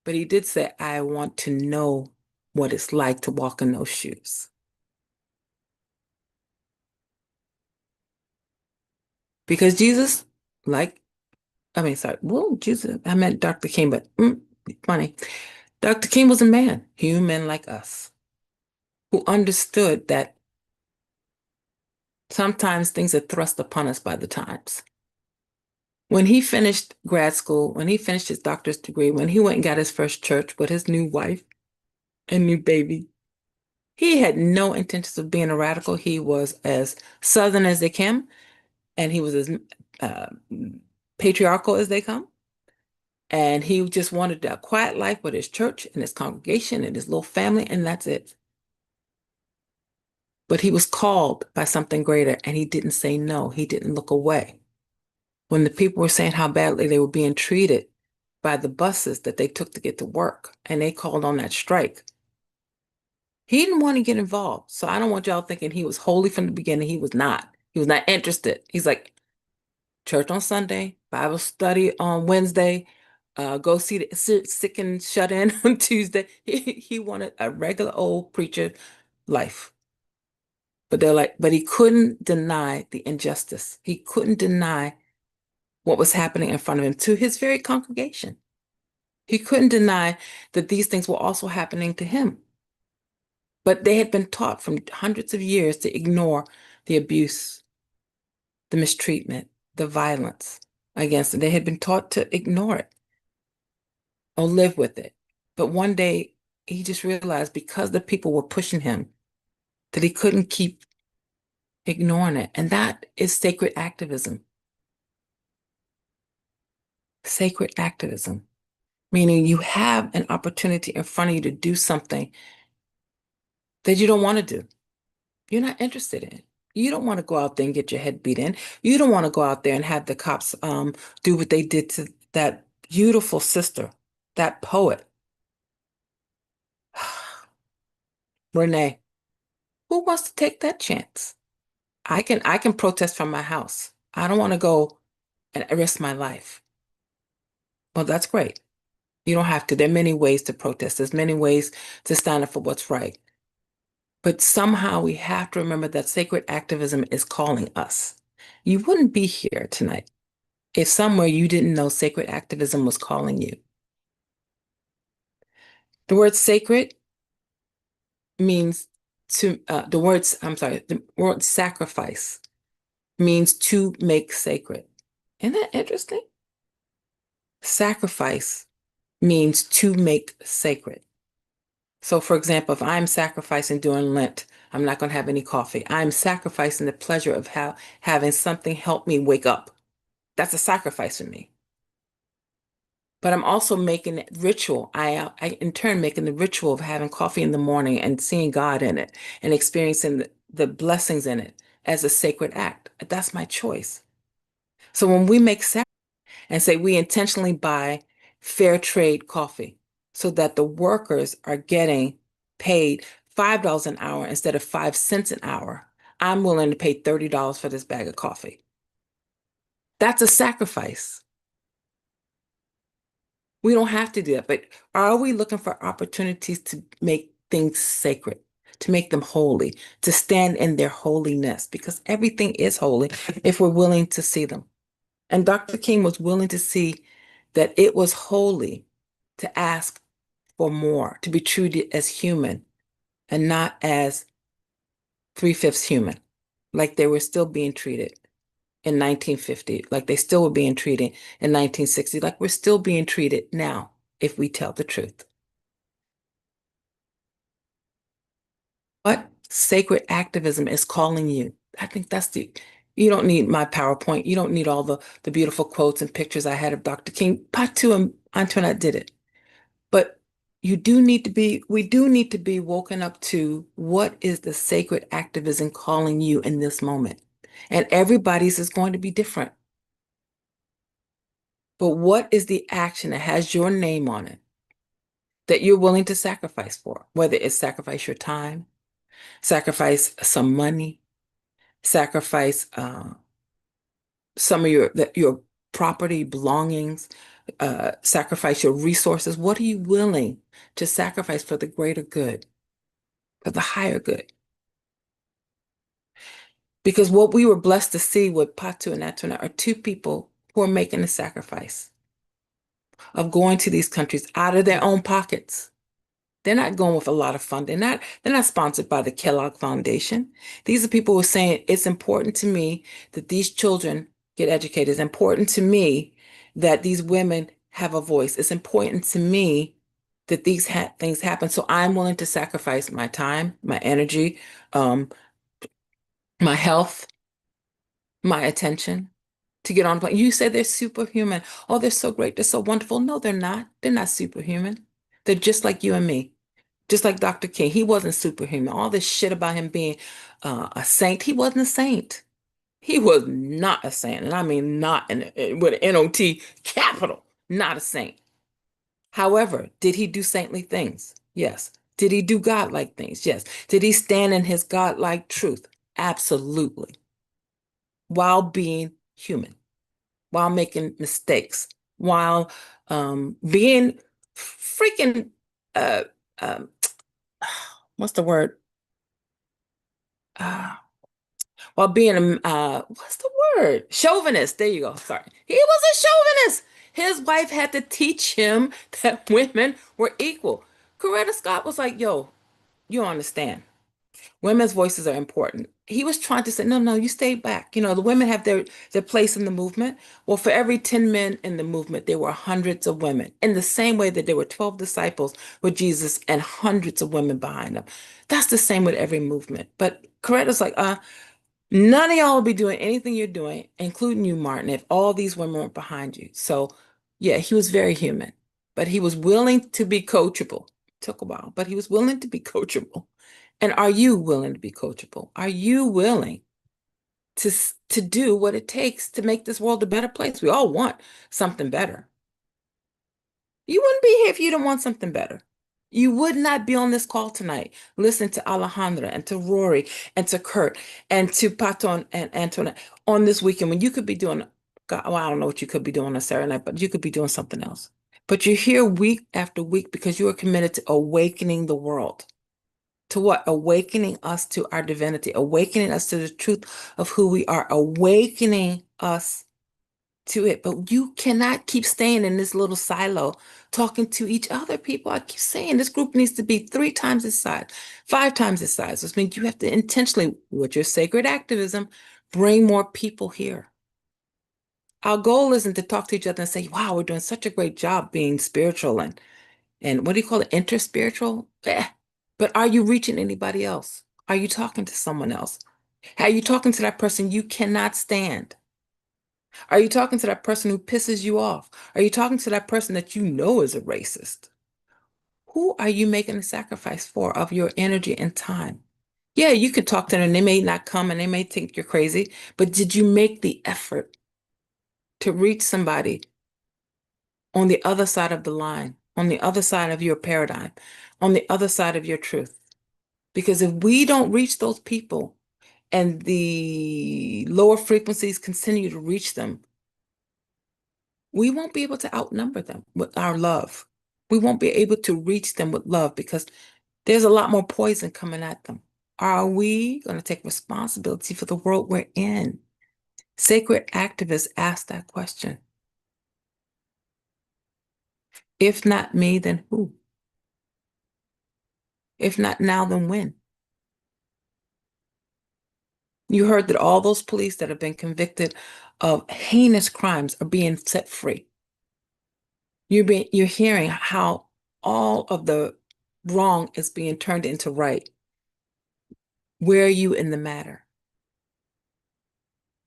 But he did say, I want to know what it's like to walk in those shoes. Because Jesus, Jesus, I meant Dr. King, but funny. Dr. King was a man, human like us, who understood that sometimes things are thrust upon us by the times. When he finished grad school, when he finished his doctor's degree, when he went and got his first church with his new wife and new baby, he had no intentions of being a radical. He was as Southern as they came, and he was as uh, patriarchal as they come. And he just wanted a quiet life with his church and his congregation and his little family, and that's it. But he was called by something greater, and he didn't say no. He didn't look away. When the people were saying how badly they were being treated by the buses that they took to get to work, and they called on that strike, he didn't want to get involved. So I don't want y'all thinking he was holy from the beginning. He was not. He was not interested. He's like, church on Sunday, Bible study on Wednesday, go see the sick and shut in on Tuesday. He wanted a regular old preacher life. But he couldn't deny the injustice. He couldn't deny what was happening in front of him to his very congregation. He couldn't deny that these things were also happening to him. But they had been taught from hundreds of years to ignore the abuse, the mistreatment, the violence against them. They had been taught to ignore it or live with it. But one day he just realized because the people were pushing him that he couldn't keep ignoring it. And that is sacred activism. Sacred activism, meaning you have an opportunity in front of you to do something that you don't want to do. You're not interested in. You don't want to go out there and get your head beat in. You don't want to go out there and have the cops do what they did to that beautiful sister, that poet. Renee, who wants to take that chance? I can protest from my house. I don't want to go and risk my life. Well, that's great. You don't have to. There are many ways to protest. There's many ways to stand up for what's right. But somehow we have to remember that sacred activism is calling us. You wouldn't be here tonight if somewhere you didn't know sacred activism was calling you. The word sacred means the word sacrifice means to make sacred. Isn't that interesting? Sacrifice means to make sacred. So, for example, if I'm sacrificing during Lent, I'm not going to have any coffee. I'm sacrificing the pleasure of having something help me wake up. That's a sacrifice for me. But I'm also making it ritual. I in turn making the ritual of having coffee in the morning and seeing God in it and experiencing the blessings in it as a sacred act. That's my choice. So when we make sacrifice and say we intentionally buy fair trade coffee so that the workers are getting paid $5 an hour instead of 5 cents an hour, I'm willing to pay $30 for this bag of coffee. That's a sacrifice. We don't have to do that, but are we looking for opportunities to make things sacred, to make them holy, to stand in their holiness? Because everything is holy if we're willing to see them. And Dr. King was willing to see that it was holy to ask for more, to be treated as human and not as 3/5 human, like they were still being treated in 1950, like they still were being treated in 1960, like we're still being treated now if we tell the truth. What sacred activism is calling you? I think that's You don't need my PowerPoint. You don't need all the beautiful quotes and pictures I had of Dr. King. Patu and Antoinette did it. But we do need to be woken up to what is the sacred activism calling you in this moment. And everybody's is going to be different. But what is the action that has your name on it that you're willing to sacrifice for? Whether it's sacrifice your time, sacrifice some money, sacrifice some of your property belongings, sacrifice your resources. What are you willing to sacrifice for the greater good, for the higher good? Because what we were blessed to see with Patu and Atuna are two people who are making a sacrifice of going to these countries out of their own pockets. They're not going with a lot of funding. They're not sponsored by the Kellogg Foundation. These are people who are saying it's important to me that these children get educated. It's important to me that these women have a voice. It's important to me that these things happen. So I'm willing to sacrifice my time, my energy, my health, my attention to get on. You say they're superhuman. Oh, they're so great. They're so wonderful. No, they're not. They're not superhuman. They're just like you and me. Just like Dr. King, he wasn't superhuman. All this shit about him being a saint, he wasn't a saint. He was not a saint. And I mean not with an N-O-T capital, not a saint. However, did he do saintly things? Yes. Did he do godlike things? Yes. Did he stand in his godlike truth? Absolutely. While being human, while making mistakes, while being freaking uh, um, what's the word? Uh, while being what's the word? Chauvinist. There you go. Sorry. He was a chauvinist. His wife had to teach him that women were equal. Coretta Scott was like, yo, you don't understand. Women's voices are important. He was trying to say, no, no, you stay back. You know, the women have their place in the movement. Well, for every 10 men in the movement, there were hundreds of women. In the same way that there were 12 disciples with Jesus and hundreds of women behind them. That's the same with every movement. But Coretta's like, none of y'all will be doing anything you're doing, including you, Martin, if all these women were behind you. So, yeah, he was very human, but he was willing to be coachable. Took a while, but he was willing to be coachable. And are you willing to be coachable? Are you willing to do what it takes to make this world a better place? We all want something better. You wouldn't be here if you didn't want something better. You would not be on this call tonight, listening to Alejandra and to Rory and to Kurt and to Paton and Antoinette on this weekend when you could be doing, God, well, I don't know what you could be doing on Saturday night, but you could be doing something else. But you're here week after week because you are committed to awakening the world. To what? Awakening us to our divinity, awakening us to the truth of who we are, awakening us to it. But you cannot keep staying in this little silo talking to each other, people. I keep saying this group needs to be 3 times its size, 5 times its size. Which means you have to intentionally, with your sacred activism, bring more people here. Our goal isn't to talk to each other and say, wow, we're doing such a great job being spiritual and what do you call it? Interspiritual? But are you reaching anybody else? Are you talking to someone else? Are you talking to that person you cannot stand? Are you talking to that person who pisses you off? Are you talking to that person that you know is a racist? Who are you making a sacrifice for of your energy and time? Yeah, you can talk to them and they may not come and they may think you're crazy, but did you make the effort to reach somebody on the other side of the line, on the other side of your paradigm, on the other side of your truth? Because if we don't reach those people and the lower frequencies continue to reach them, we won't be able to outnumber them with our love. We won't be able to reach them with love because there's a lot more poison coming at them. Are we going to take responsibility for the world we're in? Sacred activists ask that question. If not me, then who? If not now, then when? You heard that all those police that have been convicted of heinous crimes are being set free. You're hearing how all of the wrong is being turned into right. Where are you in the matter?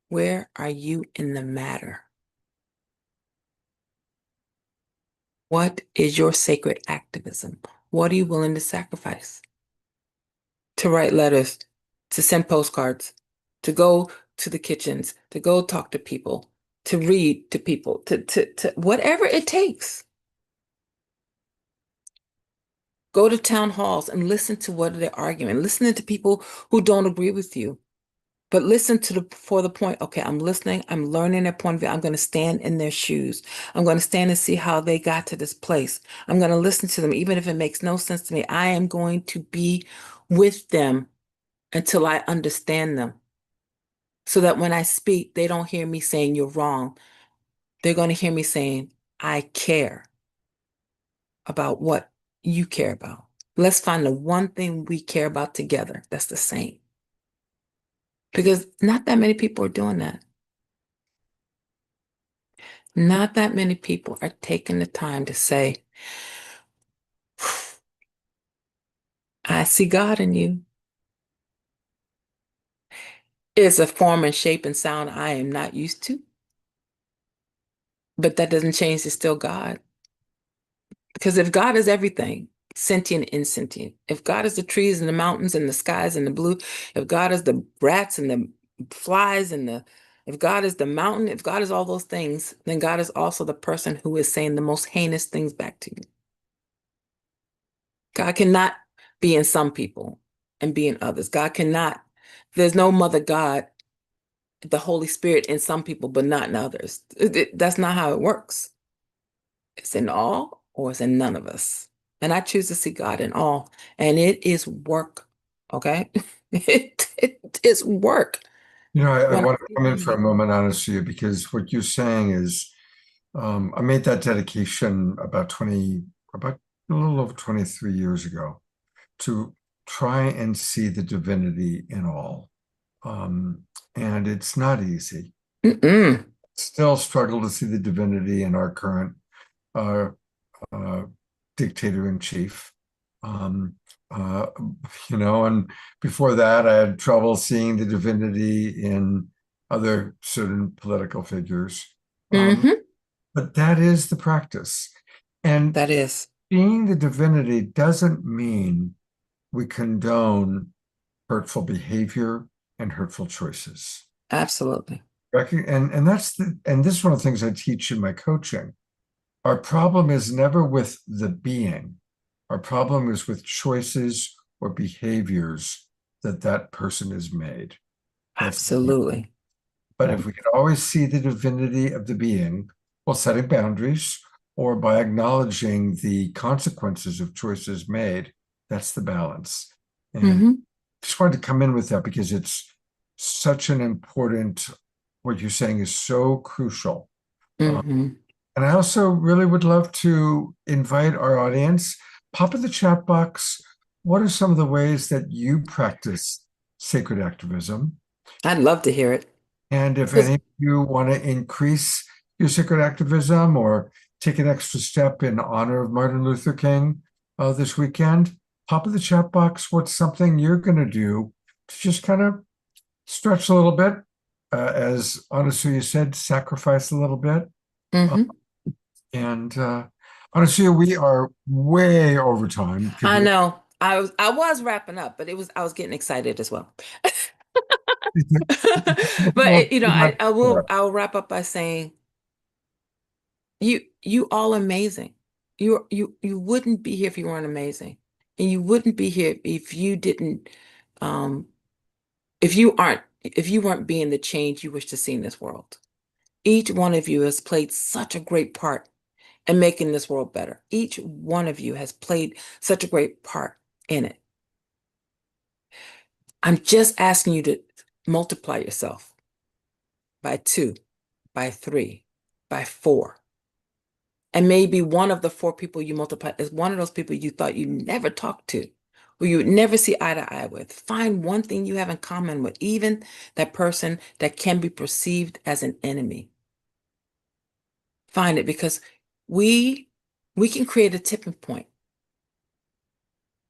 Where are you in the matter? What is your sacred activism? What are you willing to sacrifice? To write letters, to send postcards, to go to the kitchens, to go talk to people, to read to people, to whatever it takes. Go to town halls and listen to what they're arguing. Listen to people who don't agree with you. But listen for the point, okay, I'm listening, I'm learning their point of view. I'm going to stand in their shoes. I'm going to stand and see how they got to this place. I'm going to listen to them, even if it makes no sense to me. I am going to be with them until I understand them. So that when I speak, they don't hear me saying you're wrong. They're going to hear me saying, I care about what you care about. Let's find the one thing we care about together that's the same. Because not that many people are doing that. Not that many people are taking the time to say, I see God in you. It's a form and shape and sound I am not used to. But that doesn't change it's still God. Because if God is everything, sentient and insentient, if God is the trees and the mountains and the skies and the blue, if God is the rats and the flies and if God is the mountain, if God is all those things, then God is also the person who is saying the most heinous things back to you. God cannot be in some people and be in others. God cannot, there's no mother God, the Holy Spirit in some people, but not in others. That's not how it works. It's in all or it's in none of us. And I choose to see God in all. And it is work. Okay? It is work. I When I want to see come in one for a people. moment, Anastasia, because what you're saying is, I made that dedication about a little over 23 years ago to try and see the divinity in all. And it's not easy. Mm-mm. Still struggle to see the divinity in our current uh, dictator in chief. Um, uh, and before that, I had trouble seeing the divinity in other certain political figures. Mm-hmm. But that is the practice. And That is. seeing the divinity doesn't mean we condone hurtful behavior and hurtful choices. Absolutely. And this is one of the things I teach in my coaching. Our problem is never with the being. Our problem is with choices or behaviors that person has made. Absolutely. But if we can always see the divinity of the being while setting boundaries or by acknowledging the consequences of choices made, that's the balance. And Mm-hmm. just wanted to come in with that because it's such an important, what you're saying is so crucial. Mm-hmm. And I also really would love to invite our audience, pop in the chat box. What are some of the ways that you practice sacred activism? I'd love to hear it. And if 'Cause- any of you want to increase your sacred activism or take an extra step in honor of Martin Luther King this weekend, pop in the chat box what's something you're going to do to just kind of stretch a little bit. As Anasuya said, sacrifice a little bit. Mhm. And Anasuya, we are way over time. I know. I was wrapping up, but I was getting excited as well. But I'll wrap up by saying you all amazing. You wouldn't be here if you weren't amazing. And you wouldn't be here if you didn't um if you weren't being the change you wish to see in this world. Each one of you has played such a great part in making this world better. Each one of you has played such a great part in it. I'm just asking you to multiply yourself by 2, by 3, by 4. And maybe one of the 4 people you multiply is one of those people you thought you'd never talk to, or you would never see eye to eye with. Find one thing you have in common with, even that person that can be perceived as an enemy. Find it, because we can create a tipping point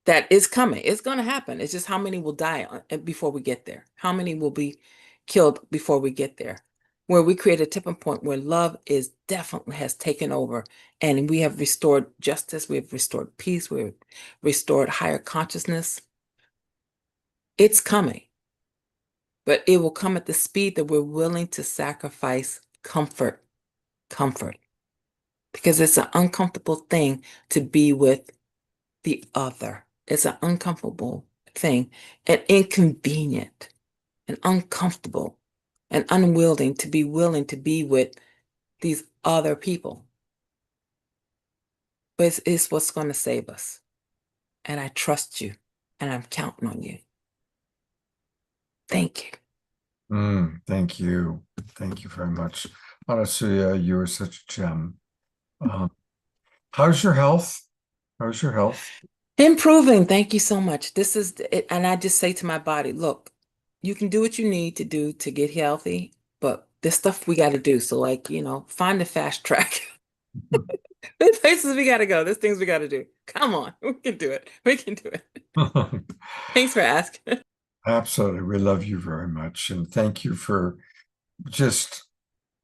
that is coming. It's going to happen. It's just how many will die before we get there. How many will be killed before we get there. Where we create a tipping point where love is definitely has taken over, and we have restored justice, we have restored peace, we have restored higher consciousness. It's coming, but it will come at the speed that we're willing to sacrifice comfort, because it's an uncomfortable thing to be with the other. It's an uncomfortable thing, and inconvenient, and uncomfortable, and unwilling to be willing to be with these other people. But it's what's going to save us. And I trust you, and I'm counting on you. Thank you. Thank you. Thank you very much. Anasuya, you are such a gem. How's your health? How's your health? Improving. Thank you so much. This is it. And I just say to my body, look, you can do what you need to do to get healthy, but there's stuff we got to do. So, like, find the fast track. There's places we got to go. There's things we got to do. Come on. We can do it. We can do it. Thanks for asking. Absolutely. We love you very much. And thank you for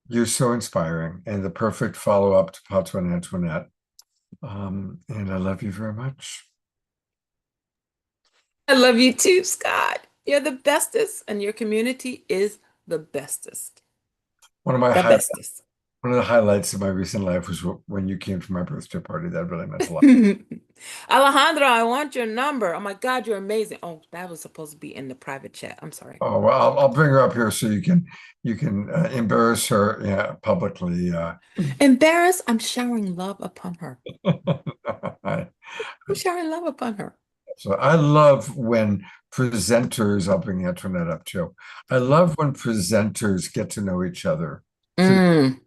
you're so inspiring and the perfect follow-up to Pato and Antoinette. And I love you very much. I love you too, Scott. You're the bestest, and your community is the bestest. One of my bestest. One of the highlights of my recent life was when you came to my birthday party. That really meant a lot. Alejandro, I want your number. Oh my God, you're amazing. Oh, that was supposed to be in the private chat. I'm sorry. Oh, well, I'll bring her up here so you can embarrass her publicly. Embarrass? I'm showering love upon her. I'm showering love upon her. So I love when presenters, I'll bring Antoinette up too. I love when presenters get to know each other. World.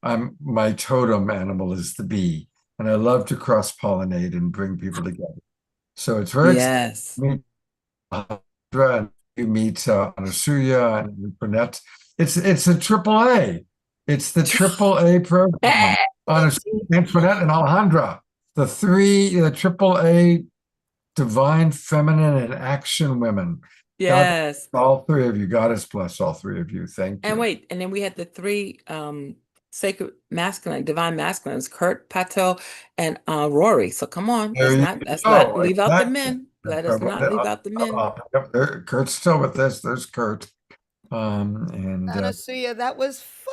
I'm my totem animal is the bee, and I love to cross-pollinate and bring people together. So it's very exciting to meet you meet Anasuya and Burnett. It's a triple A. It's the triple A program. Anasuya, Antoinette, and Alejandra. The triple A divine feminine and action women. Yes. God, all three of you. Goddess bless all three of you. Thank you. And wait, and then we had the three sacred masculine, divine masculines, Kurt, Pato, and Rory. So come on, let's not leave out the men. Let us not leave out the men. Kurt's still with this. There's Kurt. And Anasuya, that was fire.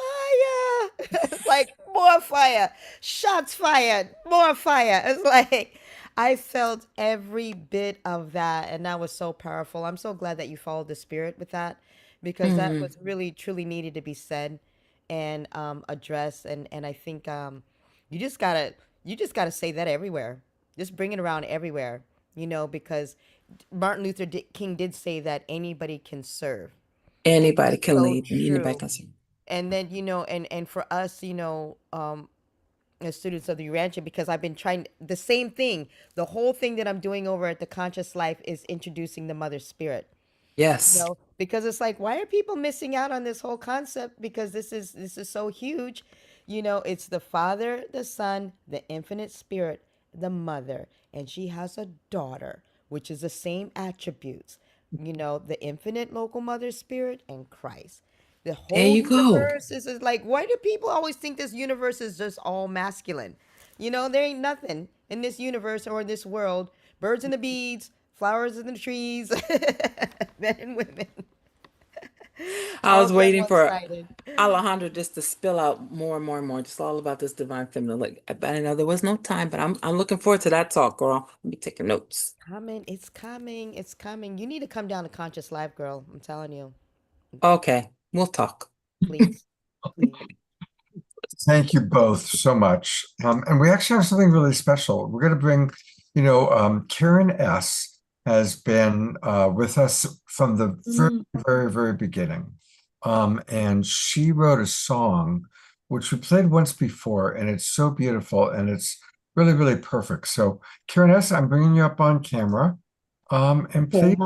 Like more fire. Shots fired. More fire. It's like I felt every bit of that, and that was so powerful. I'm so glad that you followed the spirit with that, because that was really truly needed to be said and addressed. And I think you just gotta say that everywhere. Just bring it around everywhere, because Martin Luther King did say that anybody can serve. Anybody can So lead. Anybody true. can serve. And then, and for us, as students of the Urantia, because I've been trying the same thing. The whole thing that I'm doing over at the Conscious Life is introducing the Mother Spirit. Yes. Because it's like, why are people missing out on this whole concept? Because this is so huge. It's the Father, the Son, the Infinite Spirit, the Mother, and she has a daughter, which is the same attributes. The Infinite Local Mother Spirit and Christ. The whole There you go. universe is like, why do people always think this universe is just all masculine? There ain't nothing in this universe or this world. Birds and the bees, flowers and the trees, men and women. I was waiting for Alejandro just to spill out more and more and more, just all about this divine feminine. Like, I know there was no time, but I'm looking forward to that talk, girl. Let me take notes. It's coming. You need to come down to Conscious Live, girl. I'm telling you. Okay, we'll talk. Please. Thank you both so much. And we actually have something really special. We're going to bring, Karen S. has been with us from the very, very, very beginning. And she wrote a song, which we played once before, and it's so beautiful, and it's really, really perfect. So, Karen S., I'm bringing you up on camera. And please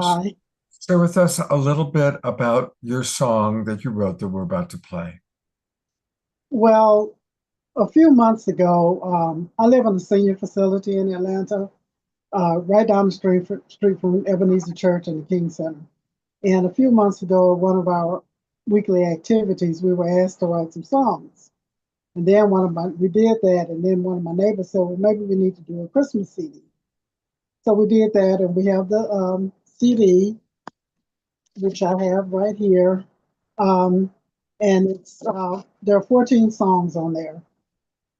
share with us a little bit about your song that you wrote that we're about to play. Well, a few months ago, I live in a senior facility in Atlanta, right down the street from Ebenezer Church and the King Center. And a few months ago, one of our weekly activities, we were asked to write some songs. And then we did that, and then one of my neighbors said, well, maybe we need to do a Christmas CD. So we did that, and we have the CD, which I have right here. And there are 14 songs on there.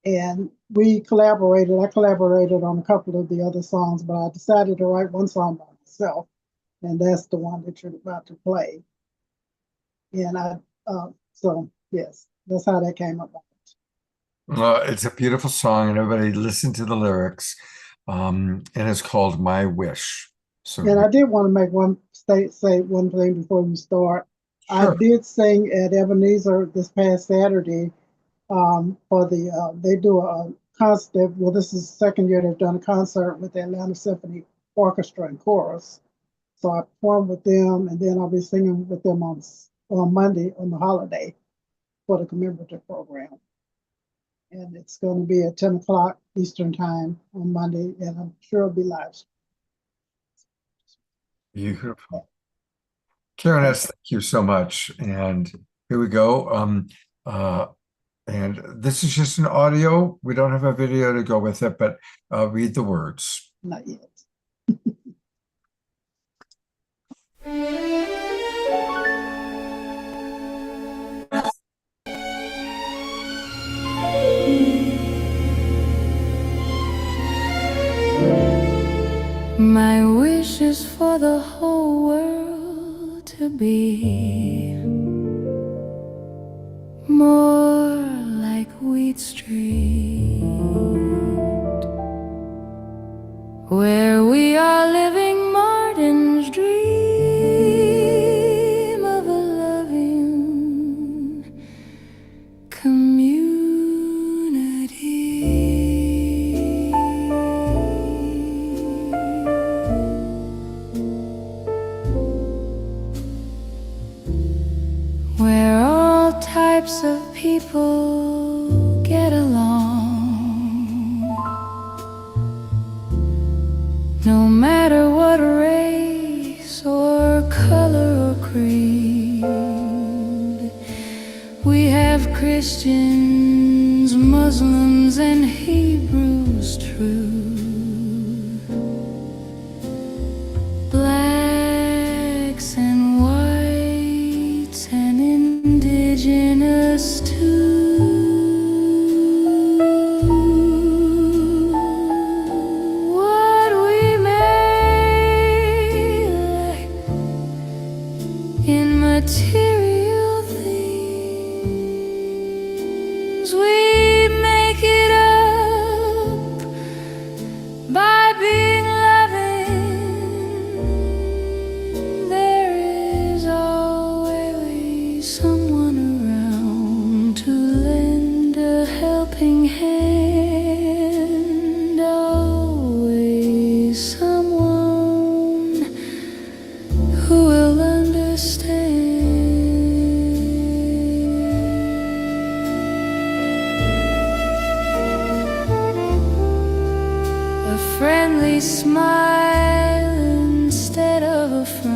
And I collaborated on a couple of the other songs, but I decided to write one song by myself, and that's the one that you're about to play. And so yes, that's how that came about. It's a beautiful song, and everybody listen to the lyrics. And it's called My Wish. So And I did want to make say one thing before you start. Sure. I did sing at Ebenezer this past Saturday for they do a concert. Well, this is the second year they've done a concert with the Atlanta Symphony Orchestra and Chorus. So I performed with them, and then I'll be singing with them on Monday on the holiday for the commemorative program. And it's going to be at 10 o'clock Eastern time on Monday, and I'm sure it'll be live. Beautiful. Karen S., thank you so much. And here we go. And this is just an audio. We don't have a video to go with it, but read the words. Not yet. My wish is for the whole world to be more like Wheat Street, where we are living Martin's dream of a loving community. Where all types of people get along, no matter what race or color or creed. We have Christians, Muslims, and Hebrews true, blacks and whites and indigenous too. What we may lack in material things, we make it up by being loving. There is always someone around to lend a helping hand, always someone who will understand. A friendly smile instead of a frown.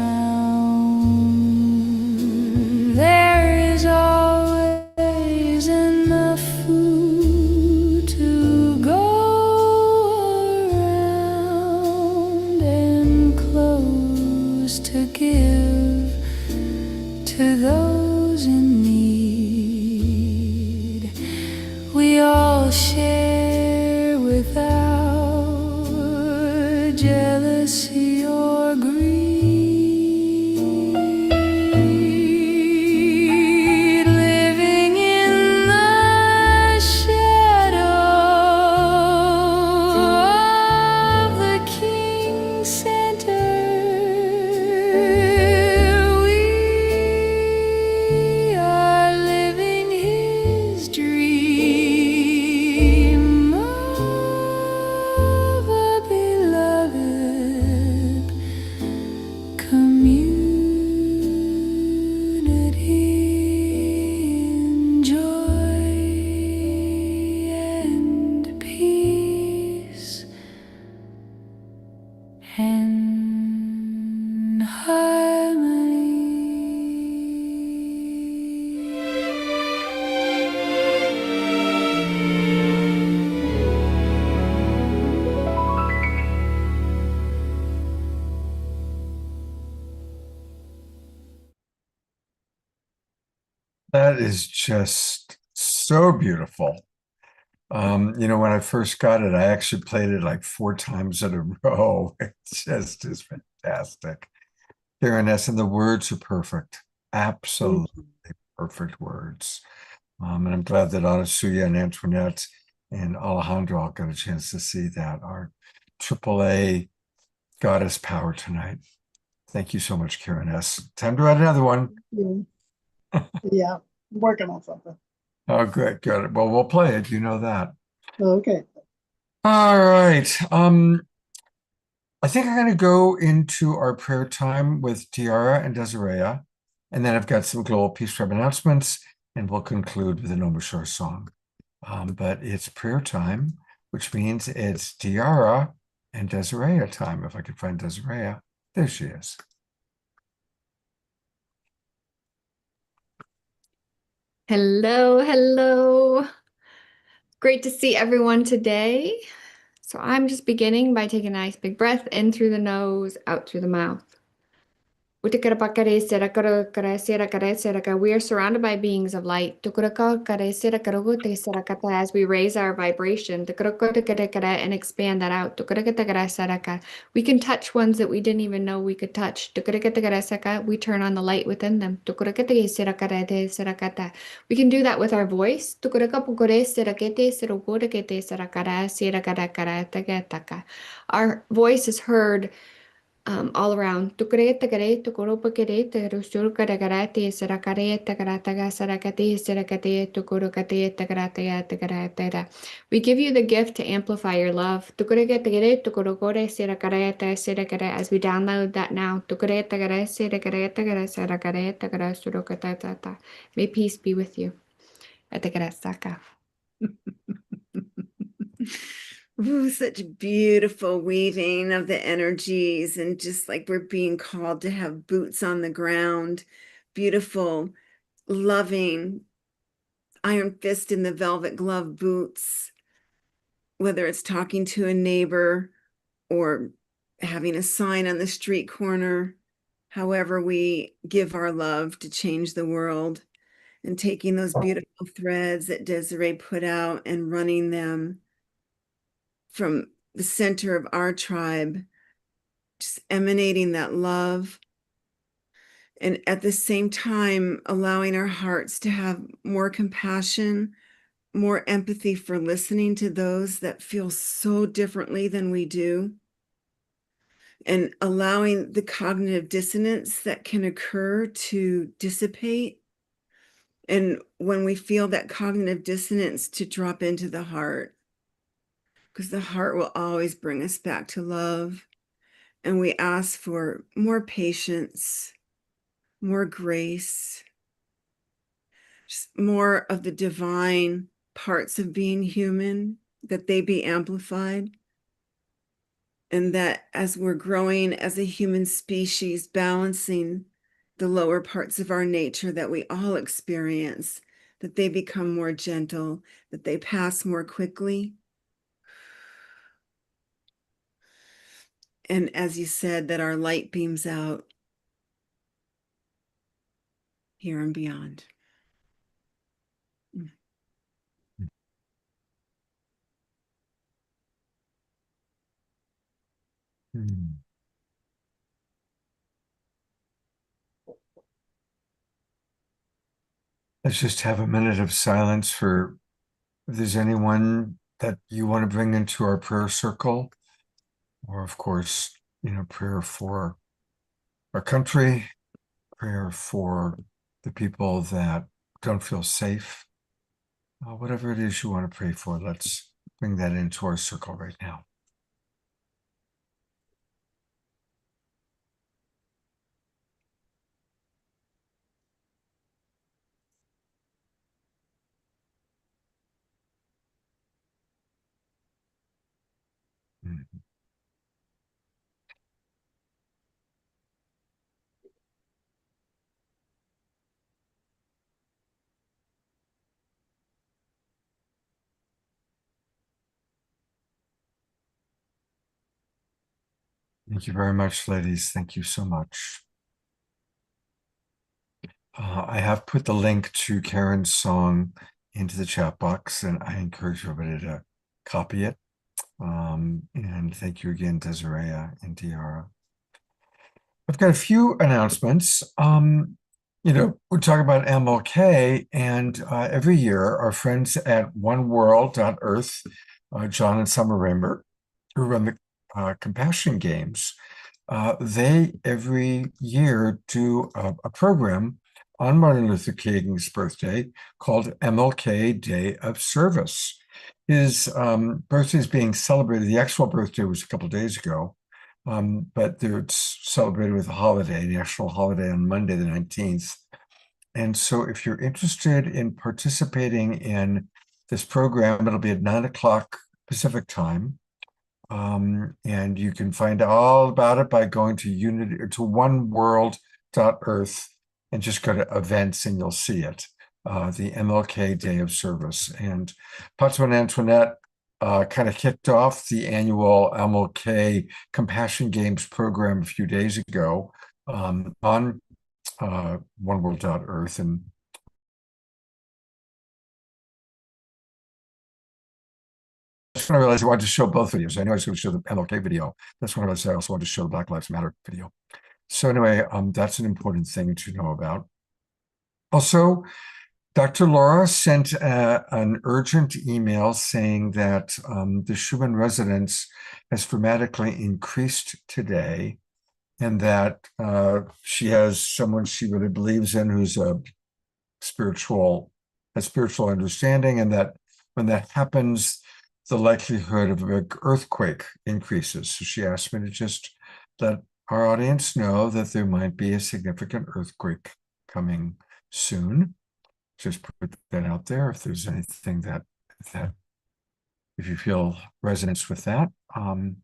There is always enough food to go around, and clothes to give to those in need. We all share without jealousy or greed, living in the shadow of the King's Center. We That is just so beautiful. When I first got it, I actually played it like 4 times in a row. It just is fantastic. Karen S., and the words are perfect. Absolutely perfect words. And I'm glad that Anasuya and Antoinette and Alejandro all got a chance to see that. Our AAA goddess power tonight. Thank you so much, Karen S. Time to write another one. Yeah, I'm working on something. Oh, good, good. Well, we'll play it. You know that. Okay. All right. I think I'm going to go into our prayer time with Tiara and Desiree, and then I've got some Global Peace Tribe announcements, and we'll conclude with a No More Shore song. But it's prayer time, which means it's Tiara and Desiree time. If I could find Desiree, there she is. Hello, hello. Great to see everyone today. So I'm just beginning by taking a nice big breath in through the nose, out through the mouth. We are surrounded by beings of light. As we raise our vibration and expand that out, we can touch ones that we didn't even know we could touch. We turn on the light within them. We can do that with our voice. Our voice is heard all around. We give you the gift to amplify your love. As we download that now. May peace be with you. Ooh, such beautiful weaving of the energies, and just like we're being called to have boots on the ground, beautiful, loving, iron fist in the velvet glove boots, whether it's talking to a neighbor or having a sign on the street corner, however we give our love to change the world, and taking those beautiful threads that Desiree put out and running them from the center of our tribe, just emanating that love. And at the same time, allowing our hearts to have more compassion, more empathy for listening to those that feel so differently than we do, and allowing the cognitive dissonance that can occur to dissipate. And when we feel that cognitive dissonance, to drop into the heart, because the heart will always bring us back to love. And we ask for more patience, more grace, just more of the divine parts of being human, that they be amplified. And that as we're growing as a human species, balancing the lower parts of our nature that we all experience, that they become more gentle, that they pass more quickly. And as you said, that our light beams out here and beyond. Let's just have a minute of silence for if there's anyone that you want to bring into our prayer circle, or of course, prayer for our country, prayer for the people that don't feel safe. Whatever it is you want to pray for, let's bring that into our circle right now. Mhm. Thank you very much, ladies. Thank you so much. I have put the link to Karen's song into the chat box, and I encourage everybody to copy it. And thank you again, Desiree and Diara. I've got a few announcements. We're talking about MLK, and every year our friends at oneworld.earth, John and Summer Rainbow, who run the Compassion Games, they every year do a program on Martin Luther King's birthday called MLK Day of Service. His birthday is being celebrated. The actual birthday was a couple of days ago, but it's celebrated with a holiday, a national holiday on Monday, the 19th. And so if you're interested in participating in this program, it'll be at 9 o'clock Pacific time. And you can find out all about it by going to oneworld.earth and just go to events and you'll see it. The MLK Day of Service. And Pato and Antoinette kind of kicked off the annual MLK Compassion Games program a few days ago on oneworld.earth. And that's when I realized I wanted to show both videos. I knew I was going to show the MLK video. That's when I realized I also wanted to show the Black Lives Matter video. So anyway, that's an important thing to know about. Also, Dr. Laura sent an urgent email saying that the Schumann residence has dramatically increased today, and that she has someone she really believes in who's a spiritual understanding, and that when that happens, the likelihood of a big earthquake increases. So she asked me to just let our audience know that there might be a significant earthquake coming soon. Just put that out there if there's anything that if you feel resonance with that. And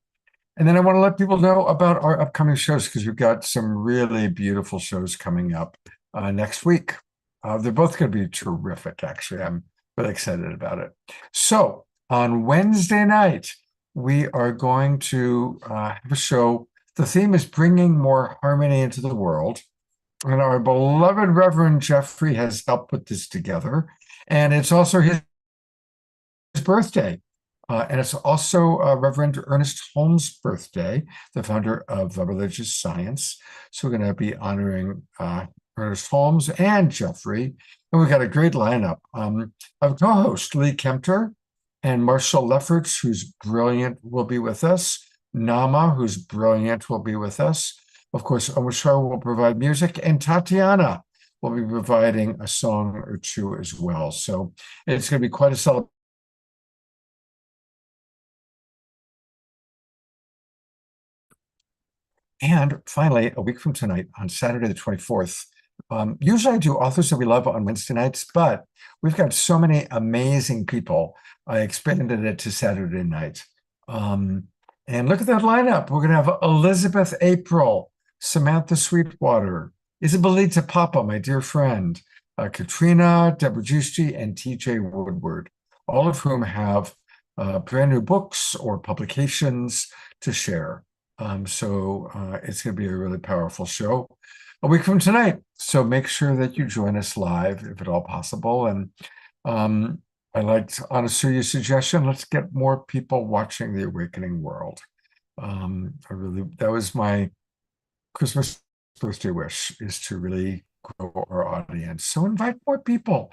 then I want to let people know about our upcoming shows, because we've got some really beautiful shows coming up next week. They're both going to be terrific, actually. I'm really excited about it. So on Wednesday night, we are going to have a show. The theme is bringing more harmony into the world. And our beloved Reverend Jeffrey has helped put this together. And it's also his birthday. And it's also Reverend Ernest Holmes' birthday, the founder of Religious Science. So we're going to be honoring Ernest Holmes and Jeffrey. And we've got a great lineup of co-hosts. Lee Kempter and Marshall Lefferts, who's brilliant, will be with us. Nama, who's brilliant, will be with us. Of course, Omashar will provide music, and Tatiana will be providing a song or two as well. So it's going to be quite a celebration. And finally, a week from tonight, on Saturday the 24th, usually I do Authors That We Love on Wednesday nights, but we've got so many amazing people, I expanded it to Saturday night. And look at that lineup. We're going to have Elizabeth April, Samantha Sweetwater, Isabelita Papa, my dear friend, Katrina Debergisti, and TJ Woodward, all of whom have brand new books or publications to share. So it's going to be a really powerful show a week from tonight. So make sure that you join us live, if at all possible. And I liked Anasuya's suggestion. Let's get more people watching The Awakening World. That was my Christmas birthday wish, is to really grow our audience. So invite more people,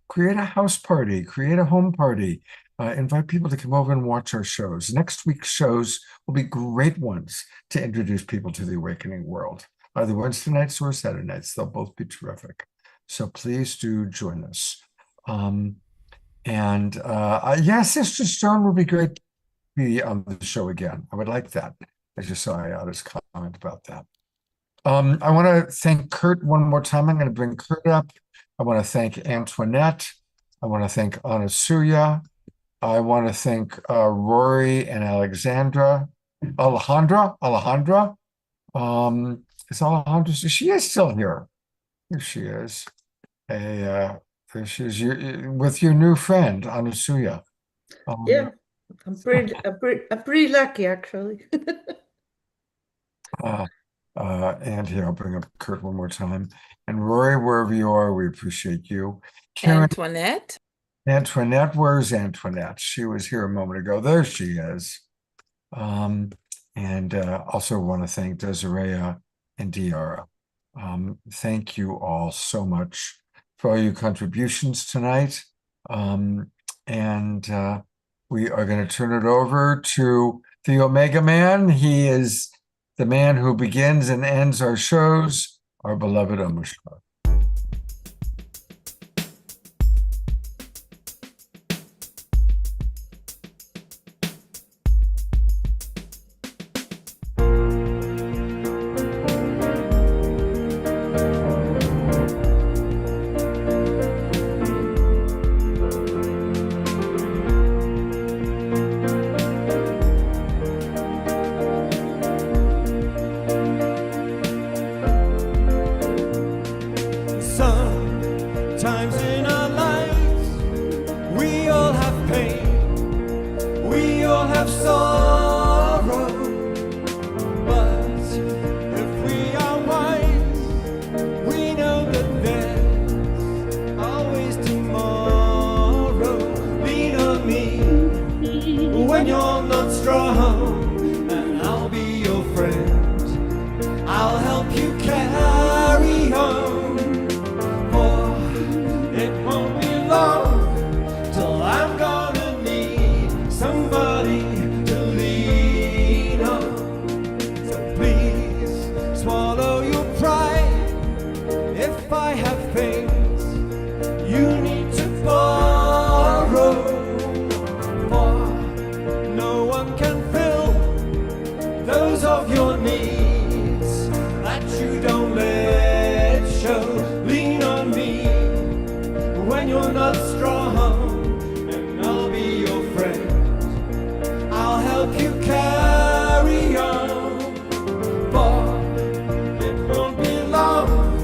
create a house party, create a home party, invite people to come over and watch our shows. Next week's shows will be great ones to introduce people to The Awakening World. Either Wednesday nights or Saturday nights, they'll both be terrific. So please do join us. Yes, Sister Stone would be great to be on the show again. I would like that. I just saw Ayada's comment about that. I want to thank Kurt one more time. I'm going to bring Kurt up. I want to thank Antoinette. I want to thank Anasuya. I want to thank Rory and Alejandra. Is Alejandra? She is still here. Here she is. There she is. With your new friend, Anasuya. Yeah, I'm pretty lucky, actually. And here, I'll bring up Kurt one more time. And Rory, wherever you are, we appreciate you. Karen, Antoinette. where's Antoinette? She was here a moment ago. There she is. And also want to thank Desiree and Diara. Thank you all so much for all your contributions tonight. And we are going to turn it over to the Omega Man. He is the man who begins and ends our shows, our beloved Omushar. Sometimes in our lives, we all have pain, we all have sorrow. But if we are wise, we know that there's always tomorrow. Lean on me when you're not strong, and I'll be your friend. I'll help you carry on. Till I'm gonna need somebody to lean on. So please swallow your pride. If I have things you need to borrow, for no one can fill those of your needs that you don't let show. Lean on me when you're not strong, and I'll be your friend. I'll help you carry on, for it won't be long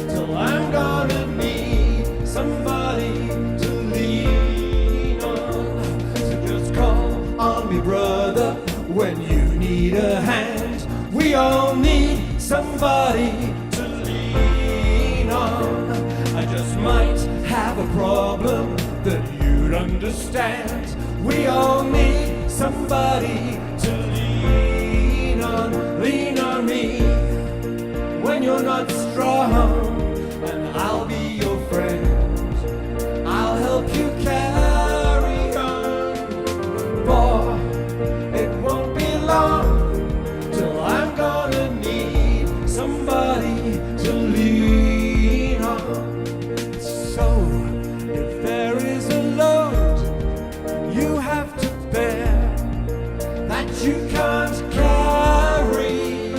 till I'm gonna need somebody to lean on. So just call on me, brother, when you need a hand. We all need somebody to lean on. I just might have a problem that you'd understand. We all need somebody to lean on. Lean on me when you're not strong, and I'll be your friend. I'll help you carry on, for it won't be long till I'm gonna need somebody to lean on. So if there is a load you have to bear that you can't carry,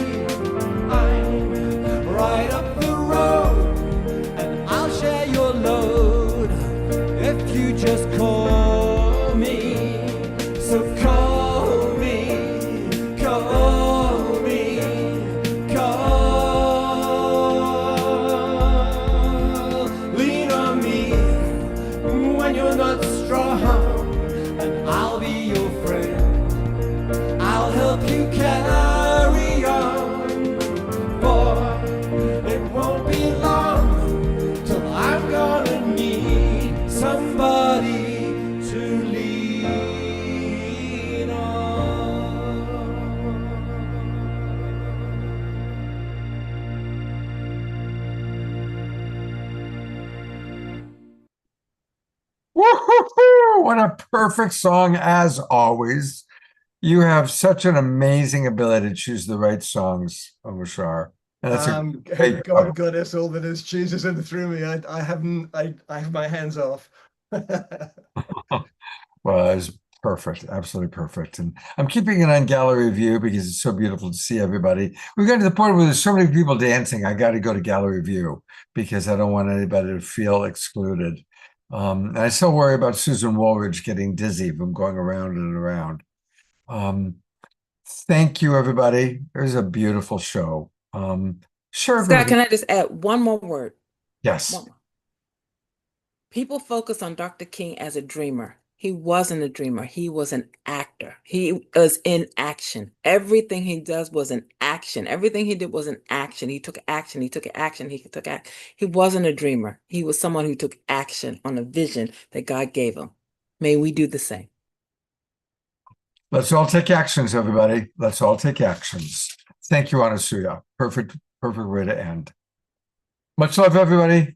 I'm right up the road and I'll share your load if you just call me. So call me, call me, call. Lean on me when you're not strong, and I'll be your friend. I'll help you carry on, for it won't be long till I'm gonna need somebody to lean on. Woo-hoo-hoo! What a perfect song, as always. You have such an amazing ability to choose the right songs, Omushar. And that's a great God goddess, all that is chooses in through me. I have my hands off. Well, it's perfect, absolutely perfect. And I'm keeping it on gallery view because it's so beautiful to see everybody. We've got to the point where there's so many people dancing. I got to go to gallery view because I don't want anybody to feel excluded. And I still worry about Susan Woolridge getting dizzy from going around and around. Thank you, everybody. It was a beautiful show. Sure. Scott, can I just add one more word? Yes. One more. People focus on Dr. King as a dreamer. He wasn't a dreamer. He was an actor. He was in action. Everything he does was an action. Everything he did was an action. He took action. He took action. He took action. He wasn't a dreamer. He was someone who took action on a vision that God gave him. May we do the same. Let's all take actions, everybody. Let's all take actions. Thank you, Anasuya. Perfect way to end. Much love, everybody.